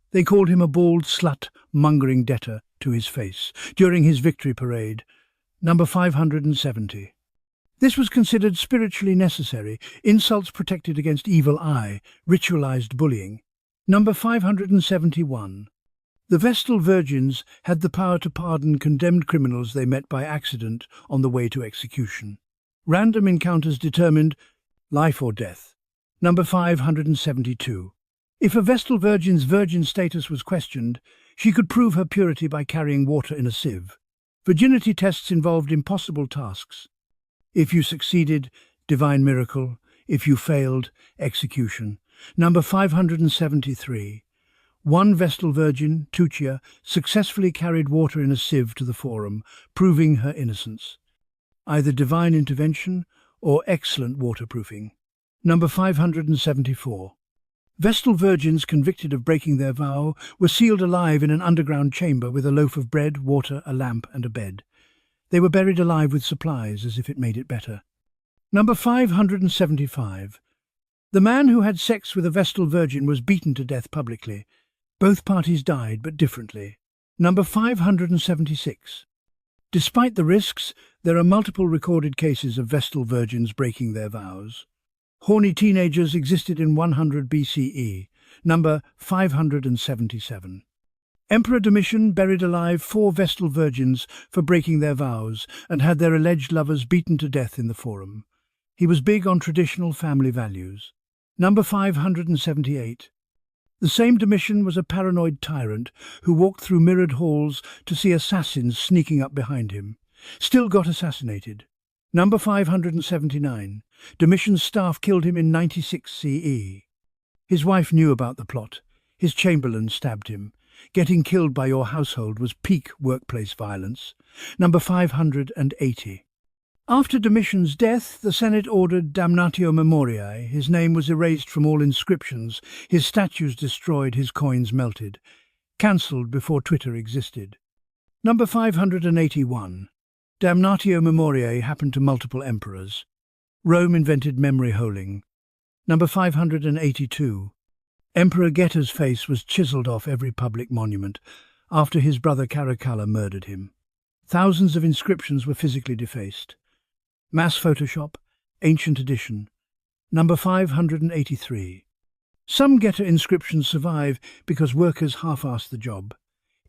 They called him a bald slut, mongering debtor to his face, during his victory parade. Number 570. This was considered spiritually necessary, insults protected against evil eye, ritualized bullying. Number 571. The Vestal Virgins had the power to pardon condemned criminals they met by accident on the way to execution. Random encounters determined life or death. Number 572. If a Vestal Virgin's virgin status was questioned, she could prove her purity by carrying water in a sieve. Virginity tests involved impossible tasks. If you succeeded, divine miracle. If you failed, execution. Number 573. One Vestal Virgin, Tuccia, successfully carried water in a sieve to the Forum, proving her innocence. Either divine intervention or excellent waterproofing. Number 574. Vestal virgins convicted of breaking their vow were sealed alive in an underground chamber with a loaf of bread, water, a lamp, and a bed. They were buried alive with supplies, as if it made it better. Number 575. The man who had sex with a Vestal virgin was beaten to death publicly. Both parties died, but differently. Number 576. Despite the risks, there are multiple recorded cases of Vestal virgins breaking their vows. Horny teenagers existed in 100 BCE. Number 577. Emperor Domitian buried alive 4 Vestal virgins for breaking their vows and had their alleged lovers beaten to death in the Forum. He was big on traditional family values. Number 578. The same Domitian was a paranoid tyrant who walked through mirrored halls to see assassins sneaking up behind him. Still got assassinated. Number 579. Domitian's staff killed him in 96 CE. His wife knew about the plot. His chamberlain stabbed him. Getting killed by your household was peak workplace violence. Number 580. After Domitian's death, the Senate ordered damnatio memoriae. His name was erased from all inscriptions, his statues destroyed, his coins melted. Cancelled before Twitter existed. Number 581. Damnatio memoriae happened to multiple emperors. Rome invented memory holding. Number 582. Emperor Geta's face was chiseled off every public monument after his brother Caracalla murdered him. Thousands of inscriptions were physically defaced. Mass Photoshop, Ancient Edition. Number 583. Some Geta inscriptions survive because workers half-assed the job.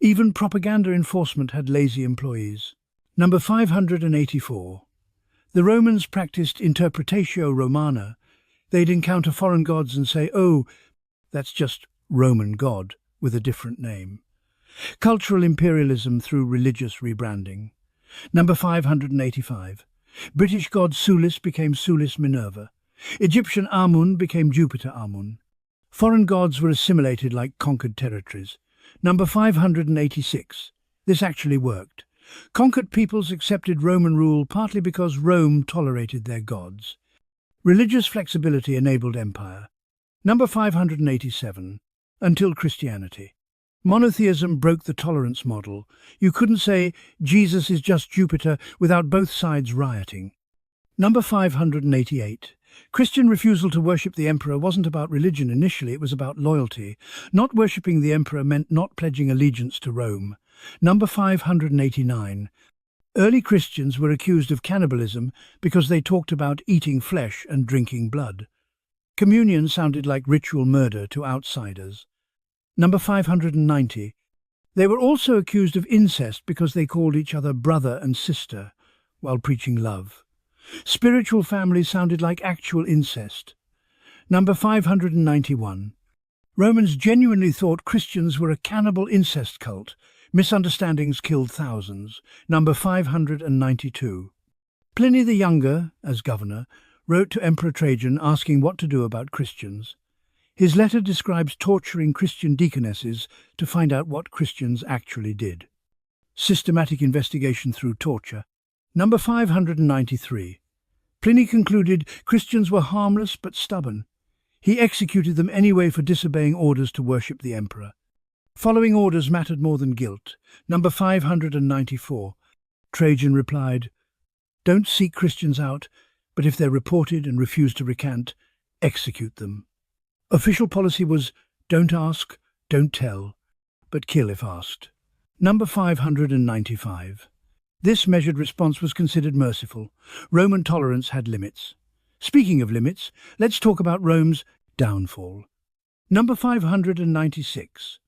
Even propaganda enforcement had lazy employees. Number 584. The Romans practiced interpretatio Romana. They'd encounter foreign gods and say, "Oh, that's just Roman God with a different name." Cultural imperialism through religious rebranding. Number 585. British god Sulis became Sulis Minerva. Egyptian Amun became Jupiter Amun. Foreign gods were assimilated like conquered territories. Number 586. This actually worked. Conquered peoples accepted Roman rule partly because Rome tolerated their gods. Religious flexibility enabled empire. Number 587. Until Christianity. Monotheism broke the tolerance model. You couldn't say Jesus is just Jupiter without both sides rioting. Number 588. Christian refusal to worship the emperor wasn't about religion initially, it was about loyalty. Not worshipping the emperor meant not pledging allegiance to Rome. Number 589. Early Christians were accused of cannibalism because they talked about eating flesh and drinking blood. Communion sounded like ritual murder to outsiders. Number 590. They were also accused of incest because they called each other brother and sister while preaching love. Spiritual family sounded like actual incest. Number 591. Romans genuinely thought Christians were a cannibal incest cult. Misunderstandings killed thousands. Number 592. Pliny the Younger, as governor, wrote to Emperor Trajan asking what to do about Christians. His letter describes torturing Christian deaconesses to find out what Christians actually did. Systematic investigation through torture. Number 593. Pliny concluded Christians were harmless but stubborn. He executed them anyway for disobeying orders to worship the emperor. Following orders mattered more than guilt. Number 594. Trajan replied, "Don't seek Christians out, but if they're reported and refuse to recant, execute them." Official policy was, don't ask, don't tell, but kill if asked. Number 595. This measured response was considered merciful. Roman tolerance had limits. Speaking of limits, let's talk about Rome's downfall. Number 596.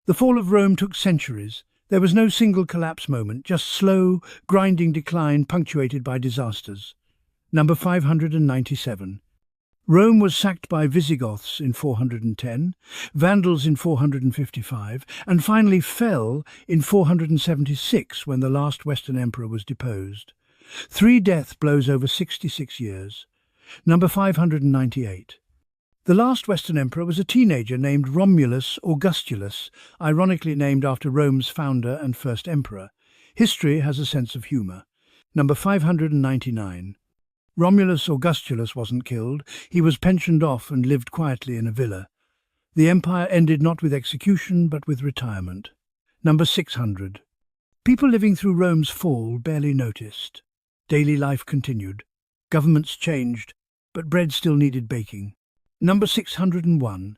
The fall of Rome took centuries. There was no single collapse moment, just slow, grinding decline punctuated by disasters. Number 597. Rome was sacked by Visigoths in 410, Vandals in 455, and finally fell in 476 when the last Western emperor was deposed. 3 death blows over 66 years. Number 598. The last Western emperor was a teenager named Romulus Augustulus, ironically named after Rome's founder and first emperor. History has a sense of humour. Number 599. Romulus Augustulus wasn't killed. He was pensioned off and lived quietly in a villa. The empire ended not with execution, but with retirement. Number 600. People living through Rome's fall barely noticed. Daily life continued. Governments changed, but bread still needed baking. Number 601.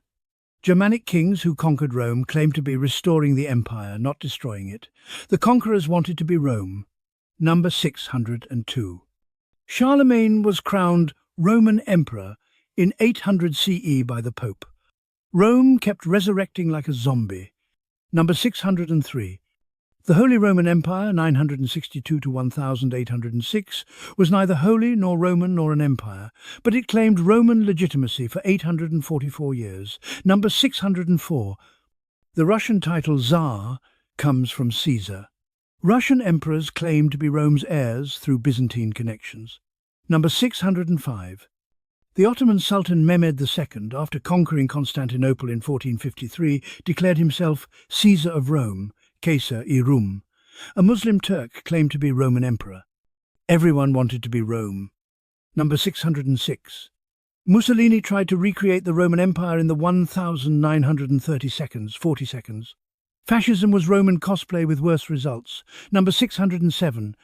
Germanic kings who conquered Rome claimed to be restoring the empire, not destroying it. The conquerors wanted to be Rome. Number 602. Charlemagne was crowned Roman emperor in 800 CE by the Pope. Rome kept resurrecting like a zombie. Number 603. The Holy Roman Empire, 962 to 1806, was neither holy nor Roman nor an empire, but it claimed Roman legitimacy for 844 years. Number 604. The Russian title Tsar comes from Caesar. Russian emperors claimed to be Rome's heirs through Byzantine connections. Number 605. The Ottoman Sultan Mehmed II, after conquering Constantinople in 1453, declared himself Caesar of Rome, Caesar-i Rum. A Muslim Turk claimed to be Roman emperor. Everyone wanted to be Rome. Number 606. Mussolini tried to recreate the Roman Empire in the 1930 seconds, 40 seconds. Fascism was Roman cosplay with worse results. Number 607.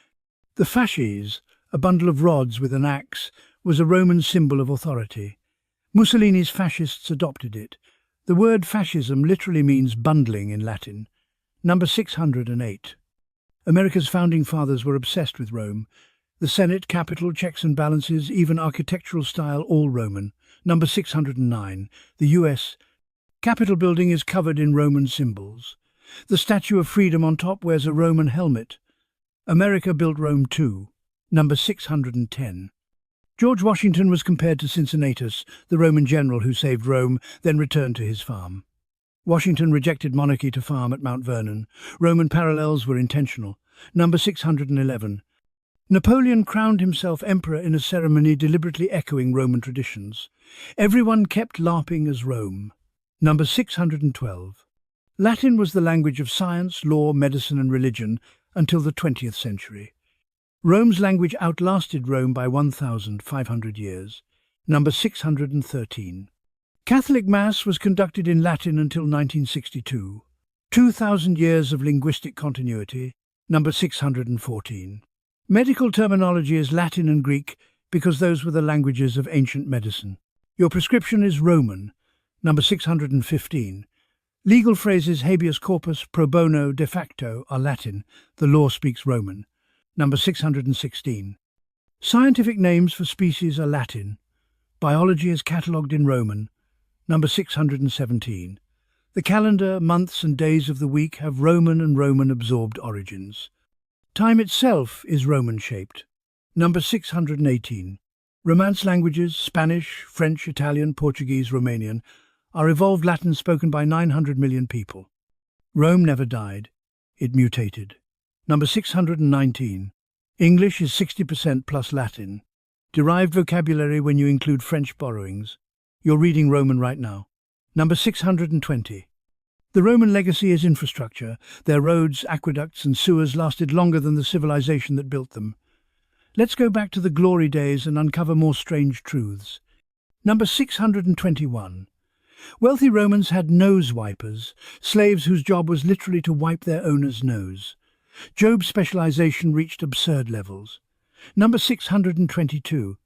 The fasces, a bundle of rods with an axe, was a Roman symbol of authority. Mussolini's fascists adopted it. The word fascism literally means bundling in Latin. Number 608. America's founding fathers were obsessed with Rome. The Senate, Capitol, checks and balances, even architectural style, all Roman. Number 609. The U.S. Capitol building is covered in Roman symbols. The Statue of Freedom on top wears a Roman helmet. America built Rome too. Number 610. George Washington was compared to Cincinnatus, the Roman general who saved Rome, then returned to his farm. Washington rejected monarchy to farm at Mount Vernon. Roman parallels were intentional. Number 611. Napoleon crowned himself emperor in a ceremony deliberately echoing Roman traditions. Everyone kept LARPing as Rome. Number 612. Latin was the language of science, law, medicine and religion until the 20th century. Rome's language outlasted Rome by 1,500 years. Number 613. Catholic Mass was conducted in Latin until 1962. 2,000 years of linguistic continuity. Number 614. Medical terminology is Latin and Greek because those were the languages of ancient medicine. Your prescription is Roman. Number 615. Legal phrases habeas corpus, pro bono, de facto are Latin. The law speaks Roman. Number 616. Scientific names for species are Latin. Biology is catalogued in Roman. Number 617. The calendar, months and days of the week have Roman and Roman-absorbed origins. Time itself is Roman-shaped. Number 618. Romance languages, Spanish, French, Italian, Portuguese, Romanian, are evolved Latin spoken by 900 million people. Rome never died. It mutated. Number 619. English is 60% plus Latin. Derived vocabulary when you include French borrowings. You're reading Roman right now. Number 620. The Roman legacy is infrastructure. Their roads, aqueducts and sewers lasted longer than the civilization that built them. Let's go back to the glory days and uncover more strange truths. Number 621. Wealthy Romans had nose wipers, slaves whose job was literally to wipe their owner's nose. Job's specialization reached absurd levels. Number 622.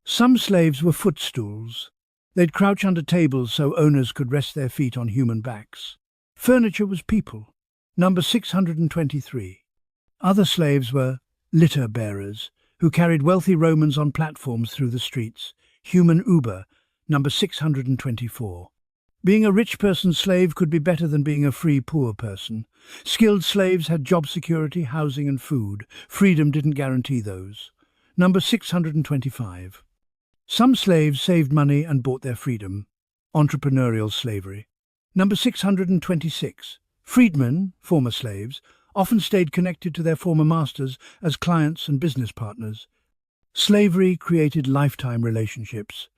Some slaves were footstools. They'd crouch under tables so owners could rest their feet on human backs. Furniture was people. Number 623. Other slaves were litter bearers, who carried wealthy Romans on platforms through the streets. Human Uber. Number 624. Being a rich person's slave could be better than being a free poor person. Skilled slaves had job security, housing and food. Freedom didn't guarantee those. Number 625. Some slaves saved money and bought their freedom. Entrepreneurial slavery. Number 626. Freedmen, former slaves, often stayed connected to their former masters as clients and business partners. Slavery created lifetime relationships.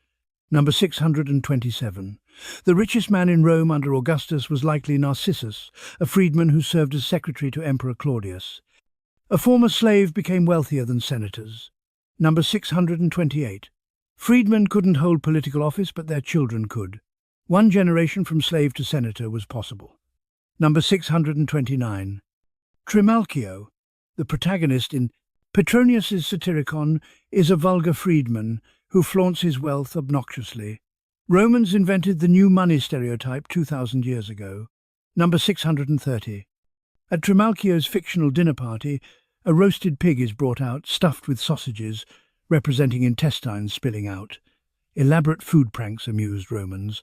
Number 627. The richest man in Rome under Augustus was likely Narcissus, a freedman who served as secretary to Emperor Claudius. A former slave became wealthier than senators. Number 628. Freedmen couldn't hold political office, but their children could. One generation from slave to senator was possible. Number 629. Trimalchio, the protagonist in Petronius's Satyricon, is a vulgar freedman who flaunts his wealth obnoxiously. Romans invented the new money stereotype 2,000 years ago. Number 630. At Trimalchio's fictional dinner party, a roasted pig is brought out, stuffed with sausages, representing intestines spilling out. Elaborate food pranks amused Romans.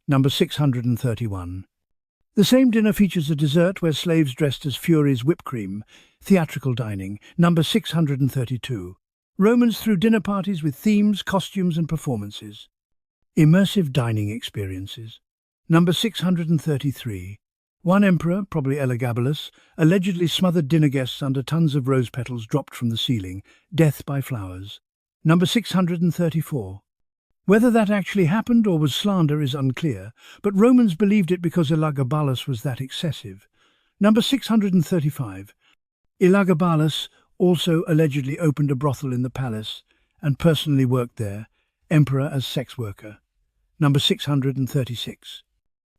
Number 631. The same dinner features a dessert where slaves dressed as Furies whipped cream. Theatrical dining. Number 632. Romans threw dinner parties with themes, costumes and performances. Immersive dining experiences. Number 633. One emperor, probably Elagabalus, allegedly smothered dinner guests under tons of rose petals dropped from the ceiling. Death by flowers. Number 634. Whether that actually happened or was slander is unclear, but Romans believed it because Elagabalus was that excessive. Number 635. Elagabalus also allegedly opened a brothel in the palace and personally worked there, emperor as sex worker. Number 636.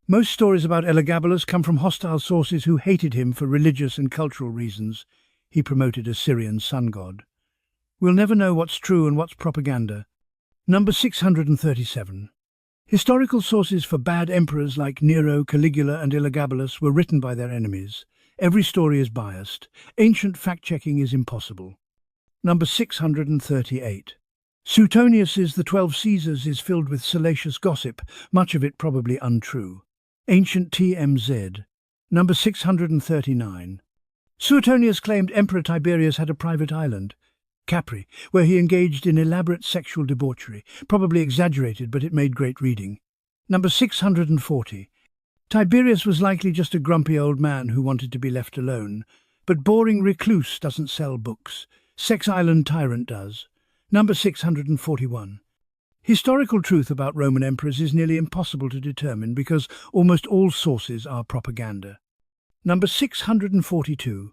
Most stories about Elagabalus come from hostile sources who hated him for religious and cultural reasons. He promoted a Syrian sun god. We'll never know what's true and what's propaganda. Number 637. Historical sources for bad emperors like Nero, Caligula and Elagabalus were written by their enemies. Every story is biased. Ancient fact-checking is impossible. Number 638. Suetonius's The 12 Caesars is filled with salacious gossip, much of it probably untrue. Ancient TMZ. Number 639. Suetonius claimed Emperor Tiberius had a private island, Capri, where he engaged in elaborate sexual debauchery, probably exaggerated, but it made great reading. Number 640. Tiberius was likely just a grumpy old man who wanted to be left alone, but boring recluse doesn't sell books. Sex Island tyrant does. Number 641. Historical truth about Roman emperors is nearly impossible to determine because almost all sources are propaganda. Number 642.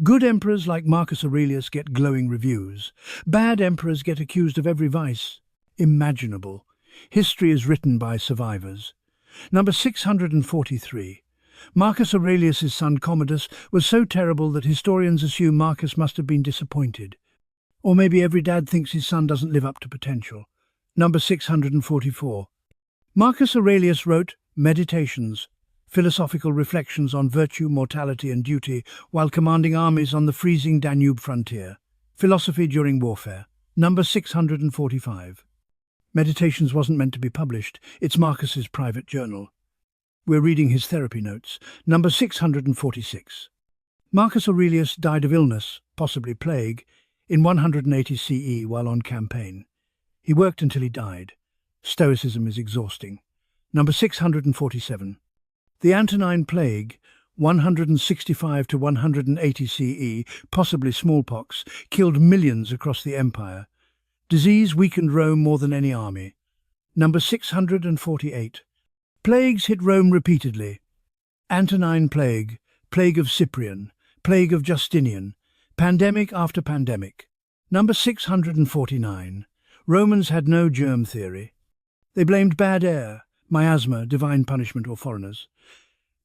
Good emperors like Marcus Aurelius get glowing reviews. Bad emperors get accused of every vice imaginable. History is written by survivors. Number 643. Marcus Aurelius's son Commodus was so terrible that historians assume Marcus must have been disappointed. Or maybe every dad thinks his son doesn't live up to potential. Number 644. Marcus Aurelius wrote Meditations, philosophical reflections on virtue, mortality and duty, while commanding armies on the freezing Danube frontier. Philosophy during warfare. Number 645. Meditations wasn't meant to be published. It's Marcus's private journal. We're reading his therapy notes. Number 646. Marcus Aurelius died of illness, possibly plague, in 180 CE while on campaign. He worked until he died. Stoicism is exhausting. Number 647. The Antonine Plague, 165 to 180 CE, possibly smallpox, killed millions across the empire. Disease weakened Rome more than any army. Number 648. Plagues hit Rome repeatedly. Antonine Plague, Plague of Cyprian, Plague of Justinian, pandemic after pandemic. Number 649. Romans had no germ theory. They blamed bad air, miasma, divine punishment or foreigners.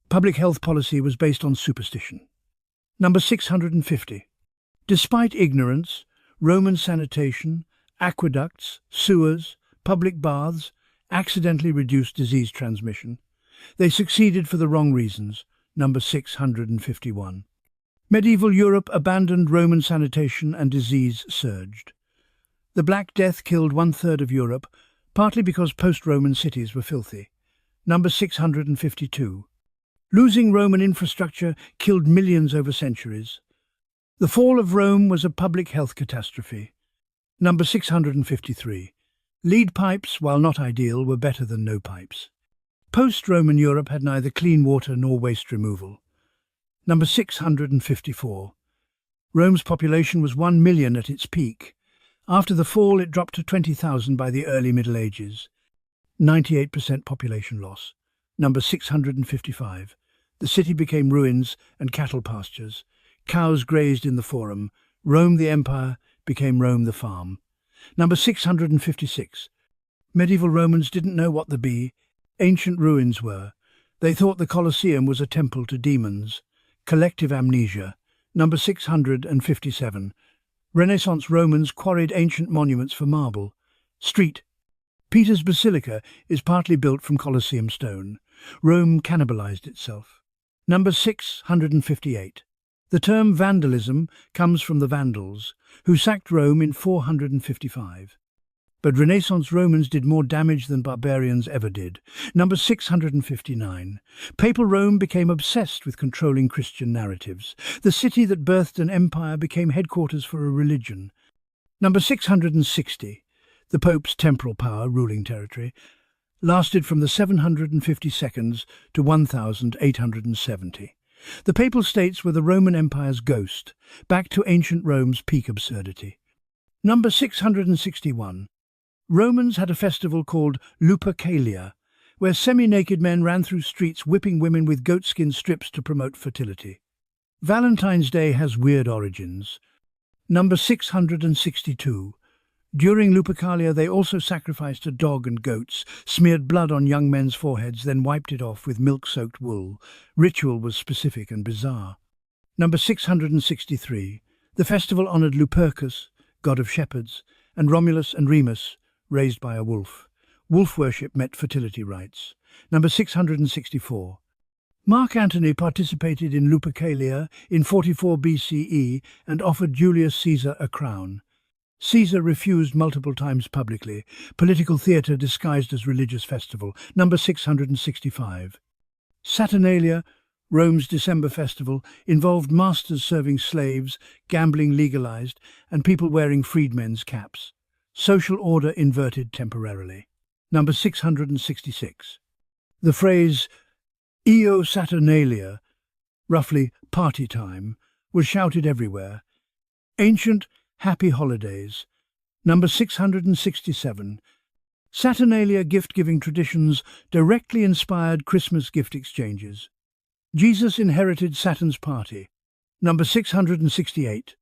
Public health policy was based on superstition. Number 650. Despite ignorance, Roman sanitation, aqueducts, sewers, public baths accidentally reduced disease transmission. They succeeded for the wrong reasons. Number 651. Medieval Europe abandoned Roman sanitation and disease surged. The Black Death killed 1/3 of Europe, partly because post-Roman cities were filthy. Number 652. Losing Roman infrastructure killed millions over centuries. The fall of Rome was a public health catastrophe. Number 653. Lead pipes, while not ideal, were better than no pipes. Post-Roman Europe had neither clean water nor waste removal. Number 654. Rome's population was 1 million at its peak. After the fall, it dropped to 20,000 by the early Middle Ages. 98% population loss. Number 655. The city became ruins and cattle pastures. Cows grazed in the forum. Rome the empire became Rome the farm. Number 656. Medieval Romans didn't know what the bee Ancient ruins were. They thought the Colosseum was a temple to demons. Collective amnesia. Number 657. Renaissance Romans quarried ancient monuments for marble. Street. Peter's Basilica is partly built from Colosseum stone. Rome cannibalized itself. Number 658. The term vandalism comes from the Vandals, who sacked Rome in 455. But Renaissance Romans did more damage than barbarians ever did. Number 659. Papal Rome became obsessed with controlling Christian narratives. The city that birthed an empire became headquarters for a religion. Number 660. The Pope's temporal power, ruling territory, lasted from the 752nd to 1870. The Papal States were the Roman Empire's ghost, back to ancient Rome's peak absurdity. Number 661. Romans had a festival called Lupercalia, where semi-naked men ran through streets whipping women with goatskin strips to promote fertility. Valentine's Day has weird origins. Number 662. During Lupercalia they also sacrificed a dog and goats, smeared blood on young men's foreheads, then wiped it off with milk-soaked wool. Ritual was specific and bizarre. Number 663. The festival honoured Lupercus, god of shepherds, and Romulus and Remus, raised by a wolf. Wolf worship met fertility rites. Number 664. Mark Antony participated in Lupercalia in 44 BCE and offered Julius Caesar a crown. Caesar refused multiple times publicly. Political theatre disguised as religious festival. Number 665. Saturnalia, Rome's December festival, involved masters serving slaves, gambling legalized, and people wearing freedmen's caps. Social order inverted temporarily. Number 666. The phrase Io Saturnalia, roughly party time, was shouted everywhere. Ancient happy holidays. Number 667. Saturnalia gift-giving traditions directly inspired Christmas gift exchanges. Jesus inherited Saturn's party. Number 668.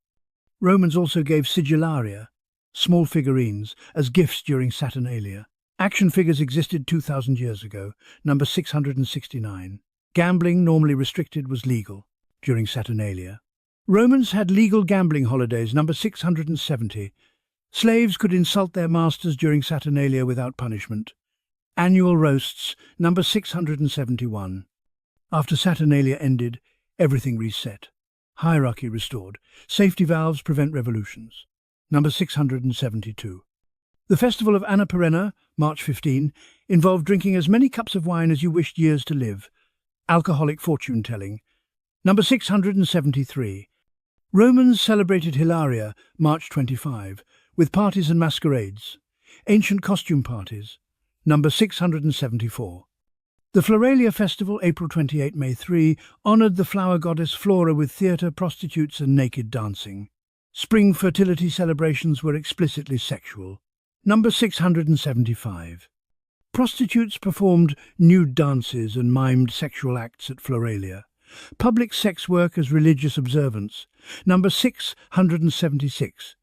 Romans also gave sigillaria, small figurines, as gifts during Saturnalia. Action figures existed 2,000 years ago. Number 669. Gambling, normally restricted, was legal during Saturnalia. Romans had legal gambling holidays. Number 670. Slaves could insult their masters during Saturnalia without punishment. Annual roasts. Number 671. After Saturnalia ended, everything reset. Hierarchy restored. Safety valves prevent revolutions. Number 672. The festival of Anna Perenna, March 15, involved drinking as many cups of wine as you wished years to live. Alcoholic fortune-telling. Number 673. Romans celebrated Hilaria, March 25, with parties and masquerades. Ancient costume parties. Number 674. The Floralia festival, April 28, May 3, honoured the flower goddess Flora with theatre, prostitutes and naked dancing. Spring fertility celebrations were explicitly sexual. Number 675. Prostitutes performed nude dances and mimed sexual acts at Floralia. Public sex work as religious observance. Number 676.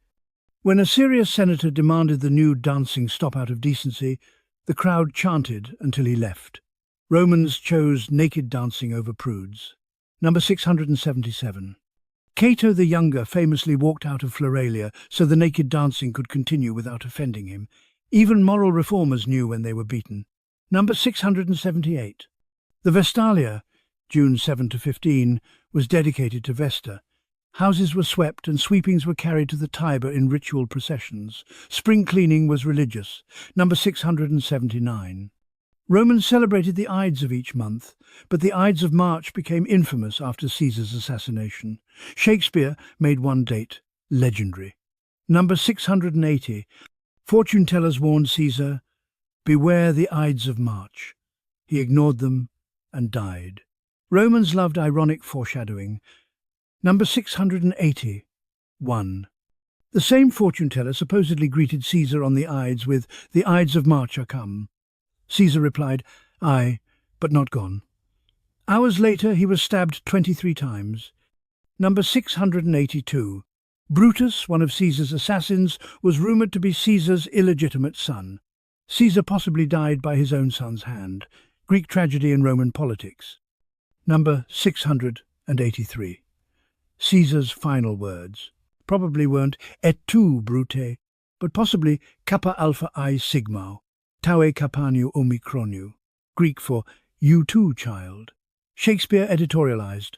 When a serious senator demanded the nude dancing stop out of decency, the crowd chanted until he left. Romans chose naked dancing over prudes. Number 677. Cato the Younger famously walked out of Floralia so the naked dancing could continue without offending him. Even moral reformers knew when they were beaten. Number 678. The Vestalia, June 7 to 15, was dedicated to Vesta. Houses were swept and sweepings were carried to the Tiber in ritual processions. Spring cleaning was religious. Number 679. Romans celebrated the Ides of each month, but the Ides of March became infamous after Caesar's assassination. Shakespeare made one date legendary. Number 680. Fortune-tellers warned Caesar, "Beware the Ides of March." He ignored them and died. Romans loved ironic foreshadowing. Number 680. 1. The same fortune-teller supposedly greeted Caesar on the Ides with, "The Ides of March are come." Caesar replied, "Aye, but not gone." Hours later he was stabbed 23 times. Number 682. Brutus, one of Caesar's assassins, was rumoured to be Caesar's illegitimate son. Caesar possibly died by his own son's hand. Greek tragedy in Roman politics. Number 683. Caesar's final words probably weren't et tu, Brute, but possibly kappa alpha I sigma, taue kapaniu omikroniu, Greek for you too, child. Shakespeare editorialized.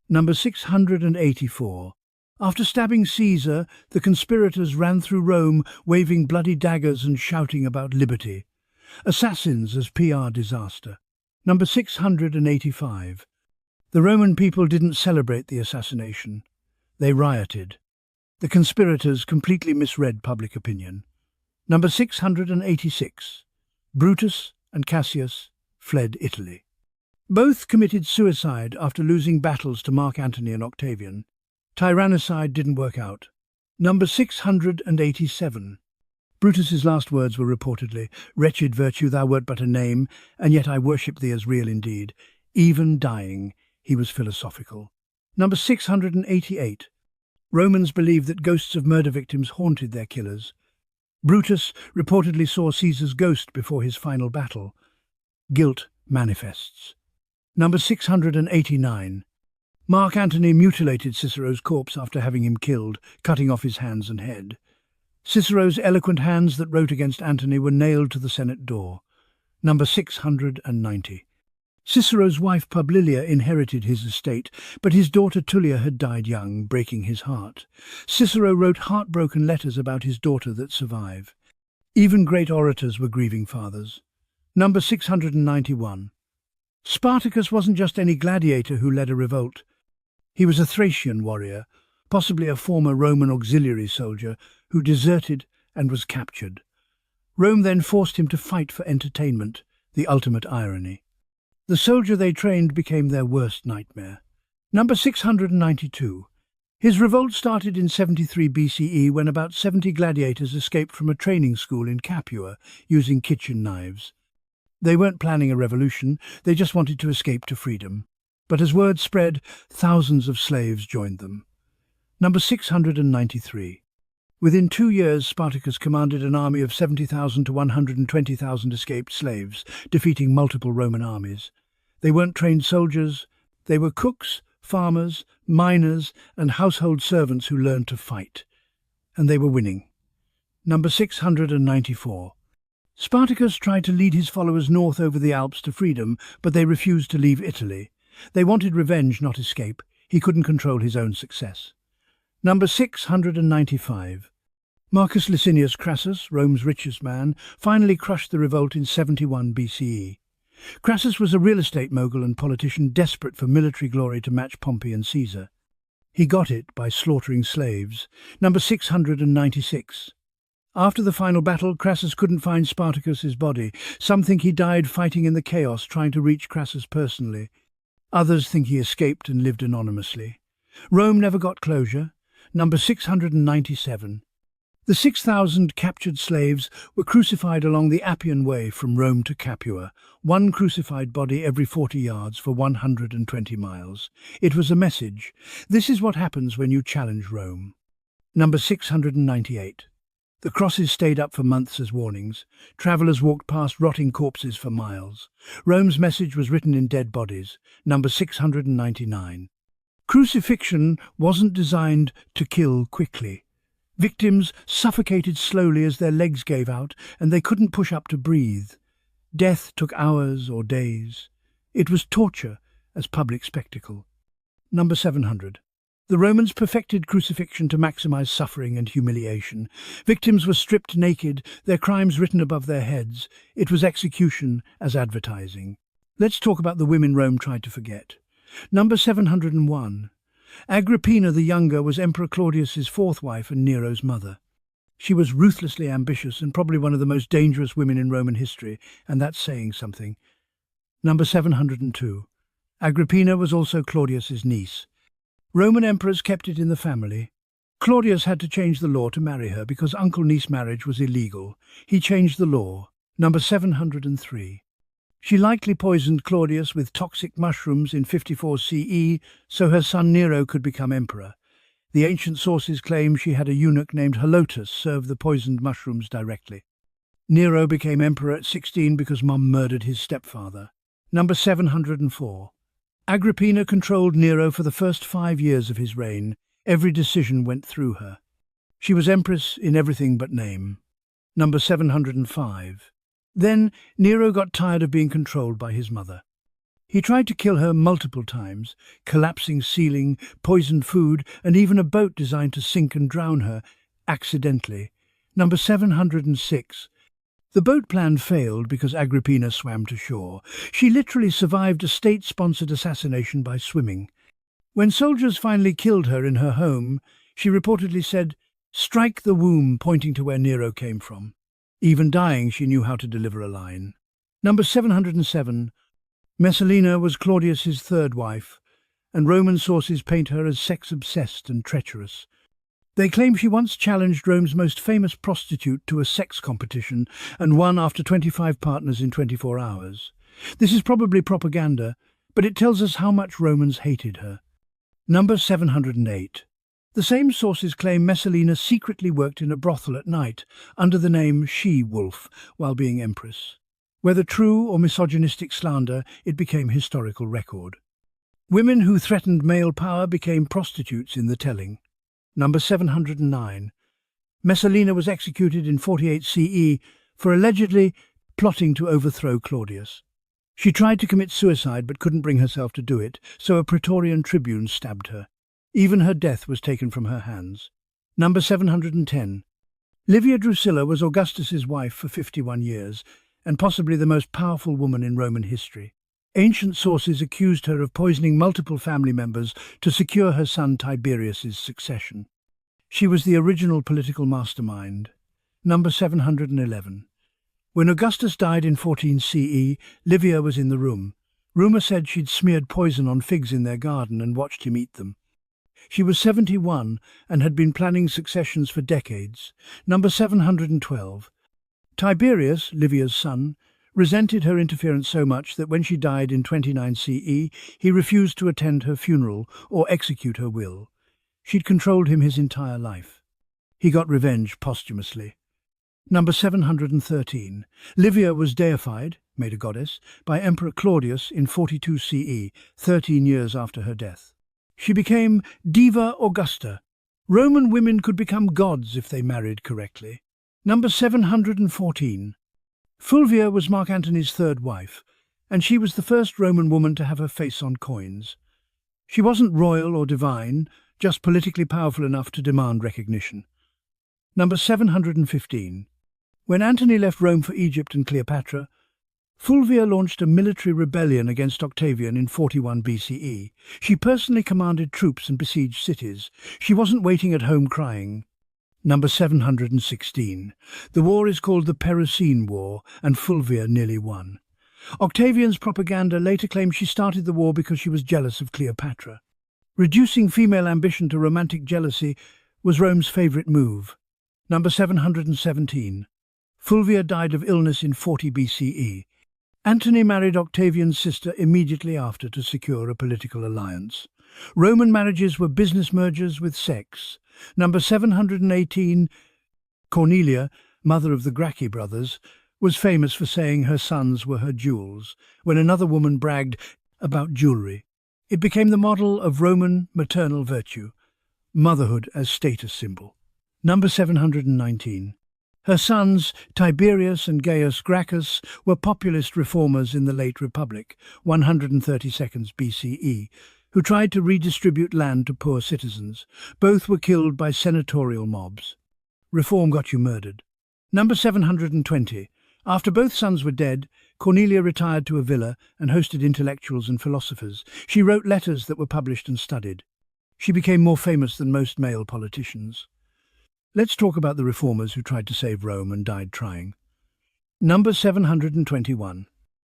Number 684. After stabbing Caesar, the conspirators ran through Rome, waving bloody daggers and shouting about liberty. Assassins as PR disaster. Number 685. The Roman people didn't celebrate the assassination. They rioted. The conspirators completely misread public opinion. Number 686. Brutus and Cassius fled Italy. Both committed suicide after losing battles to Mark Antony and Octavian. Tyrannicide didn't work out. Number 687. Brutus's last words were reportedly, "Wretched virtue, thou wert but a name, and yet I worship thee as real indeed." Even dying, he was philosophical. Number 688. Romans believed that ghosts of murder victims haunted their killers. Brutus reportedly saw Caesar's ghost before his final battle. Guilt manifests. Number 689. Mark Antony mutilated Cicero's corpse after having him killed, cutting off his hands and head. Cicero's eloquent hands that wrote against Antony were nailed to the Senate door. Number 690. Cicero's wife Publilia inherited his estate, but his daughter Tullia had died young, breaking his heart. Cicero wrote heartbroken letters about his daughter that survive. Even great orators were grieving fathers. Number 691. Spartacus wasn't just any gladiator who led a revolt. He was a Thracian warrior, possibly a former Roman auxiliary soldier, who deserted and was captured. Rome then forced him to fight for entertainment, the ultimate irony. The soldier they trained became their worst nightmare. Number 692. His revolt started in 73 BCE when about 70 gladiators escaped from a training school in Capua using kitchen knives. They weren't planning a revolution, they just wanted to escape to freedom. But as word spread, thousands of slaves joined them. Number 693. Within 2 years, Spartacus commanded an army of 70,000 to 120,000 escaped slaves, defeating multiple Roman armies. They weren't trained soldiers, they were cooks, farmers, miners, and household servants who learned to fight. And they were winning. Number 694. Spartacus tried to lead his followers north over the Alps to freedom, but they refused to leave Italy. They wanted revenge, not escape. He couldn't control his own success. Number 695. Marcus Licinius Crassus, Rome's richest man, finally crushed the revolt in 71 BCE. Crassus was a real estate mogul and politician desperate for military glory to match Pompey and Caesar. He got it by slaughtering slaves. Number 696. After the final battle, Crassus couldn't find Spartacus's body. Some think he died fighting in the chaos, trying to reach Crassus personally. Others think he escaped and lived anonymously. Rome never got closure. Number 697. The 6,000 captured slaves were crucified along the Appian Way from Rome to Capua, one crucified body every 40 yards for 120 miles. It was a message. This is what happens when you challenge Rome. Number 698. The crosses stayed up for months as warnings. Travellers walked past rotting corpses for miles. Rome's message was written in dead bodies. Number 699. Crucifixion wasn't designed to kill quickly. Victims suffocated slowly as their legs gave out and they couldn't push up to breathe. Death took hours or days. It was torture as public spectacle. Number 700. The Romans perfected crucifixion to maximize suffering and humiliation. Victims were stripped naked, their crimes written above their heads. It was execution as advertising. Let's talk about the women Rome tried to forget. Number 701. Agrippina the Younger was Emperor Claudius's fourth wife and Nero's mother. She was ruthlessly ambitious and probably one of the most dangerous women in Roman history, and that's saying something. Number 702. Agrippina was also Claudius's niece. Roman emperors kept it in the family. Claudius had to change the law to marry her because uncle-niece marriage was illegal. He changed the law. Number 703. She likely poisoned Claudius with toxic mushrooms in 54 CE so her son Nero could become emperor. The ancient sources claim she had a eunuch named Helotus serve the poisoned mushrooms directly. Nero became emperor at 16 because Mum murdered his stepfather. Number 704. Agrippina controlled Nero for the first 5 years of his reign. Every decision went through her. She was empress in everything but name. Number 705. Then Nero got tired of being controlled by his mother. He tried to kill her multiple times, collapsing ceiling, poisoned food, and even a boat designed to sink and drown her, accidentally. Number 706. The boat plan failed because Agrippina swam to shore. She literally survived a state-sponsored assassination by swimming. When soldiers finally killed her in her home, she reportedly said, "Strike the womb," pointing to where Nero came from. Even dying, she knew how to deliver a line. Number 707. Messalina was Claudius's third wife, and Roman sources paint her as sex-obsessed and treacherous. They claim she once challenged Rome's most famous prostitute to a sex competition and won after 25 partners in 24 hours. This is probably propaganda, but it tells us how much Romans hated her. Number 708. The same sources claim Messalina secretly worked in a brothel at night under the name She-Wolf while being empress. Whether true or misogynistic slander, it became historical record. Women who threatened male power became prostitutes in the telling. Number 709. Messalina was executed in 48 CE for allegedly plotting to overthrow Claudius. She tried to commit suicide but couldn't bring herself to do it, so a Praetorian tribune stabbed her. Even her death was taken from her hands. Number 710. Livia Drusilla was Augustus's wife for 51 years, and possibly the most powerful woman in Roman history. Ancient sources accused her of poisoning multiple family members to secure her son Tiberius's succession. She was the original political mastermind. Number 711. When Augustus died in 14 CE, Livia was in the room. Rumour said she'd smeared poison on figs in their garden and watched him eat them. She was 71 and had been planning successions for decades. Number 712. Tiberius, Livia's son, resented her interference so much that when she died in 29 CE, he refused to attend her funeral or execute her will. She'd controlled him his entire life. He got revenge posthumously. Number 713. Livia was deified, made a goddess, by Emperor Claudius in 42 CE, 13 years after her death. She became Diva Augusta. Roman women could become gods if they married correctly. Number 714. Fulvia was Mark Antony's third wife, and she was the first Roman woman to have her face on coins. She wasn't royal or divine, just politically powerful enough to demand recognition. Number 715. When Antony left Rome for Egypt and Cleopatra, Fulvia launched a military rebellion against Octavian in 41 BCE. She personally commanded troops and besieged cities. She wasn't waiting at home crying. Number 716. The war is called the Perusine War, and Fulvia nearly won. Octavian's propaganda later claimed she started the war because she was jealous of Cleopatra. Reducing female ambition to romantic jealousy was Rome's favourite move. Number 717. Fulvia died of illness in 40 BCE. Antony married Octavian's sister immediately after to secure a political alliance. Roman marriages were business mergers with sex. Number 718. Cornelia, mother of the Gracchi brothers, was famous for saying her sons were her jewels when another woman bragged about jewellery. It became the model of Roman maternal virtue, motherhood as status symbol. Number 719. Her sons, Tiberius and Gaius Gracchus, were populist reformers in the late Republic, 132 BCE, who tried to redistribute land to poor citizens. Both were killed by senatorial mobs. Reform got you murdered. Number 720. After both sons were dead, Cornelia retired to a villa and hosted intellectuals and philosophers. She wrote letters that were published and studied. She became more famous than most male politicians. Let's talk about the reformers who tried to save Rome and died trying. Number 721.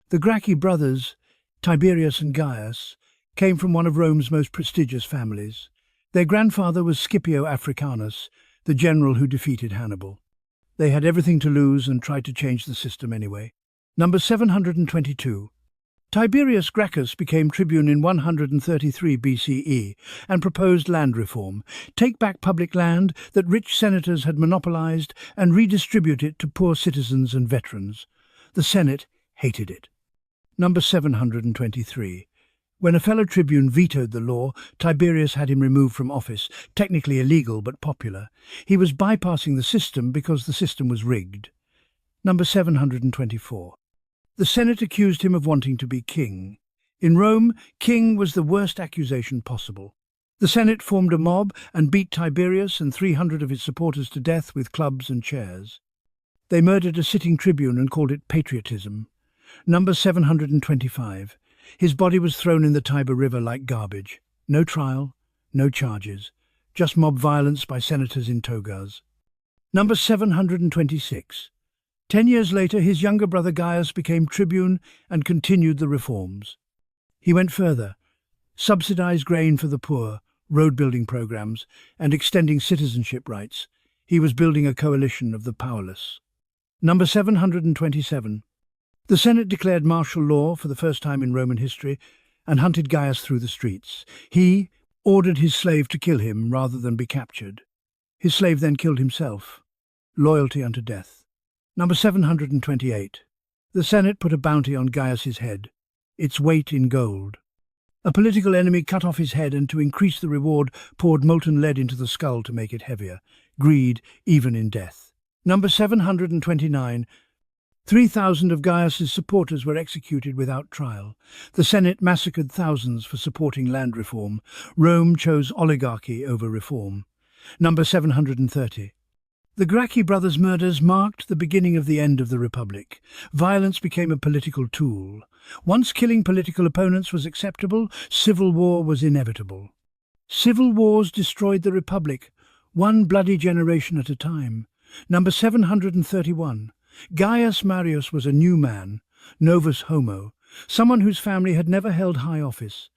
The Gracchi brothers, Tiberius and Gaius, came from one of Rome's most prestigious families. Their grandfather was Scipio Africanus, the general who defeated Hannibal. They had everything to lose and tried to change the system anyway. Number 722. Tiberius Gracchus became tribune in 133 BCE and proposed land reform, take back public land that rich senators had monopolized and redistribute it to poor citizens and veterans. The Senate hated it. Number 723. When a fellow tribune vetoed the law, Tiberius had him removed from office, technically illegal but popular. He was bypassing the system because the system was rigged. Number 724. The Senate accused him of wanting to be king. In Rome, king was the worst accusation possible. The Senate formed a mob and beat Tiberius and 300 of his supporters to death with clubs and chairs. They murdered a sitting tribune and called it patriotism. Number 725. His body was thrown in the Tiber River like garbage. No trial, no charges, just mob violence by senators in togas. Number 726. 10 years later, his younger brother Gaius became tribune and continued the reforms. He went further, subsidized grain for the poor, road-building programs, and extending citizenship rights. He was building a coalition of the powerless. Number 727. The Senate declared martial law for the first time in Roman history and hunted Gaius through the streets. He ordered his slave to kill him rather than be captured. His slave then killed himself. Loyalty unto death. Number 728. The Senate put a bounty on Gaius's head, its weight in gold. A political enemy cut off his head and to increase the reward poured molten lead into the skull to make it heavier. Greed, even in death. Number 729. 3,000 of Gaius's supporters were executed without trial. The Senate massacred thousands for supporting land reform. Rome chose oligarchy over reform. Number 730. The Gracchi brothers' murders marked the beginning of the end of the Republic. Violence became a political tool. Once killing political opponents was acceptable, civil war was inevitable. Civil wars destroyed the Republic, one bloody generation at a time. Number 731. Gaius Marius was a new man, novus homo, someone whose family had never held high office.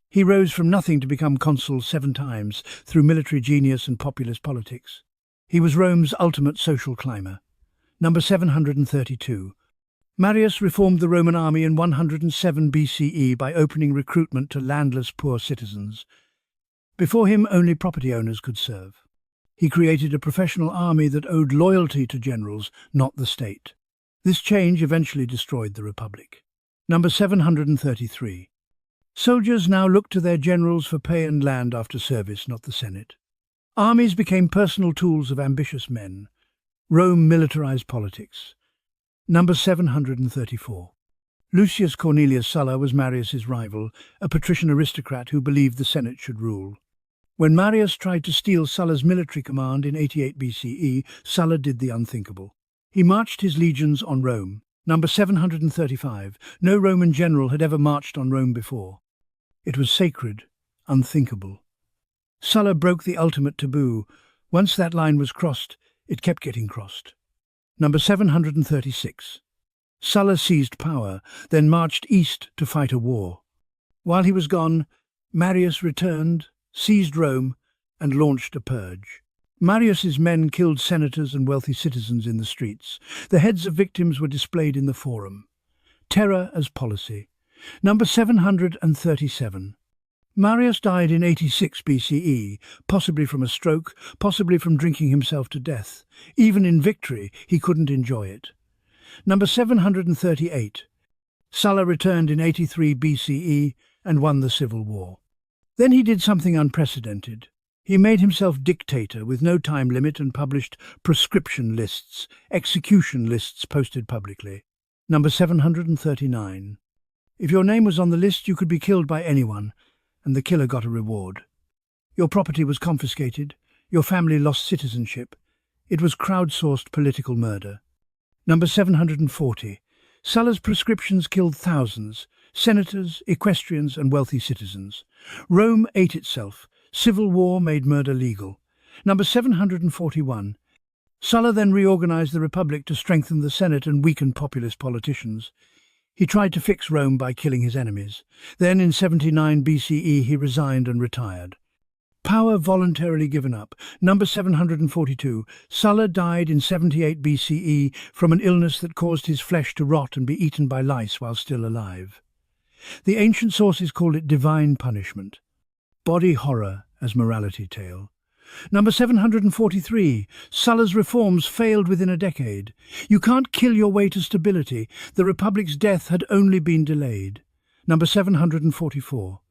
He rose from nothing to become consul 7 times through military genius and populist politics. He was Rome's ultimate social climber. Number 732. Marius reformed the Roman army in 107 BCE by opening recruitment to landless poor citizens. Before him, only property owners could serve. He created a professional army that owed loyalty to generals, not the state. This change eventually destroyed the Republic. Number 733. Soldiers now looked to their generals for pay and land after service, not the Senate. Armies became personal tools of ambitious men. Rome militarized politics. Number 734. Lucius Cornelius Sulla was Marius's rival, a patrician aristocrat who believed the Senate should rule. When Marius tried to steal Sulla's military command in 88 BCE, Sulla did the unthinkable. He marched his legions on Rome. Number 735. No Roman general had ever marched on Rome before. It was sacred, unthinkable. Sulla broke the ultimate taboo. Once that line was crossed, it kept getting crossed. Number 736. Sulla seized power, then marched east to fight a war. While he was gone, Marius returned, seized Rome, and launched a purge. Marius's men killed senators and wealthy citizens in the streets. The heads of victims were displayed in the forum. Terror as policy. Number 737. Marius died in 86 BCE, possibly from a stroke, possibly from drinking himself to death. Even in victory, he couldn't enjoy it. Number 738. Sulla returned in 83 BCE and won the civil war. Then he did something unprecedented. He made himself dictator with no time limit and published proscription lists, execution lists posted publicly. Number 739. If your name was on the list, you could be killed by anyone, and the killer got a reward. Your property was confiscated, your family lost citizenship. It was crowdsourced political murder. Number 740. Sulla's proscriptions killed thousands, senators, equestrians, and wealthy citizens. Rome ate itself. Civil war made murder legal. Number 741. Sulla then reorganized the Republic to strengthen the Senate and weaken populist politicians. He tried to fix Rome by killing his enemies. Then in 79 BCE he resigned and retired. Power voluntarily given up. Number 742. Sulla died in 78 BCE from an illness that caused his flesh to rot and be eaten by lice while still alive. The ancient sources called it divine punishment. Body horror as morality tale. Number 743. Sulla's reforms failed within a decade. You can't kill your way to stability. The Republic's death had only been delayed. Number 744.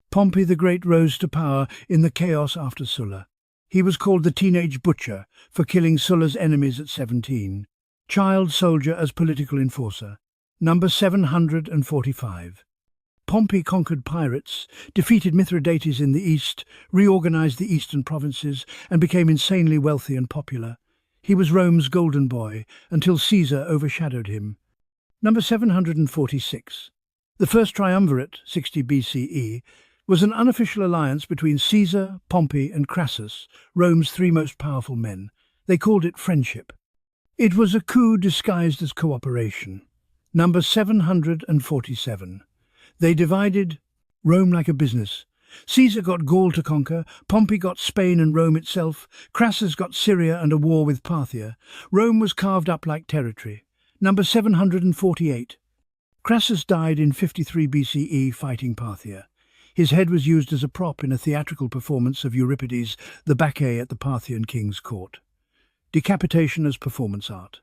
Pompey the Great rose to power in the chaos after Sulla. He was called the Teenage Butcher for killing Sulla's enemies at 17. Child soldier as political enforcer. Number 745. Pompey conquered pirates, defeated Mithridates in the east, reorganized the eastern provinces, and became insanely wealthy and popular. He was Rome's golden boy until Caesar overshadowed him. Number 746. The first triumvirate, 60 BCE, was an unofficial alliance between Caesar, Pompey, and Crassus, Rome's three most powerful men. They called it friendship. It was a coup disguised as cooperation. Number 747. They divided Rome like a business. Caesar got Gaul to conquer, Pompey got Spain and Rome itself, Crassus got Syria and a war with Parthia. Rome was carved up like territory. Number 748. Crassus died in 53 BCE fighting Parthia. His head was used as a prop in a theatrical performance of Euripides' The Bacchae at the Parthian king's court. Decapitation as performance art.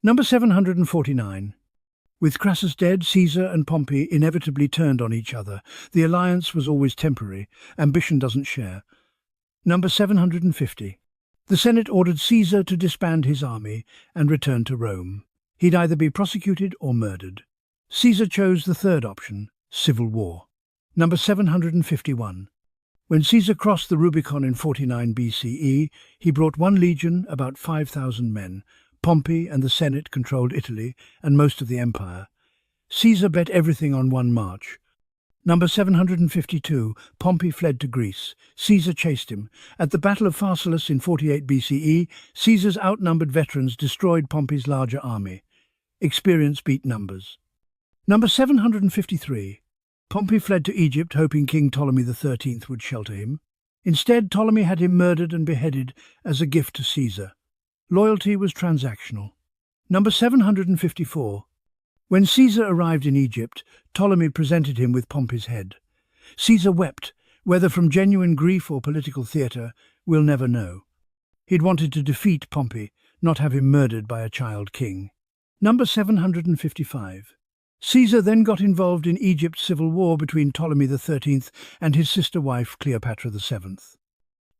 Number 749. With Crassus dead, Caesar and Pompey inevitably turned on each other. The alliance was always temporary. Ambition doesn't share. Number 750. The Senate ordered Caesar to disband his army and return to Rome. He'd either be prosecuted or murdered. Caesar chose the third option, civil war. Number 751. When Caesar crossed the Rubicon in 49 BCE, he brought one legion, about 5,000 men. Pompey and the Senate controlled Italy and most of the empire. Caesar bet everything on one march. Number 752. Pompey fled to Greece. Caesar chased him. At the Battle of Pharsalus in 48 BCE, Caesar's outnumbered veterans destroyed Pompey's larger army. Experience beat numbers. Number 753. Pompey fled to Egypt, hoping King Ptolemy XIII would shelter him. Instead, Ptolemy had him murdered and beheaded as a gift to Caesar. Loyalty was transactional. Number 754. When Caesar arrived in Egypt, Ptolemy presented him with Pompey's head. Caesar wept, whether from genuine grief or political theatre, we'll never know. He'd wanted to defeat Pompey, not have him murdered by a child king. Number 755. Caesar then got involved in Egypt's civil war between Ptolemy XIII and his sister wife Cleopatra VII.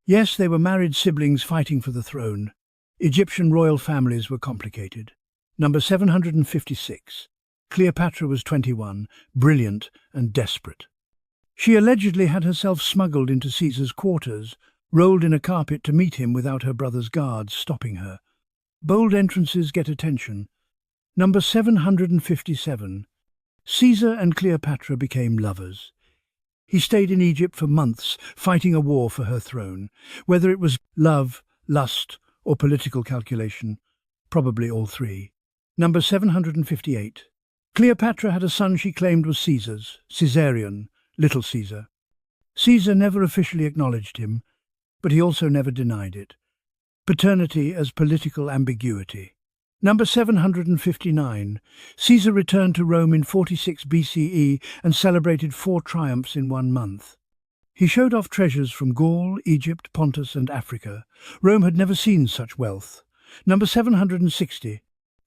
Yes, they were married siblings fighting for the throne. Egyptian royal families were complicated. Number 756. Cleopatra was 21, brilliant and desperate. She allegedly had herself smuggled into Caesar's quarters, rolled in a carpet to meet him without her brother's guards stopping her. Bold entrances get attention. Number 757. Caesar and Cleopatra became lovers. He stayed in Egypt for months, fighting a war for her throne. Whether it was love, lust, or political calculation, probably all three. Number 758. Cleopatra had a son she claimed was Caesar's, Caesarion, Little Caesar. Caesar never officially acknowledged him, but he also never denied it. Paternity as political ambiguity. Number 759. Caesar returned to Rome in 46 BCE and celebrated 4 triumphs in 1 month. He showed off treasures from Gaul, Egypt, Pontus and Africa. Rome had never seen such wealth. Number 760.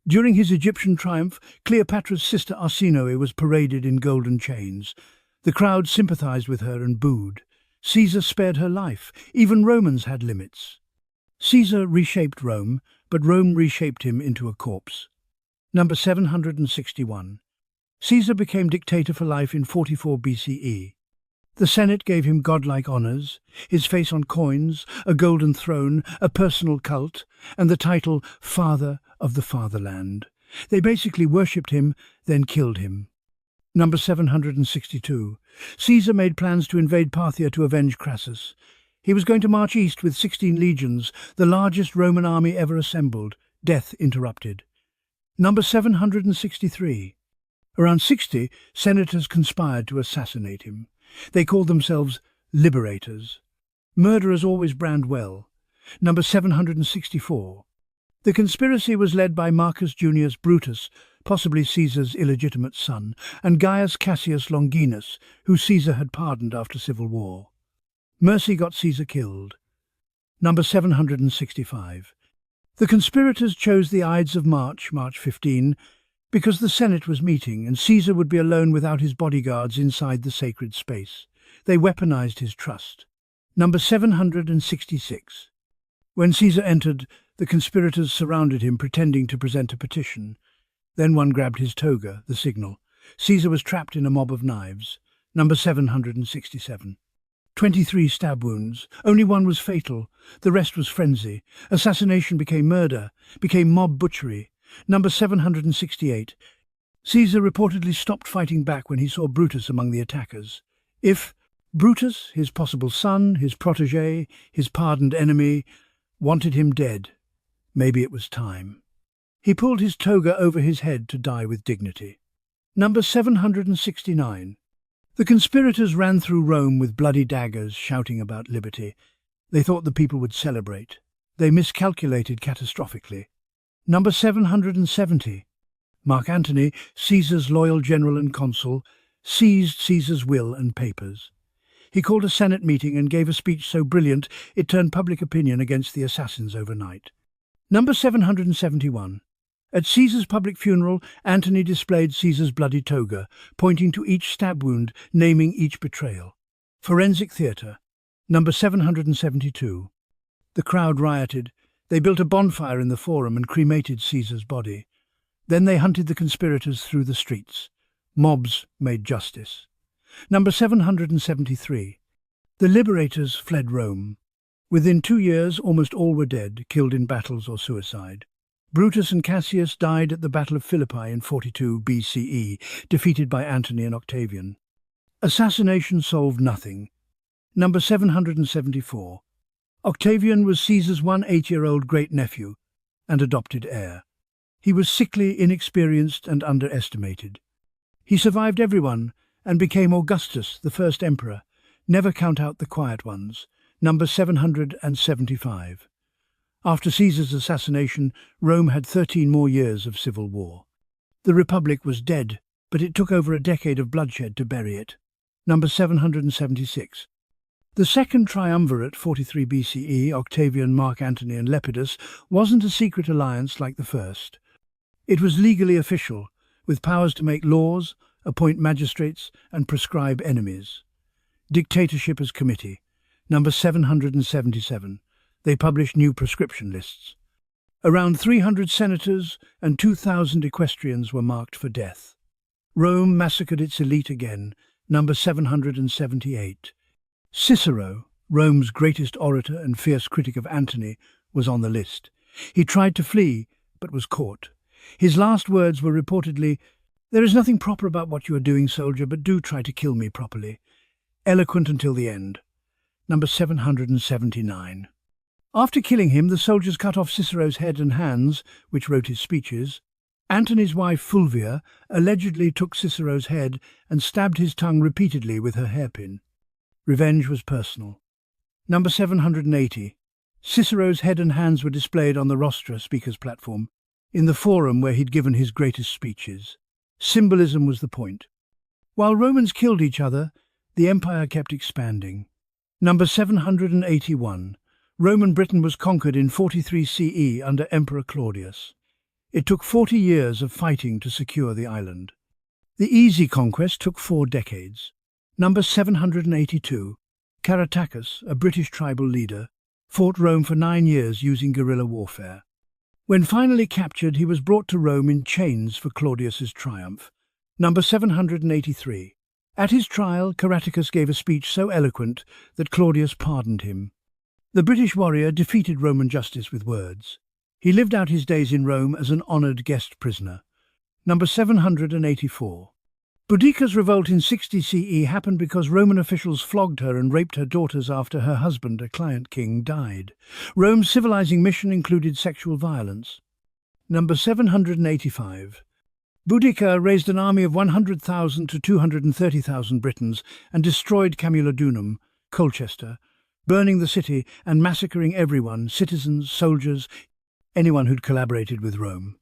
During his Egyptian triumph, Cleopatra's sister Arsinoe was paraded in golden chains. The crowd sympathized with her and booed. Caesar spared her life. Even Romans had limits. Caesar reshaped Rome, but Rome reshaped him into a corpse. Number 761. Caesar became dictator for life in 44 BCE. The Senate gave him godlike honors, his face on coins, a golden throne, a personal cult, and the title Father of the Fatherland. They basically worshipped him, then killed him. Number 762. Caesar made plans to invade Parthia to avenge Crassus. He was going to march east with 16 legions, the largest Roman army ever assembled. Death interrupted. Number 763. Around 60, senators conspired to assassinate him. They called themselves liberators. Murderers always brand well. Number 764. The conspiracy was led by Marcus Junius Brutus, possibly Caesar's illegitimate son, and Gaius Cassius Longinus, who Caesar had pardoned after civil war. Mercy got Caesar killed. Number 765. The conspirators chose the Ides of March, March 15, because the Senate was meeting and Caesar would be alone without his bodyguards inside the sacred space. They weaponized his trust. Number 766. When Caesar entered, the conspirators surrounded him, pretending to present a petition. Then one grabbed his toga, the signal. Caesar was trapped in a mob of knives. Number 767. 23 stab wounds. Only one was fatal. The rest was frenzy. Assassination became murder, became mob butchery. Number 768. Caesar reportedly stopped fighting back when he saw Brutus among the attackers. If Brutus, his possible son, his protégé, his pardoned enemy, wanted him dead, maybe it was time. He pulled his toga over his head to die with dignity. Number 769. The conspirators ran through Rome with bloody daggers, shouting about liberty. They thought the people would celebrate. They miscalculated catastrophically. Number 770. Mark Antony, Caesar's loyal general and consul, seized Caesar's will and papers. He called a Senate meeting and gave a speech so brilliant it turned public opinion against the assassins overnight. Number 771. At Caesar's public funeral, Antony displayed Caesar's bloody toga, pointing to each stab wound, naming each betrayal. Forensic theatre. Number 772. The crowd rioted. They built a bonfire in the Forum and cremated Caesar's body. Then they hunted the conspirators through the streets. Mobs made justice. Number 773. The liberators fled Rome. Within 2 years, almost all were dead, killed in battles or suicide. Brutus and Cassius died at the Battle of Philippi in 42 BCE, defeated by Antony and Octavian. Assassination solved nothing. Number 774. Octavian was Caesar's 18-year-old great-nephew and adopted heir. He was sickly, inexperienced, and underestimated. He survived everyone and became Augustus, the first emperor. Never count out the quiet ones. Number 775. After Caesar's assassination, Rome had 13 more years of civil war. The Republic was dead, but it took over a decade of bloodshed to bury it. Number 776. The second triumvirate, 43 BCE, Octavian, Mark Antony and Lepidus, wasn't a secret alliance like the first. It was legally official, with powers to make laws, appoint magistrates and prescribe enemies. Dictatorship as committee. Number 777. They published new prescription lists. Around 300 senators and 2,000 equestrians were marked for death. Rome massacred its elite again. Number 778. Cicero, Rome's greatest orator and fierce critic of Antony, was on the list. He tried to flee, but was caught. His last words were reportedly, "There is nothing proper about what you are doing, soldier, but do try to kill me properly." Eloquent until the end. Number 779. After killing him, the soldiers cut off Cicero's head and hands, which wrote his speeches. Antony's wife Fulvia allegedly took Cicero's head and stabbed his tongue repeatedly with her hairpin. Revenge was personal. Number 780. Cicero's head and hands were displayed on the rostra, speaker's platform, in the forum where he'd given his greatest speeches. Symbolism was the point. While Romans killed each other, the empire kept expanding. Number 781. Roman Britain was conquered in 43 CE under Emperor Claudius. It took 40 years of fighting to secure the island. The easy conquest took 4 decades. Number 782. Caratacus, a British tribal leader, fought Rome for 9 years using guerrilla warfare. When finally captured, he was brought to Rome in chains for Claudius's triumph. Number 783. At his trial, Caratacus gave a speech so eloquent that Claudius pardoned him. The British warrior defeated Roman justice with words. He lived out his days in Rome as an honoured guest prisoner. Number 784. Boudica's revolt in 60 CE happened because Roman officials flogged her and raped her daughters after her husband, a client king, died. Rome's civilizing mission included sexual violence. Number 785. Boudica raised an army of 100,000 to 230,000 Britons and destroyed Camulodunum, Colchester, burning the city and massacring everyone, citizens, soldiers, anyone who'd collaborated with Rome.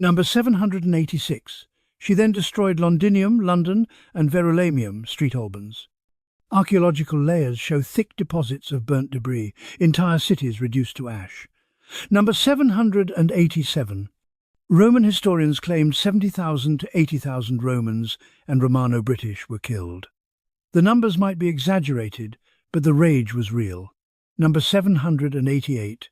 Number 786. She then destroyed Londinium, London, and Verulamium, Street Albans. Archaeological layers show thick deposits of burnt debris, entire cities reduced to ash. Number 787. Roman historians claimed 70,000 to 80,000 Romans and Romano-British were killed. The numbers might be exaggerated, but the rage was real. Number 788.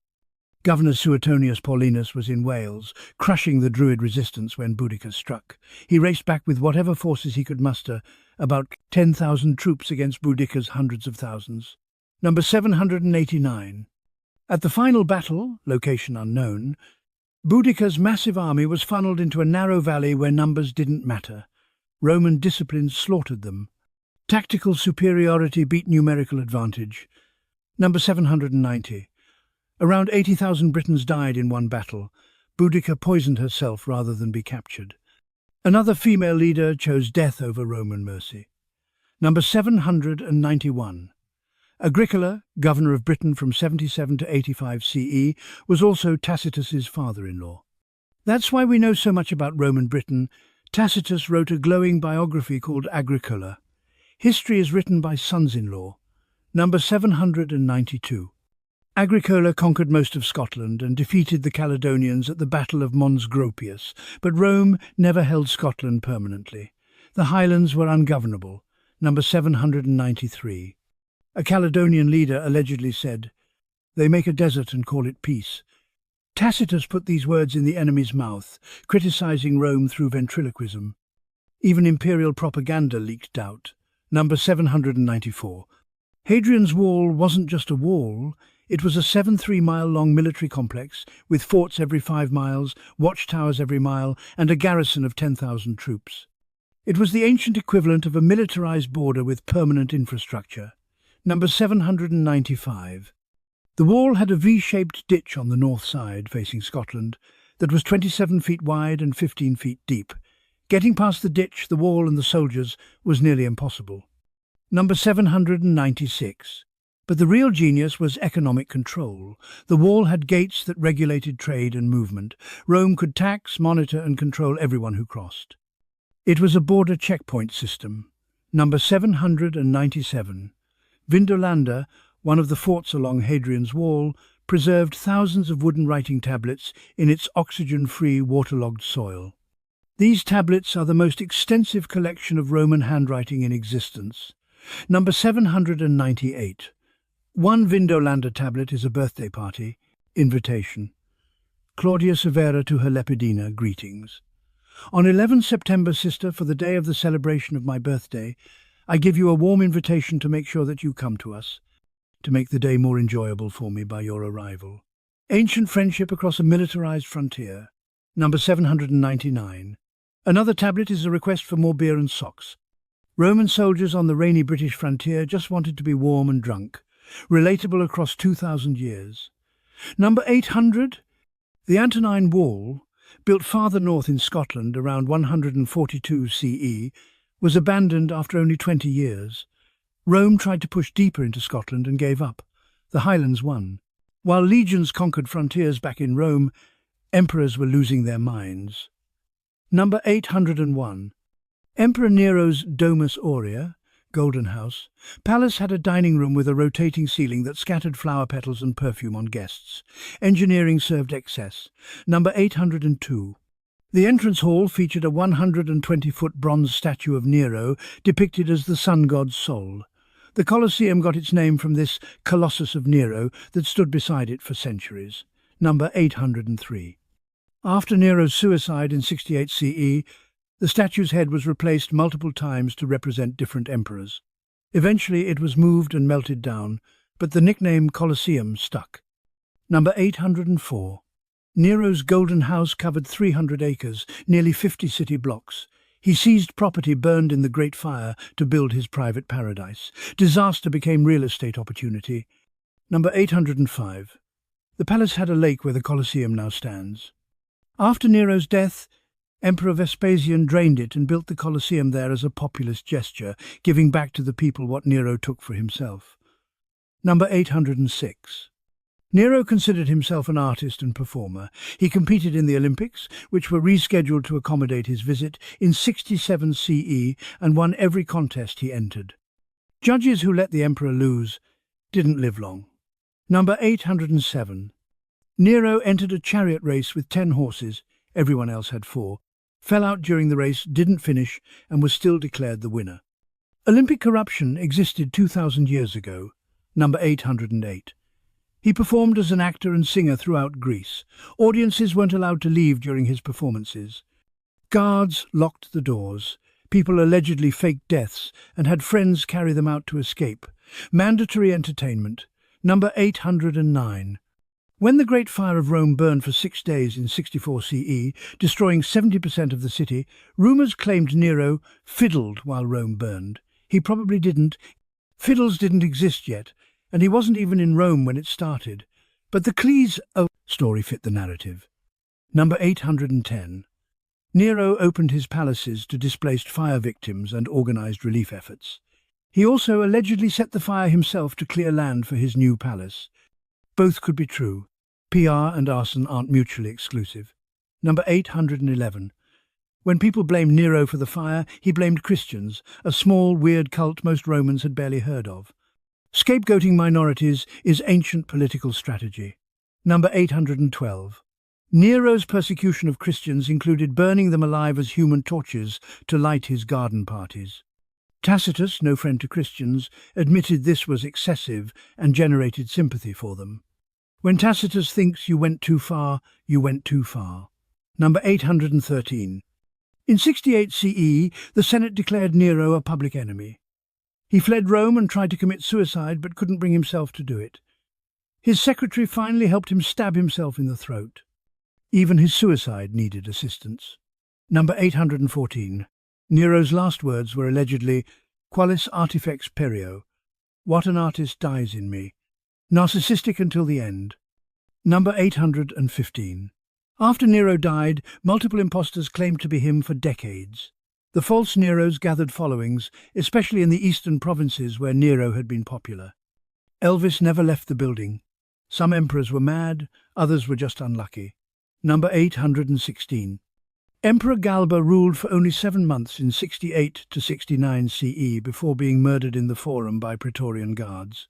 Governor Suetonius Paulinus was in Wales, crushing the Druid resistance when Boudicca struck. He raced back with whatever forces he could muster, about 10,000 troops against Boudicca's hundreds of thousands. Number 789. At the final battle, location unknown, Boudicca's massive army was funneled into a narrow valley where numbers didn't matter. Roman discipline slaughtered them. Tactical superiority beat numerical advantage. Number 790. Around 80,000 Britons died in one battle. Boudicca poisoned herself rather than be captured. Another female leader chose death over Roman mercy. Number 791. Agricola, governor of Britain from 77 to 85 CE, was also Tacitus's father-in-law. That's why we know so much about Roman Britain. Tacitus wrote a glowing biography called Agricola. History is written by sons-in-law. Number 792. Agricola conquered most of Scotland and defeated the Caledonians at the Battle of Mons Gropius, but Rome never held Scotland permanently. The Highlands were ungovernable. Number 793. A Caledonian leader allegedly said, "They make a desert and call it peace." Tacitus put these words in the enemy's mouth, criticizing Rome through ventriloquism. Even imperial propaganda leaked doubt. Number 794. Hadrian's Wall wasn't just a wall, it was a 73-mile-long military complex with forts every 5 miles, watchtowers every mile, and a garrison of 10,000 troops. It was the ancient equivalent of a militarized border with permanent infrastructure. Number 795. The wall had a V-shaped ditch on the north side, facing Scotland, that was 27 feet wide and 15 feet deep. Getting past the ditch, the wall and the soldiers was nearly impossible. Number 796. But the real genius was economic control. The wall had gates that regulated trade and movement. Rome could tax, monitor and control everyone who crossed. It was a border checkpoint system. Number 797. Vindolanda, one of the forts along Hadrian's Wall, preserved thousands of wooden writing tablets in its oxygen-free, waterlogged soil. These tablets are the most extensive collection of Roman handwriting in existence. Number 798. One Vindolanda tablet is a birthday party, invitation. Claudia Severa to her Lepidina, greetings. On 11 September, sister, for the day of the celebration of my birthday, I give you a warm invitation to make sure that you come to us, to make the day more enjoyable for me by your arrival. Ancient friendship across a militarized frontier. Number 799. Another tablet is a request for more beer and socks. Roman soldiers on the rainy British frontier just wanted to be warm and drunk. Relatable across 2,000 years. Number 800. The Antonine Wall, built farther north in Scotland around 142 CE, was abandoned after only 20 years. Rome tried to push deeper into Scotland and gave up. The Highlands won. While legions conquered frontiers back in Rome, emperors were losing their minds. Number 801. Emperor Nero's Domus Aurea, Golden House, palace had a dining room with a rotating ceiling that scattered flower petals and perfume on guests. Engineering served excess. Number 802. The entrance hall featured a 120-foot bronze statue of Nero depicted as the sun god's soul. The Colosseum got its name from this Colossus of Nero that stood beside it for centuries. Number 803. After Nero's suicide in 68 CE, the statue's head was replaced multiple times to represent different emperors. Eventually it was moved and melted down, but the nickname Colosseum stuck. Number 804. Nero's Golden House covered 300 acres, nearly 50 city blocks. He seized property burned in the Great Fire to build his private paradise. Disaster became real estate opportunity. Number 805. The palace had a lake where the Colosseum now stands. After Nero's death, Emperor Vespasian drained it and built the Colosseum there as a populist gesture, giving back to the people what Nero took for himself. Number 806. Nero considered himself an artist and performer. He competed in the Olympics, which were rescheduled to accommodate his visit, in 67 CE and won every contest he entered. Judges who let the emperor lose didn't live long. Number 807. Nero entered a chariot race with 10 horses, everyone else had 4, fell out during the race, didn't finish, and was still declared the winner. Olympic corruption existed 2,000 years ago. Number 808. He performed as an actor and singer throughout Greece. Audiences weren't allowed to leave during his performances. Guards locked the doors. People allegedly faked deaths and had friends carry them out to escape. Mandatory entertainment. Number 809. When the Great Fire of Rome burned for 6 days in 64 CE, destroying 70% of the city, rumours claimed Nero fiddled while Rome burned. He probably didn't. Fiddles didn't exist yet, and he wasn't even in Rome when it started. But the Colosseum story fit the narrative. Number 810. Nero opened his palaces to displaced fire victims and organised relief efforts. He also allegedly set the fire himself to clear land for his new palace. Both could be true. PR and arson aren't mutually exclusive. Number 811. When people blamed Nero for the fire, he blamed Christians, a small, weird cult most Romans had barely heard of. Scapegoating minorities is ancient political strategy. Number 812. Nero's persecution of Christians included burning them alive as human torches to light his garden parties. Tacitus, no friend to Christians, admitted this was excessive and generated sympathy for them. When Tacitus thinks you went too far, you went too far. Number 813. In 68 CE, the Senate declared Nero a public enemy. He fled Rome and tried to commit suicide but couldn't bring himself to do it. His secretary finally helped him stab himself in the throat. Even his suicide needed assistance. Number 814. Nero's last words were allegedly, "Qualis artifex perio," what an artist dies in me. Narcissistic until the end. Number 815. After Nero died, multiple impostors claimed to be him for decades. The false Neros gathered followings, especially in the eastern provinces where Nero had been popular. Elvis never left the building. Some emperors were mad, others were just unlucky. Number 816. Emperor Galba ruled for only 7 months in 68 to 69 CE before being murdered in the Forum by Praetorian guards.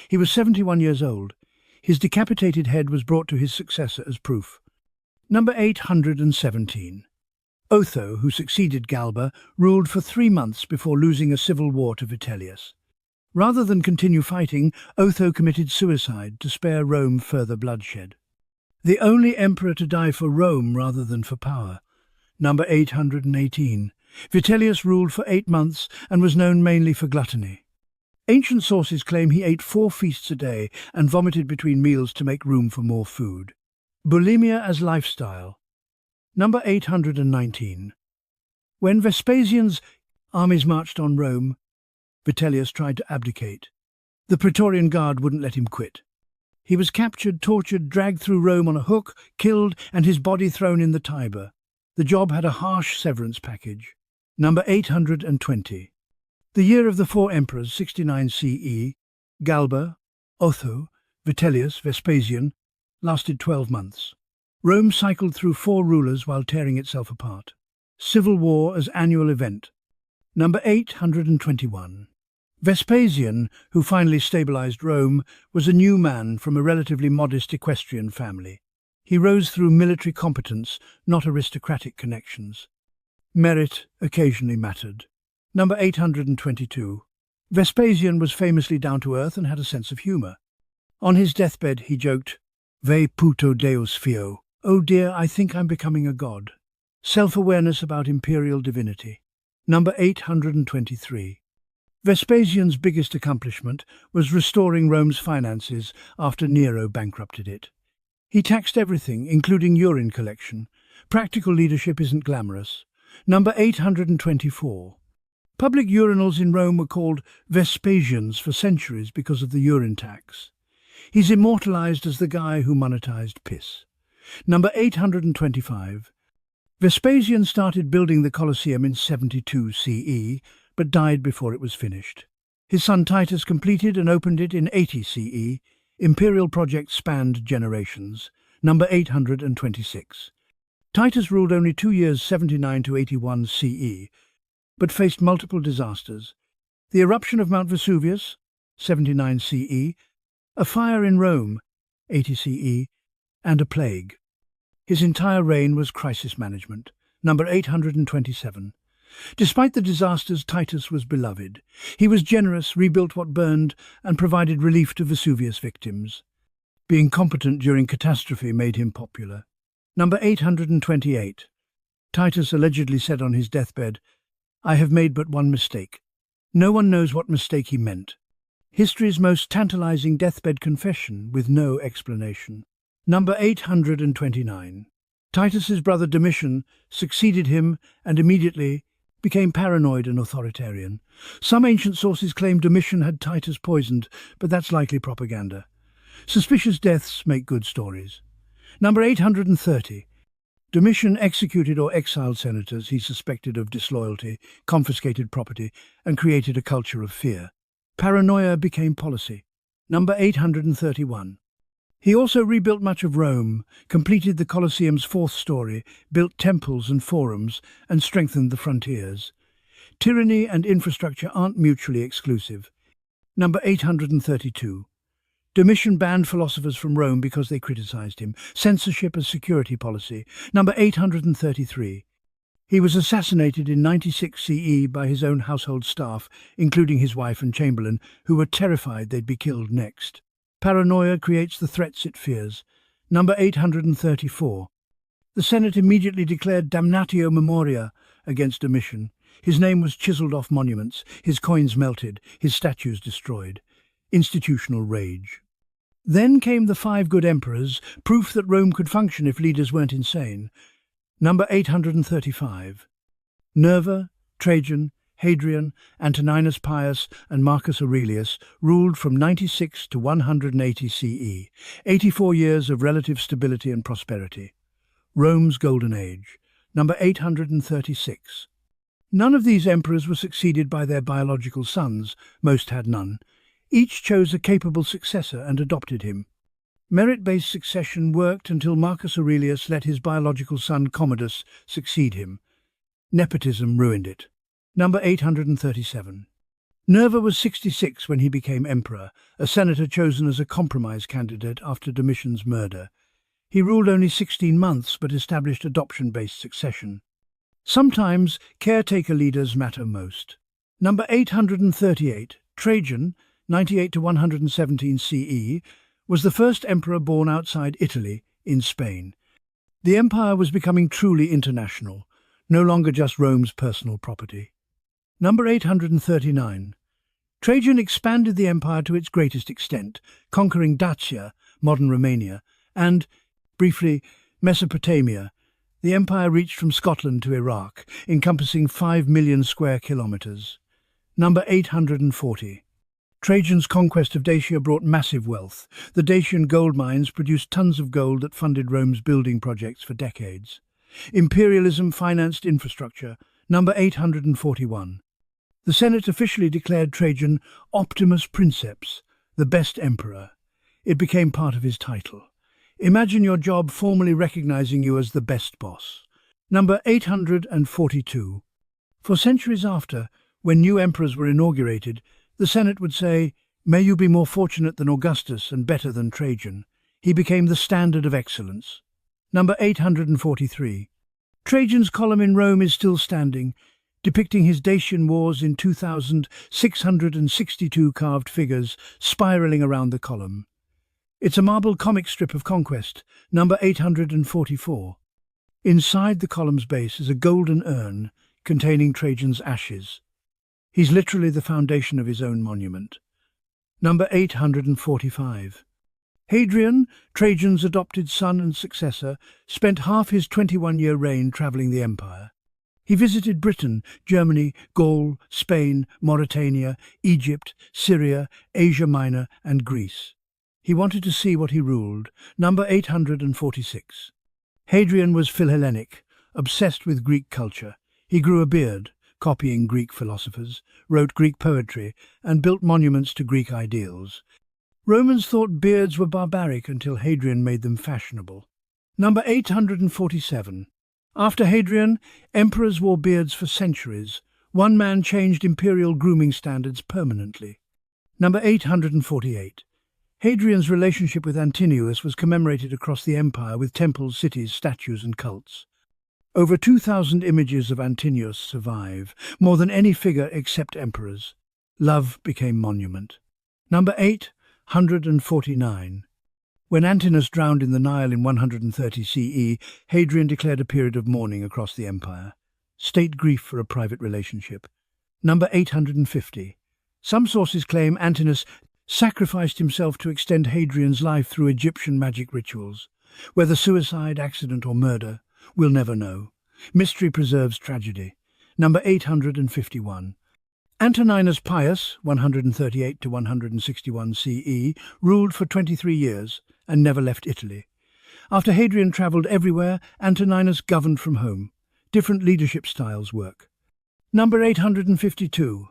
He was 71 years old. His decapitated head was brought to his successor as proof. Number 817. Otho, who succeeded Galba, ruled for 3 months before losing a civil war to Vitellius. Rather than continue fighting, Otho committed suicide to spare Rome further bloodshed. The only emperor to die for Rome rather than for power. Number 818. Vitellius ruled for 8 months and was known mainly for gluttony. Ancient sources claim he ate 4 feasts a day and vomited between meals to make room for more food. Bulimia as lifestyle. Number 819. When Vespasian's armies marched on Rome, Vitellius tried to abdicate. The Praetorian Guard wouldn't let him quit. He was captured, tortured, dragged through Rome on a hook, killed, and his body thrown in the Tiber. The job had a harsh severance package. Number 820. The year of the 4 emperors, 69 CE, Galba, Otho, Vitellius, Vespasian, lasted 12 months. Rome cycled through 4 rulers while tearing itself apart. Civil war as annual event. Number 821. Vespasian, who finally stabilized Rome, was a new man from a relatively modest equestrian family. He rose through military competence, not aristocratic connections. Merit occasionally mattered. Number 822. Vespasian was famously down-to-earth and had a sense of humour. On his deathbed he joked, "Ve puto deus fio, oh dear, I think I'm becoming a god." Self-awareness about imperial divinity. Number 823. Vespasian's biggest accomplishment was restoring Rome's finances after Nero bankrupted it. He taxed everything, including urine collection. Practical leadership isn't glamorous. Number 824. Public urinals in Rome were called Vespasians for centuries because of the urine tax. He's immortalized as the guy who monetized piss. Number 825. Vespasian started building the Colosseum in 72 CE, but died before it was finished. His son Titus completed and opened it in 80 CE. Imperial projects spanned generations. Number 826. Titus ruled only 2 years, 79 to 81 CE, but faced multiple disasters. The eruption of Mount Vesuvius, 79 CE, a fire in Rome, 80 CE, and a plague. His entire reign was crisis management. Number 827. Despite the disasters, Titus was beloved. He was generous, rebuilt what burned, and provided relief to Vesuvius victims. Being competent during catastrophe made him popular. Number 828. Titus allegedly said on his deathbed, "I have made but one mistake." No one knows what mistake he meant. History's most tantalizing deathbed confession with no explanation. Number 829. Titus's brother Domitian succeeded him and immediately became paranoid and authoritarian. Some ancient sources claim Domitian had Titus poisoned, but that's likely propaganda. Suspicious deaths make good stories. Number 830. Domitian executed or exiled senators he suspected of disloyalty, confiscated property, and created a culture of fear. Paranoia became policy. Number 831. He also rebuilt much of Rome, completed the Colosseum's fourth story, built temples and forums, and strengthened the frontiers. Tyranny and infrastructure aren't mutually exclusive. Number 832. Domitian banned philosophers from Rome because they criticized him. Censorship as security policy. Number 833. He was assassinated in 96 CE by his own household staff, including his wife and chamberlain, who were terrified they'd be killed next. Paranoia creates the threats it fears. Number 834. The Senate immediately declared damnatio memoria against Domitian. His name was chiseled off monuments, his coins melted, his statues destroyed. Institutional rage. Then came the 5 good emperors, proof that Rome could function if leaders weren't insane. Number 835. Nerva, Trajan, Hadrian, Antoninus Pius, and Marcus Aurelius ruled from 96 to 180 CE, 84 years of relative stability and prosperity. Rome's Golden Age. Number 836. None of these emperors were succeeded by their biological sons, most had none. Each chose a capable successor and adopted him. Merit-based succession worked until Marcus Aurelius let his biological son Commodus succeed him. Nepotism ruined it. Number 837. Nerva was 66 when he became emperor, a senator chosen as a compromise candidate after Domitian's murder. He ruled only 16 months but established adoption-based succession. Sometimes caretaker leaders matter most. Number 838. Trajan, 98 to 117 CE, was the first emperor born outside Italy, in Spain. The empire was becoming truly international, no longer just Rome's personal property. Number 839. Trajan expanded the empire to its greatest extent, conquering Dacia, modern Romania, and, briefly, Mesopotamia. The empire reached from Scotland to Iraq, encompassing 5 million square kilometers. Number 840. Trajan's conquest of Dacia brought massive wealth. The Dacian gold mines produced tons of gold that funded Rome's building projects for decades. Imperialism financed infrastructure. Number 841. The Senate officially declared Trajan Optimus Princeps, the best emperor. It became part of his title. Imagine your job formally recognizing you as the best boss. Number 842. For centuries after, when new emperors were inaugurated, the Senate would say, "May you be more fortunate than Augustus and better than Trajan." He became the standard of excellence. Number 843. Trajan's column in Rome is still standing, depicting his Dacian wars in 2,662 carved figures spiraling around the column. It's a marble comic strip of conquest. Number 844. Inside the column's base is a golden urn containing Trajan's ashes. He's literally the foundation of his own monument. Number 845. Hadrian, Trajan's adopted son and successor, spent half his 21-year reign travelling the empire. He visited Britain, Germany, Gaul, Spain, Mauritania, Egypt, Syria, Asia Minor, and Greece. He wanted to see what he ruled. Number 846. Hadrian was Philhellenic, obsessed with Greek culture. He grew a beard, copying Greek philosophers, wrote Greek poetry, and built monuments to Greek ideals. Romans thought beards were barbaric until Hadrian made them fashionable. Number 847. After Hadrian, emperors wore beards for centuries. One man changed imperial grooming standards permanently. Number 848. Hadrian's relationship with Antinous was commemorated across the empire with temples, cities, statues and cults. Over 2,000 images of Antinous survive, more than any figure except emperors. Love became monument. Number 849. When Antinous drowned in the Nile in 130 CE, Hadrian declared a period of mourning across the empire. State grief for a private relationship. Number 850. Some sources claim Antinous sacrificed himself to extend Hadrian's life through Egyptian magic rituals. Whether suicide, accident or murder, we'll never know. Mystery preserves tragedy. Number 851. Antoninus Pius, 138 to 161 CE, ruled for 23 years and never left Italy. After Hadrian travelled everywhere, Antoninus governed from home. Different leadership styles work. Number 852.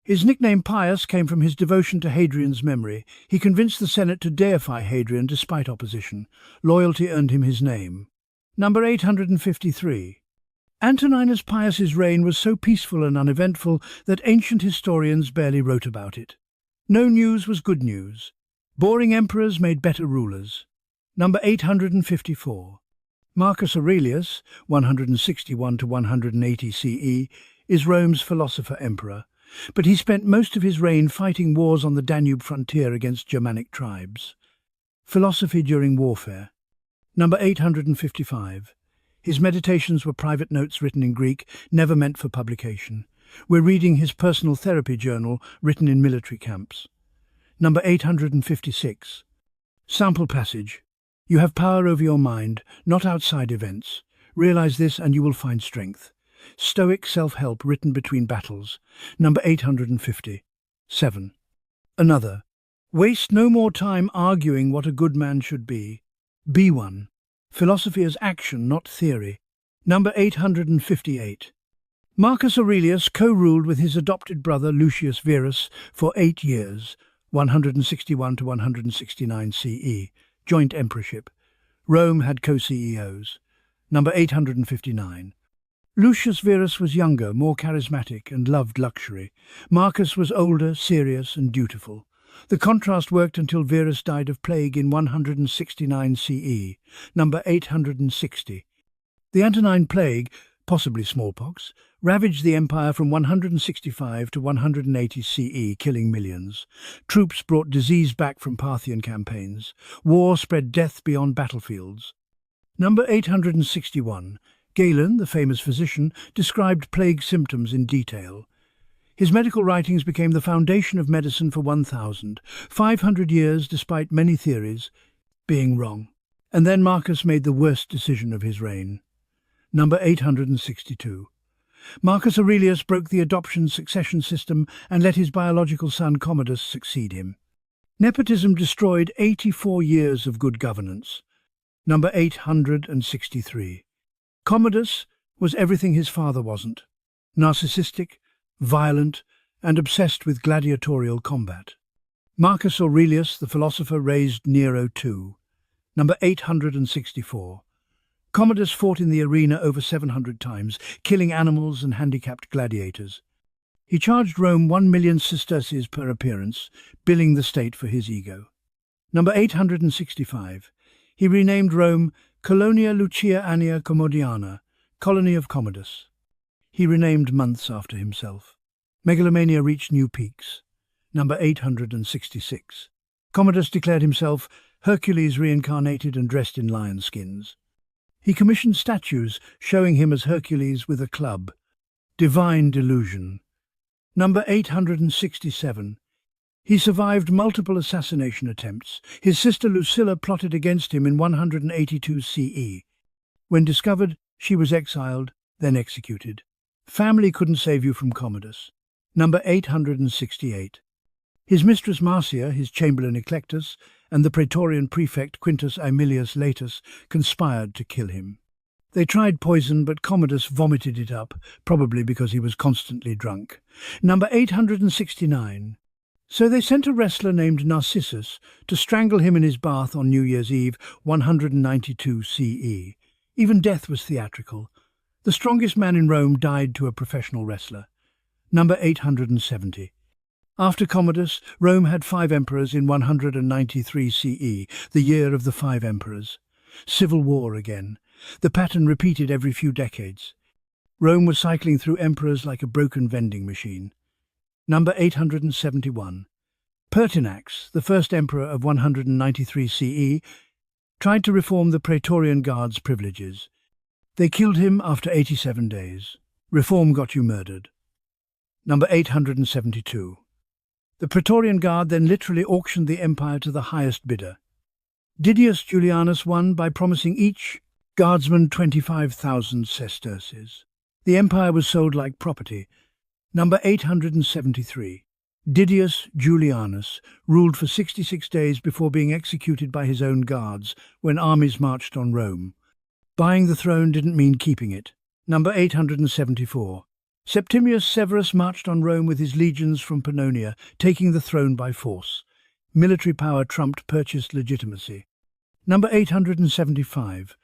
His nickname Pius came from his devotion to Hadrian's memory. He convinced the Senate to deify Hadrian despite opposition. Loyalty earned him his name. Number 853. Antoninus Pius's reign was so peaceful and uneventful that ancient historians barely wrote about it. No news was good news. Boring emperors made better rulers. Number 854. Marcus Aurelius, 161 to 180 CE, is Rome's philosopher-emperor, but he spent most of his reign fighting wars on the Danube frontier against Germanic tribes. Philosophy during warfare. Number 855. His meditations were private notes written in Greek, never meant for publication. We're reading his personal therapy journal written in military camps. Number 856. Sample passage. You have power over your mind, not outside events. Realize this and you will find strength. Stoic self-help written between battles. Number 850. 7. Another. Waste no more time arguing what a good man should be. Be one. Philosophy as action, not theory. Number 858. Marcus Aurelius co-ruled with his adopted brother Lucius Verus for 8 years, 161 to 169 CE, joint emperorship. Rome had co-CEOs. Number 859. Lucius Verus was younger, more charismatic, and loved luxury. Marcus was older, serious, and dutiful. The contrast worked until Verus died of plague in 169 CE, number 860. The Antonine Plague, possibly smallpox, ravaged the empire from 165 to 180 CE, killing millions. Troops brought disease back from Parthian campaigns. War spread death beyond battlefields. Number 861. Galen, the famous physician, described plague symptoms in detail. His medical writings became the foundation of medicine for 1,500 years, despite many theories being wrong. And then Marcus made the worst decision of his reign. Number 862. Marcus Aurelius broke the adoption succession system and let his biological son Commodus succeed him. Nepotism destroyed 84 years of good governance. Number 863. Commodus was everything his father wasn't. Narcissistic, violent, and obsessed with gladiatorial combat. Marcus Aurelius, the philosopher, raised Nero too. Number 864. Commodus fought in the arena over 700 times, killing animals and handicapped gladiators. He charged Rome 1 million sesterces per appearance, billing the state for his ego. Number 865. He renamed Rome Colonia Lucia Annia Commodiana, colony of Commodus. He renamed months after himself. Megalomania reached new peaks. Number 866. Commodus declared himself Hercules reincarnated and dressed in lion skins. He commissioned statues showing him as Hercules with a club. Divine delusion. Number 867. He survived multiple assassination attempts. His sister Lucilla plotted against him in 182 CE. When discovered, she was exiled, then executed. Family couldn't save you from Commodus. Number 868. His mistress Marcia, his chamberlain Eclectus, and the praetorian prefect Quintus Aemilius Latus conspired to kill him. They tried poison, but Commodus vomited it up, probably because he was constantly drunk. Number 869. So they sent a wrestler named Narcissus to strangle him in his bath on New Year's Eve, 192 CE. Even death was theatrical. The strongest man in Rome died to a professional wrestler. Number 870. After Commodus, Rome had 5 emperors in 193 CE, the year of the 5 emperors. Civil war again. The pattern repeated every few decades. Rome was cycling through emperors like a broken vending machine. Number 871. Pertinax, the first emperor of 193 CE, tried to reform the Praetorian Guard's privileges. They killed him after 87 days. Reform got you murdered. Number 872. The Praetorian Guard then literally auctioned the empire to the highest bidder. Didius Julianus won by promising each guardsman 25,000 sesterces. The empire was sold like property. Number 873. Didius Julianus ruled for 66 days before being executed by his own guards when armies marched on Rome. Buying the throne didn't mean keeping it. Number 874. Septimius Severus marched on Rome with his legions from Pannonia, taking the throne by force. Military power trumped purchased legitimacy. Number 875.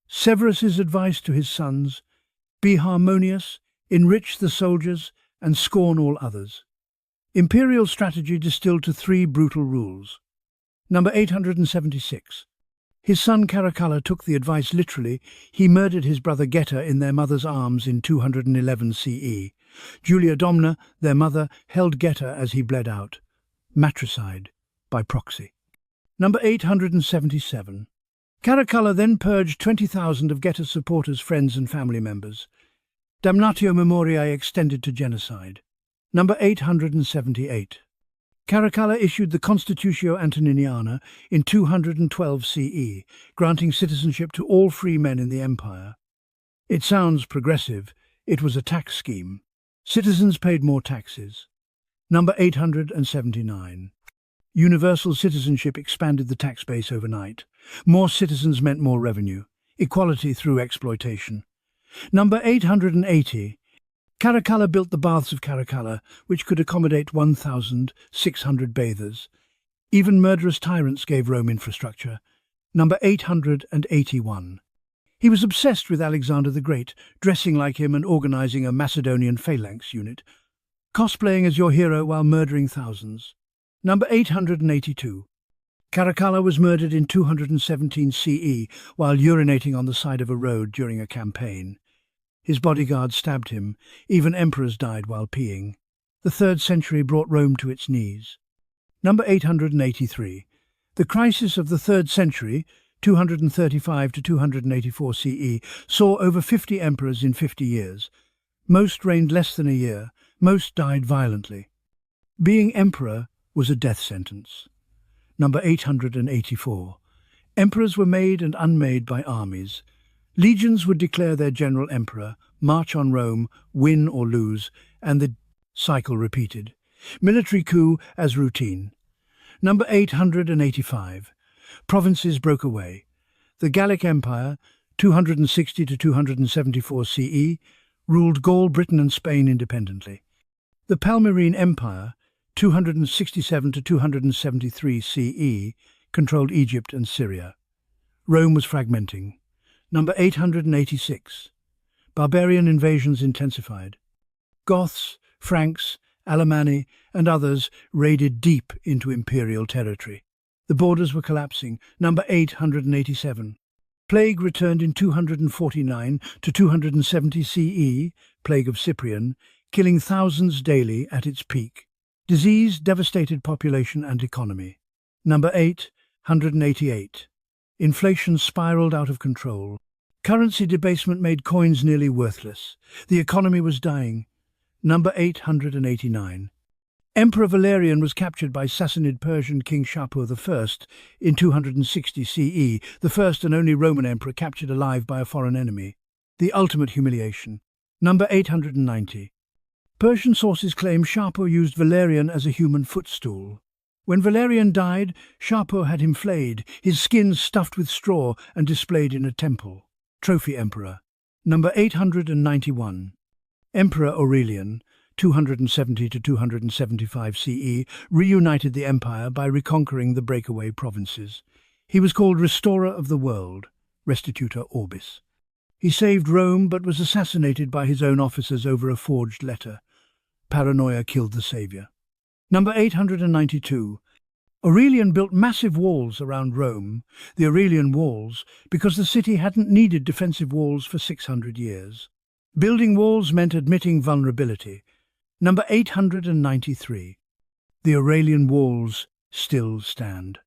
Severus's advice to his sons: be harmonious, enrich the soldiers, and scorn all others. Imperial strategy distilled to 3 brutal rules. Number 876. His son Caracalla took the advice literally. He murdered his brother Geta in their mother's arms in 211 CE. Julia Domna, their mother, held Geta as he bled out. Matricide by proxy. Number 877. Caracalla then purged 20,000 of Geta's supporters, friends and family members. Damnatio Memoriae extended to genocide. Number 878. Caracalla issued the Constitutio Antoniniana in 212 CE, granting citizenship to all free men in the empire. It sounds progressive. It was a tax scheme. Citizens paid more taxes. Number 879. Universal citizenship expanded the tax base overnight. More citizens meant more revenue. Equality through exploitation. Number 880. Caracalla built the Baths of Caracalla, which could accommodate 1,600 bathers. Even murderous tyrants gave Rome infrastructure. Number 881. He was obsessed with Alexander the Great, dressing like him and organizing a Macedonian phalanx unit, cosplaying as your hero while murdering thousands. Number 882. Caracalla was murdered in 217 CE while urinating on the side of a road during a campaign. His bodyguards stabbed him. Even emperors died while peeing. The 3rd century brought Rome to its knees. Number 883. The crisis of the 3rd century, 235 to 284 CE, saw over 50 emperors in 50 years. Most reigned less than a year. Most died violently. Being emperor was a death sentence. Number 884. Emperors were made and unmade by armies. Legions would declare their general emperor, march on Rome, win or lose, and the cycle repeated. Military coup as routine. Number 885. Provinces broke away. The Gallic Empire, 260 to 274 CE, ruled Gaul, Britain and Spain independently. The Palmyrene Empire, 267 to 273 CE, controlled Egypt and Syria. Rome was fragmenting. Number 886. Barbarian invasions intensified. Goths, Franks, Alemanni, and others raided deep into imperial territory. The borders were collapsing. Number 887. Plague returned in 249 to 270 CE, plague of Cyprian, killing thousands daily at its peak. Disease devastated population and economy. Number 888. Inflation spiraled out of control. Currency debasement made coins nearly worthless. The economy was dying. Number 889. Emperor Valerian was captured by Sassanid Persian King Shapur I in 260 CE, the first and only Roman emperor captured alive by a foreign enemy. The ultimate humiliation. Number 890. Persian sources claim Shapur used Valerian as a human footstool. When Valerian died, Shapur had him flayed, his skin stuffed with straw and displayed in a temple. Trophy Emperor. Number 891. Emperor Aurelian, 270 to 275 CE, reunited the empire by reconquering the breakaway provinces. He was called Restorer of the World, Restitutor Orbis. He saved Rome but was assassinated by his own officers over a forged letter. Paranoia killed the savior. Number 892. Aurelian built massive walls around Rome, the Aurelian Walls, because the city hadn't needed defensive walls for 600 years. Building walls meant admitting vulnerability. Number 893. The Aurelian Walls still stand.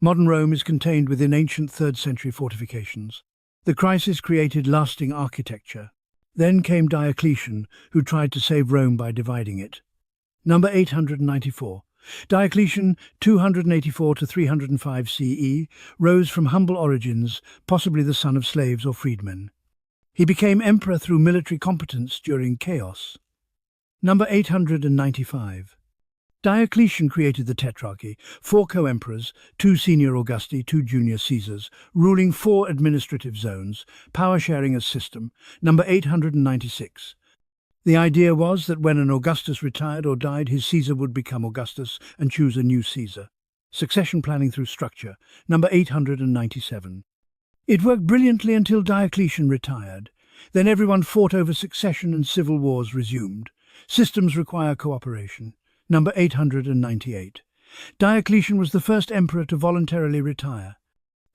Modern Rome is contained within ancient 3rd century fortifications. The crisis created lasting architecture. Then came Diocletian, who tried to save Rome by dividing it. Number 894. Diocletian, 284 to 305 CE, rose from humble origins, possibly the son of slaves or freedmen. He became emperor through military competence during chaos. Number 895. Diocletian created the Tetrarchy, 4 co-emperors, 2 senior Augusti, 2 junior Caesars, ruling 4 administrative zones, power-sharing as system. Number 896. The idea was that when an Augustus retired or died, his Caesar would become Augustus and choose a new Caesar. Succession planning through structure. Number 897. It worked brilliantly until Diocletian retired. Then everyone fought over succession and civil wars resumed. Systems require cooperation. Number 898. Diocletian was the first emperor to voluntarily retire.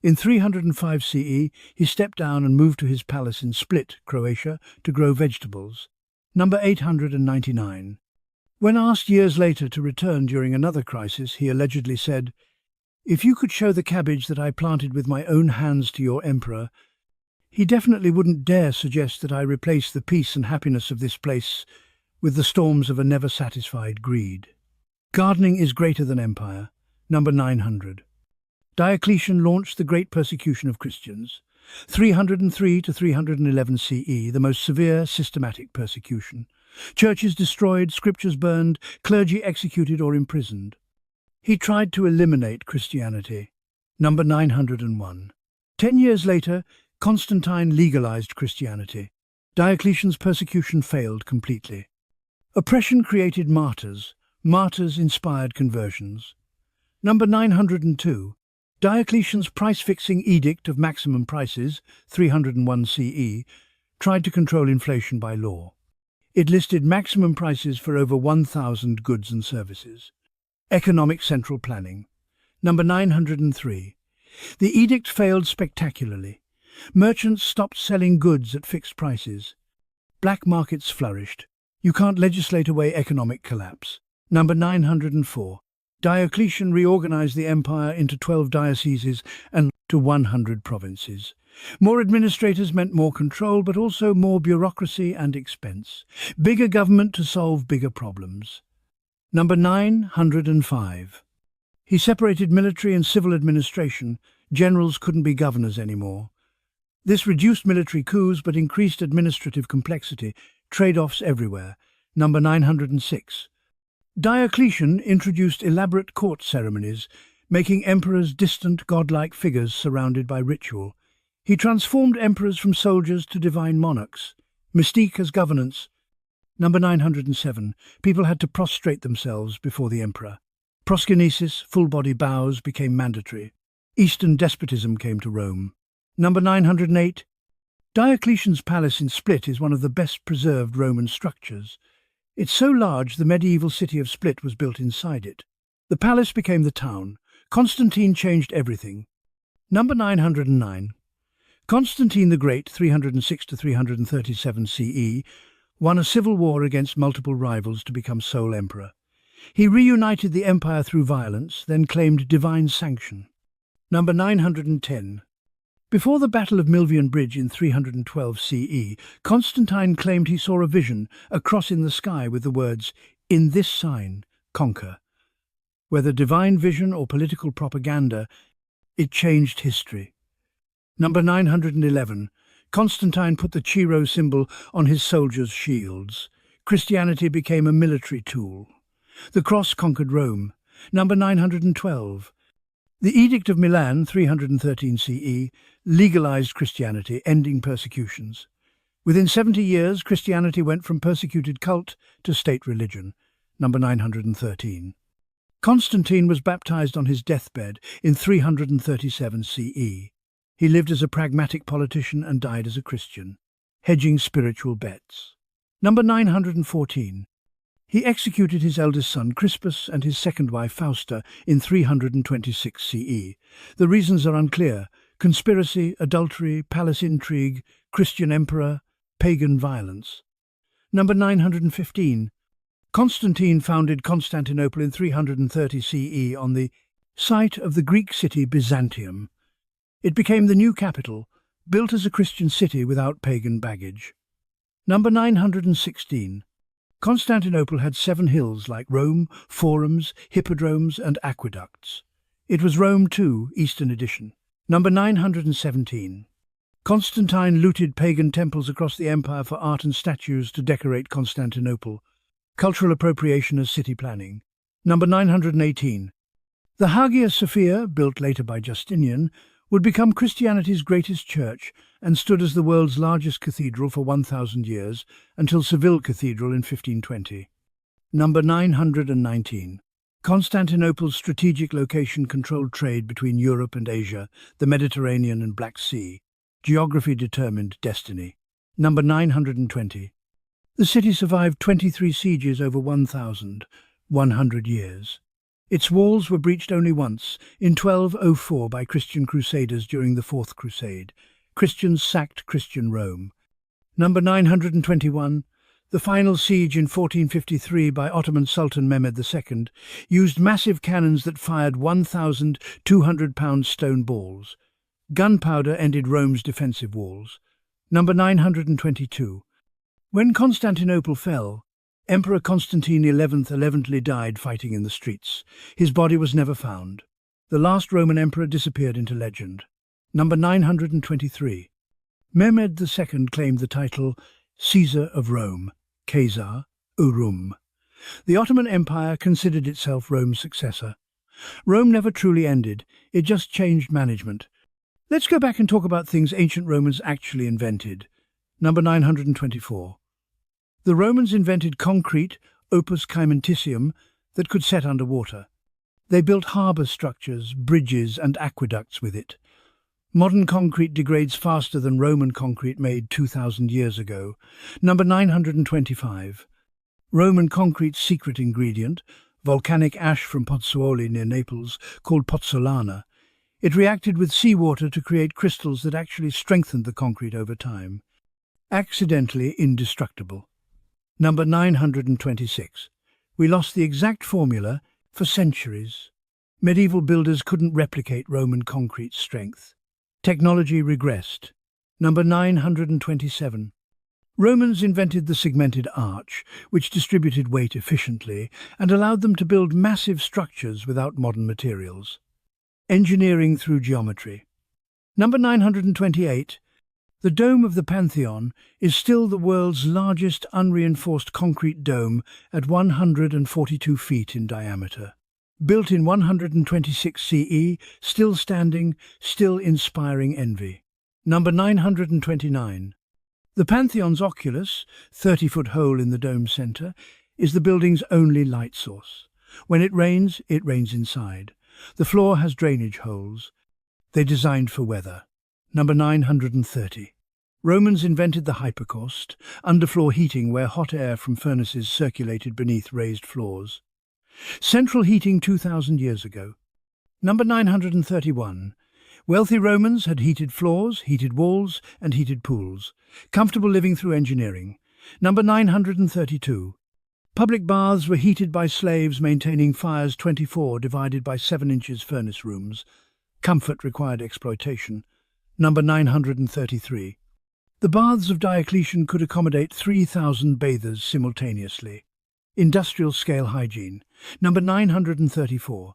In 305 CE, he stepped down and moved to his palace in Split, Croatia, to grow vegetables. Number 899. When asked years later to return during another crisis, he allegedly said, "If you could show the cabbage that I planted with my own hands to your emperor, he definitely wouldn't dare suggest that I replace the peace and happiness of this place with the storms of a never-satisfied greed." Gardening is greater than empire. Number 900. Diocletian launched the Great Persecution of Christians. 303 to 311 CE, the most severe systematic persecution. Churches destroyed, scriptures burned, clergy executed or imprisoned. He tried to eliminate Christianity. Number 901. 10 years later, Constantine legalized Christianity. Diocletian's persecution failed completely. Oppression created martyrs. Martyrs inspired conversions. Number 902. Diocletian's price-fixing edict of maximum prices, 301 CE, tried to control inflation by law. It listed maximum prices for over 1,000 goods and services. Economic central planning. Number 903. The edict failed spectacularly. Merchants stopped selling goods at fixed prices. Black markets flourished. You can't legislate away economic collapse. Number 904. Diocletian reorganized the empire into 12 dioceses and to 100 provinces. More administrators meant more control, but also more bureaucracy and expense. Bigger government to solve bigger problems. Number 905. He separated military and civil administration. Generals couldn't be governors anymore. This reduced military coups but increased administrative complexity, trade-offs everywhere. Number 906. Diocletian introduced elaborate court ceremonies, making emperors distant, godlike figures surrounded by ritual. He transformed emperors from soldiers to divine monarchs. Mystique as governance. Number 907. People had to prostrate themselves before the emperor. Proskynesis, full-body bows, became mandatory. Eastern despotism came to Rome. Number 908. Diocletian's palace in Split is one of the best preserved Roman structures. It's so large the medieval city of Split was built inside it. The palace became the town. Constantine changed everything. Number 909. Constantine the Great, 306 to 337 CE, won a civil war against multiple rivals to become sole emperor. He reunited the empire through violence, then claimed divine sanction. Number 910. Before the Battle of Milvian Bridge in 312 CE, Constantine claimed he saw a vision, a cross in the sky with the words, "In this sign, conquer." Whether divine vision or political propaganda, it changed history. Number 911. Constantine put the Chi symbol on his soldiers' shields. Christianity became a military tool. The cross conquered Rome. Number 912. The Edict of Milan, 313 CE, legalized Christianity, ending persecutions. Within 70 years, Christianity went from persecuted cult to state religion. Number 913. Constantine was baptized on his deathbed in 337 CE. He lived as a pragmatic politician and died as a Christian, hedging spiritual bets. Number 914. He executed his eldest son Crispus and his second wife Fausta in 326 CE. The reasons are unclear: conspiracy, adultery, palace intrigue, Christian emperor, pagan violence. Number 915. Constantine founded Constantinople in 330 CE on the site of the Greek city Byzantium. It became the new capital, built as a Christian city without pagan baggage. Number 916. Constantinople had 7 hills like Rome, forums, hippodromes and aqueducts. It was Rome too, Eastern edition. Number 917. Constantine looted pagan temples across the empire for art and statues to decorate Constantinople. Cultural appropriation as city planning. Number 918. The Hagia Sophia, built later by Justinian, would become Christianity's greatest church and stood as the world's largest cathedral for 1,000 years until Seville Cathedral in 1520. Number 919. Constantinople's strategic location controlled trade between Europe and Asia, the Mediterranean and Black Sea. Geography determined destiny. Number 920. The city survived 23 sieges over 1,100 years. Its walls were breached only once, in 1204 by Christian crusaders during the Fourth Crusade. Christians sacked Christian Rome. Number 921. The final siege in 1453 by Ottoman Sultan Mehmed II used massive cannons that fired 1,200-pound stone balls. Gunpowder ended Rome's defensive walls. Number 922. When Constantinople fell, Emperor Constantine XI allegedly died fighting in the streets. His body was never found. The last Roman emperor disappeared into legend. Number 923. Mehmed II claimed the title Caesar of Rome, Caesar Urum. The Ottoman Empire considered itself Rome's successor. Rome never truly ended, it just changed management. Let's go back and talk about things ancient Romans actually invented. Number 924. The Romans invented concrete, opus caementicium, that could set underwater. They built harbour structures, bridges and aqueducts with it. Modern concrete degrades faster than Roman concrete made 2,000 years ago. Number 925. Roman concrete's secret ingredient, volcanic ash from Pozzuoli near Naples, called pozzolana. It reacted with seawater to create crystals that actually strengthened the concrete over time. Accidentally indestructible. Number 926. We lost the exact formula for centuries. Medieval builders couldn't replicate Roman concrete's strength. Technology regressed. Number 927. Romans invented the segmented arch, which distributed weight efficiently and allowed them to build massive structures without modern materials. Engineering through geometry. Number 928. The dome of the Pantheon is still the world's largest unreinforced concrete dome at 142 feet in diameter. Built in 126 CE, still standing, still inspiring envy. Number 929. The Pantheon's oculus, 30-foot hole in the dome center, is the building's only light source. When it rains inside. The floor has drainage holes. They're designed for weather. Number 930. Romans invented the hypocaust, underfloor heating where hot air from furnaces circulated beneath raised floors. Central heating 2,000 years ago. Number 931. Wealthy Romans had heated floors, heated walls, and heated pools. Comfortable living through engineering. Number 932. Public baths were heated by slaves maintaining fires 24 divided by 7 inches furnace rooms. Comfort required exploitation. Number 933. The baths of Diocletian could accommodate 3,000 bathers simultaneously. Industrial-scale hygiene. Number 934.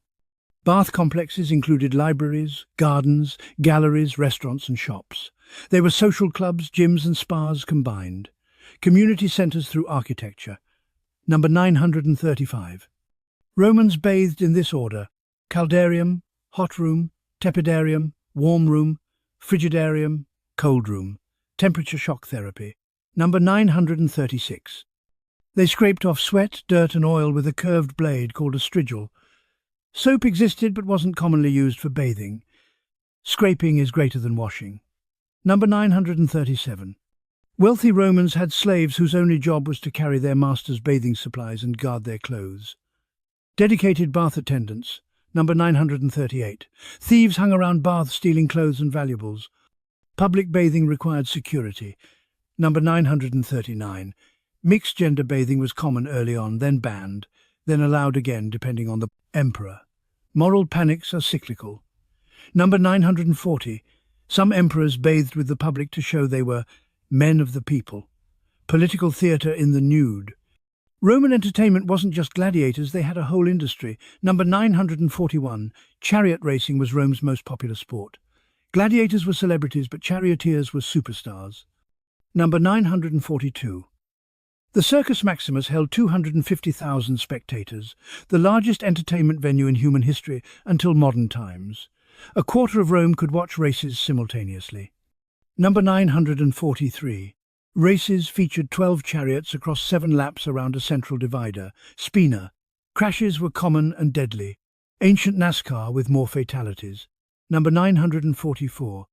Bath complexes included libraries, gardens, galleries, restaurants and shops. They were social clubs, gyms and spas combined. Community centres through architecture. Number 935. Romans bathed in this order: caldarium, hot room, tepidarium, warm room, frigidarium, cold room. Temperature shock therapy. Number 936. They scraped off sweat, dirt and oil with a curved blade called a strigil. Soap existed but wasn't commonly used for bathing. Scraping is greater than washing. Number 937. Wealthy Romans had slaves whose only job was to carry their master's bathing supplies and guard their clothes. Dedicated bath attendants. Number 938. Thieves hung around baths stealing clothes and valuables. Public bathing required security. Number 939. Mixed gender bathing was common early on, then banned, then allowed again depending on the emperor. Moral panics are cyclical. Number 940. Some emperors bathed with the public to show they were men of the people. Political theatre in the nude. Roman entertainment wasn't just gladiators, they had a whole industry. Number 941. Chariot racing was Rome's most popular sport. Gladiators were celebrities, but charioteers were superstars. Number 942. The Circus Maximus held 250,000 spectators, the largest entertainment venue in human history until modern times. A quarter of Rome could watch races simultaneously. Number 943. Races featured 12 chariots across 7 laps around a central divider, spina. Crashes were common and deadly. Ancient NASCAR with more fatalities. Number 944.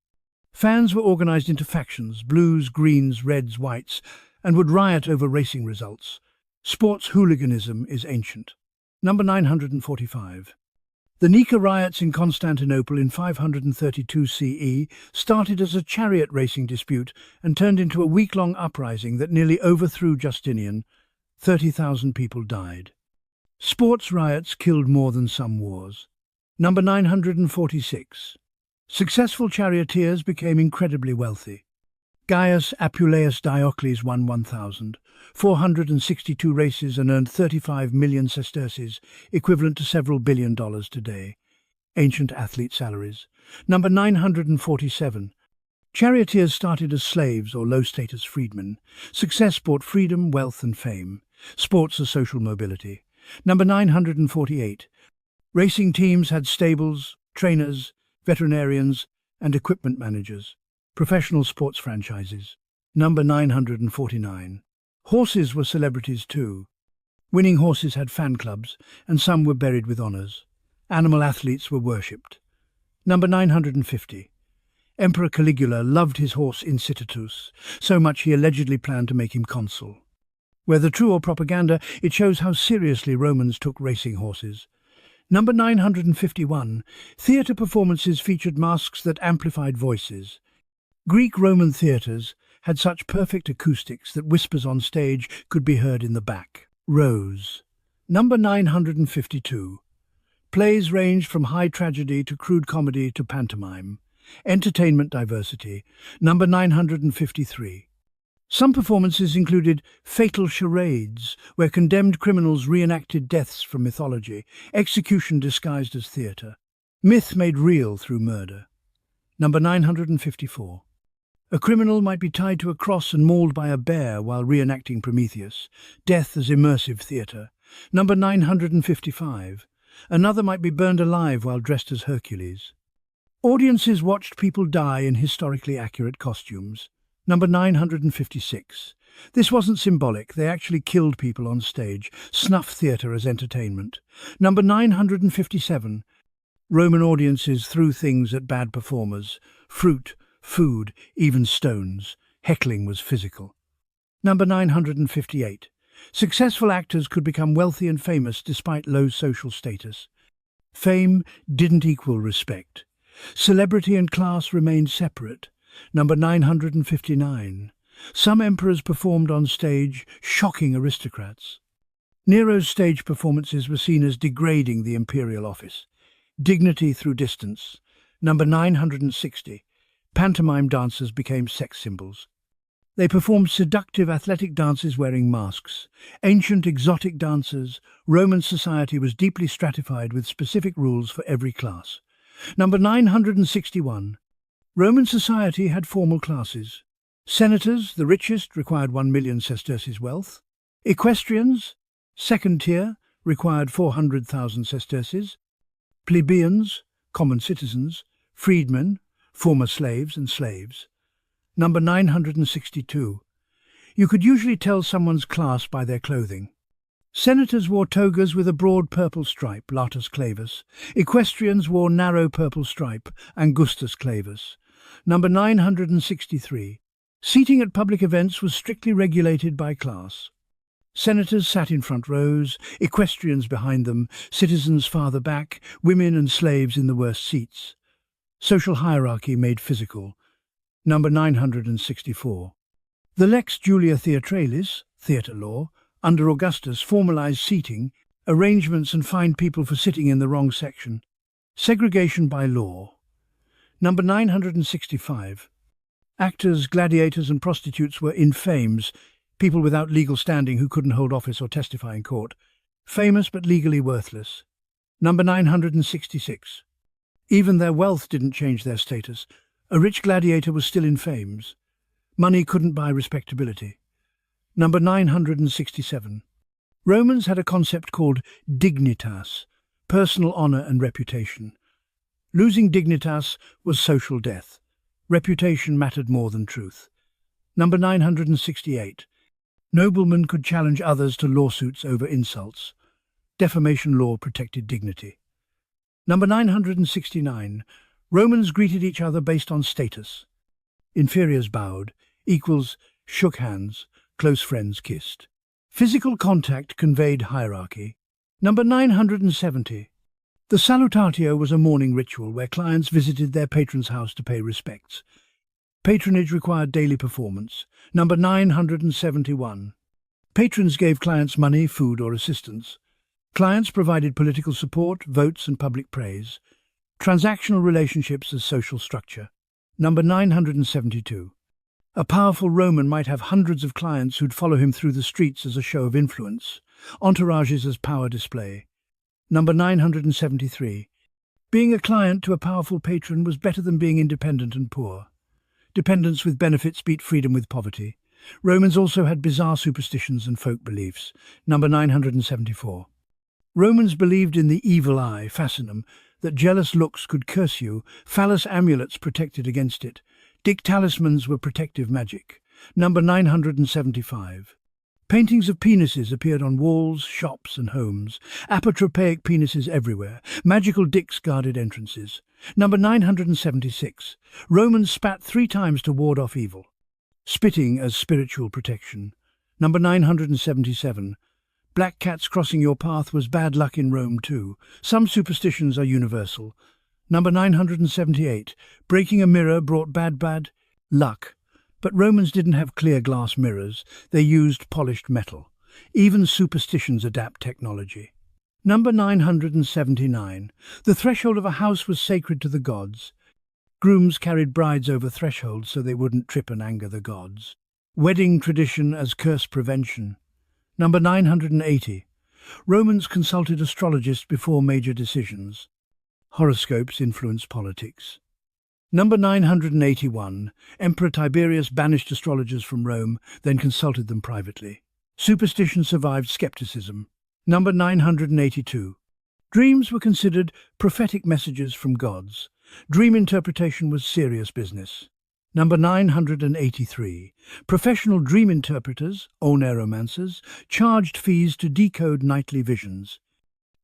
Fans were organized into factions, blues, greens, reds, whites, and would riot over racing results. Sports hooliganism is ancient. Number 945. The Nika riots in Constantinople in 532 CE started as a chariot racing dispute and turned into a week-long uprising that nearly overthrew Justinian. 30,000 people died. Sports riots killed more than some wars. Number 946. Successful charioteers became incredibly wealthy. Gaius Apuleius Diocles won 1,462 races and earned 35 million sesterces, equivalent to several $billion today. Ancient athlete salaries. Number 947. Charioteers started as slaves or low-status freedmen. Success brought freedom, wealth and fame. Sports as social mobility. Number 948. Racing teams had stables, trainers, veterinarians and equipment managers. Professional sports franchises. Number 949. Horses were celebrities too. Winning horses had fan clubs, and some were buried with honours. Animal athletes were worshipped. Number 950. Emperor Caligula loved his horse Incitatus, so much he allegedly planned to make him consul. Whether true or propaganda, it shows how seriously Romans took racing horses. Number 951. Theatre performances featured masks that amplified voices. Greek-Roman theatres had such perfect acoustics that whispers on stage could be heard in the back rows. Number 952. Plays ranged from high tragedy to crude comedy to pantomime. Entertainment diversity. Number 953. Some performances included fatal charades, where condemned criminals reenacted deaths from mythology, execution disguised as theatre, myth made real through murder. Number 954. A criminal might be tied to a cross and mauled by a bear while reenacting Prometheus, death as immersive theatre. Number 955. Another might be burned alive while dressed as Hercules. Audiences watched people die in historically accurate costumes. Number 956. This wasn't symbolic, they actually killed people on stage. Snuff theatre as entertainment. Number 957. Roman audiences threw things at bad performers. Fruit, food, even stones. Heckling was physical. Number 958. Successful actors could become wealthy and famous despite low social status. Fame didn't equal respect. Celebrity and class remained separate. Number 959. Some emperors performed on stage, shocking aristocrats. Nero's stage performances were seen as degrading the imperial office. Dignity through distance. Number 960. Pantomime dancers became sex symbols. They performed seductive athletic dances wearing masks. Ancient exotic dancers, Roman society was deeply stratified with specific rules for every class. Number 961. Roman society had formal classes. Senators, the richest, required 1 million sesterces wealth. Equestrians, second tier, required 400,000 sesterces. Plebeians, common citizens. Freedmen, former slaves and slaves. Number 962. You could usually tell someone's class by their clothing. Senators wore togas with a broad purple stripe, latus clavus. Equestrians wore narrow purple stripe, angustus clavus. Number 963. Seating at public events was strictly regulated by class. Senators sat in front rows, equestrians behind them, citizens farther back, women and slaves in the worst seats. Social hierarchy made physical. Number 964. The Lex Julia Theatralis, theatre law, under Augustus formalized seating, arrangements and fined people for sitting in the wrong section. Segregation by law. Number 965. Actors, gladiators and prostitutes were infames, people without legal standing who couldn't hold office or testify in court. Famous but legally worthless. Number 966. Even their wealth didn't change their status. A rich gladiator was still infames. Money couldn't buy respectability. Number 967. Romans had a concept called dignitas, personal honor and reputation. Losing dignitas was social death. Reputation mattered more than truth. Number 968. Noblemen could challenge others to lawsuits over insults. Defamation law protected dignity. Number 969. Romans greeted each other based on status. Inferiors bowed, equals shook hands, close friends kissed. Physical contact conveyed hierarchy. Number 970. The salutatio was a morning ritual where clients visited their patron's house to pay respects. Patronage required daily performance. Number 971. Patrons gave clients money, food or assistance. Clients provided political support, votes and public praise. Transactional relationships as social structure. Number 972. A powerful Roman might have hundreds of clients who'd follow him through the streets as a show of influence. Entourages as power display. Number 973. Being a client to a powerful patron was better than being independent and poor. Dependence with benefits beat freedom with poverty. Romans also had bizarre superstitions and folk beliefs. Number 974. Romans believed in the evil eye, fascinum, that jealous looks could curse you. Phallus amulets protected against it. Dick talismans were protective magic. Number 975. Paintings of penises appeared on walls, shops and homes. Apotropaic penises everywhere. Magical dicks guarded entrances. Number 976. Romans spat 3 times to ward off evil. Spitting as spiritual protection. Number 977. Black cats crossing your path was bad luck in Rome too. Some superstitions are universal. Number 978. Breaking a mirror brought bad luck. But Romans didn't have clear glass mirrors. They used polished metal. Even superstitions adapt technology. Number 979. The threshold of a house was sacred to the gods. Grooms carried brides over thresholds so they wouldn't trip and anger the gods. Wedding tradition as curse prevention. Number 980. Romans consulted astrologists before major decisions. Horoscopes influenced politics. Number 981. Emperor Tiberius banished astrologers from Rome, then consulted them privately. Superstition survived skepticism. Number 982. Dreams were considered prophetic messages from gods. Dream interpretation was serious business. Number 983. Professional dream interpreters, oneromancers, charged fees to decode nightly visions.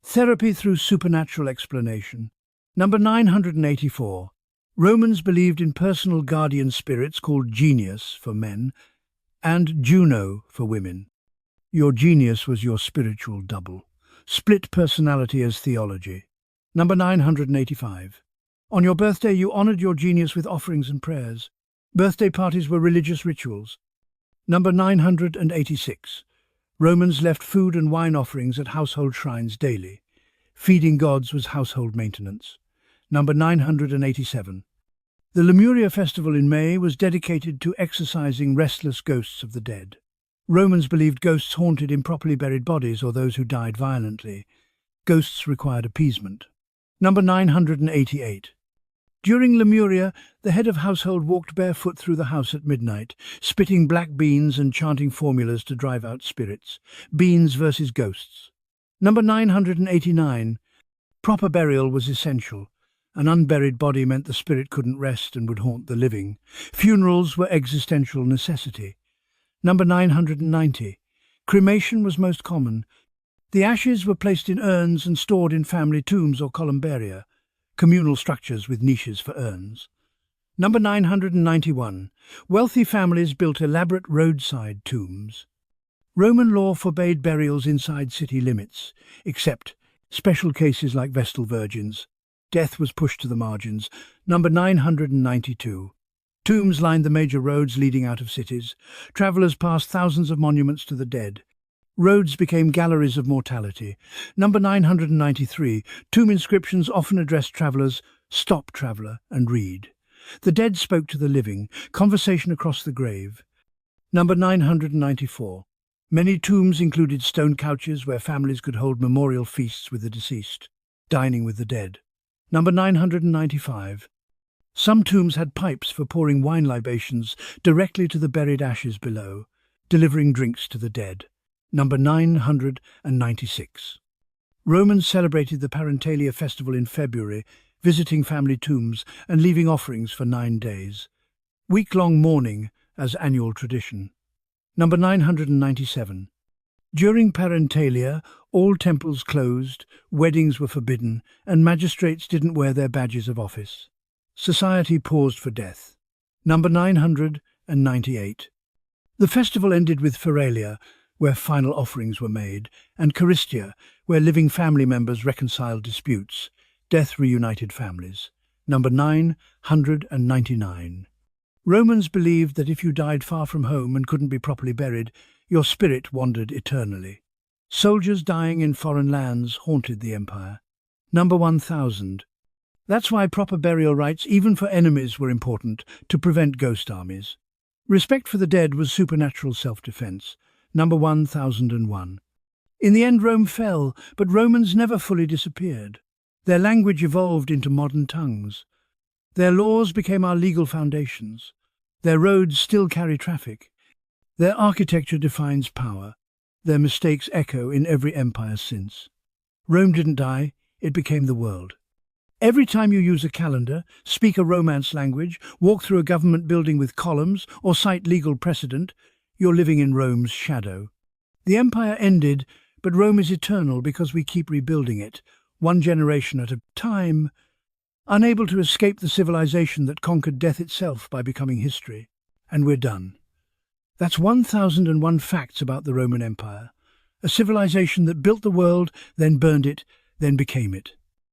Therapy through supernatural explanation. Number 984. Romans believed in personal guardian spirits called genius for men and Juno for women. Your genius was your spiritual double. Split personality as theology. Number 985. On your birthday you honored your genius with offerings and prayers. Birthday parties were religious rituals. Number 986. Romans left food and wine offerings at household shrines daily. Feeding gods was household maintenance. Number 987. The Lemuria festival in May was dedicated to exorcising restless ghosts of the dead. Romans believed ghosts haunted improperly buried bodies or those who died violently. Ghosts required appeasement. Number 988. During Lemuria, the head of household walked barefoot through the house at midnight, spitting black beans and chanting formulas to drive out spirits. Beans versus ghosts. Number 989. Proper burial was essential. An unburied body meant the spirit couldn't rest and would haunt the living. Funerals were existential necessity. Number 990. Cremation was most common. The ashes were placed in urns and stored in family tombs or columbaria, communal structures with niches for urns. Number 991. Wealthy families built elaborate roadside tombs. Roman law forbade burials inside city limits, except special cases like Vestal virgins. Death was pushed to the margins. Number 992. Tombs lined the major roads leading out of cities. Travellers passed thousands of monuments to the dead. Roads became galleries of mortality. Number 993. Tomb inscriptions often addressed travellers, "Stop, traveller, and read." The dead spoke to the living, conversation across the grave. Number 994. Many tombs included stone couches where families could hold memorial feasts with the deceased, dining with the dead. Number 995. Some tombs had pipes for pouring wine libations directly to the buried ashes below, delivering drinks to the dead. Number 996. Romans celebrated the Parentalia festival in February, visiting family tombs and leaving offerings for 9 days. Week-long mourning as annual tradition. Number 997. During Parentalia, all temples closed, weddings were forbidden, and magistrates didn't wear their badges of office. Society paused for death. Number 998. The festival ended with Feralia, where final offerings were made, and Charistia, where living family members reconciled disputes. Death reunited families. Number 999. Romans believed that if you died far from home and couldn't be properly buried, your spirit wandered eternally. Soldiers dying in foreign lands haunted the empire. Number 1000. That's why proper burial rites, even for enemies, were important, to prevent ghost armies. Respect for the dead was supernatural self-defense. Number 1001. In the end, Rome fell, but Romans never fully disappeared. Their language evolved into modern tongues. Their laws became our legal foundations. Their roads still carry traffic. Their architecture defines power. Their mistakes echo in every empire since. Rome didn't die, it became the world. Every time you use a calendar, speak a Romance language, walk through a government building with columns, or cite legal precedent, you're living in Rome's shadow. The empire ended, but Rome is eternal because we keep rebuilding it, one generation at a time, unable to escape the civilization that conquered death itself by becoming history. And we're done. That's 1001 facts about the Roman Empire, a civilization that built the world, then burned it, then became it.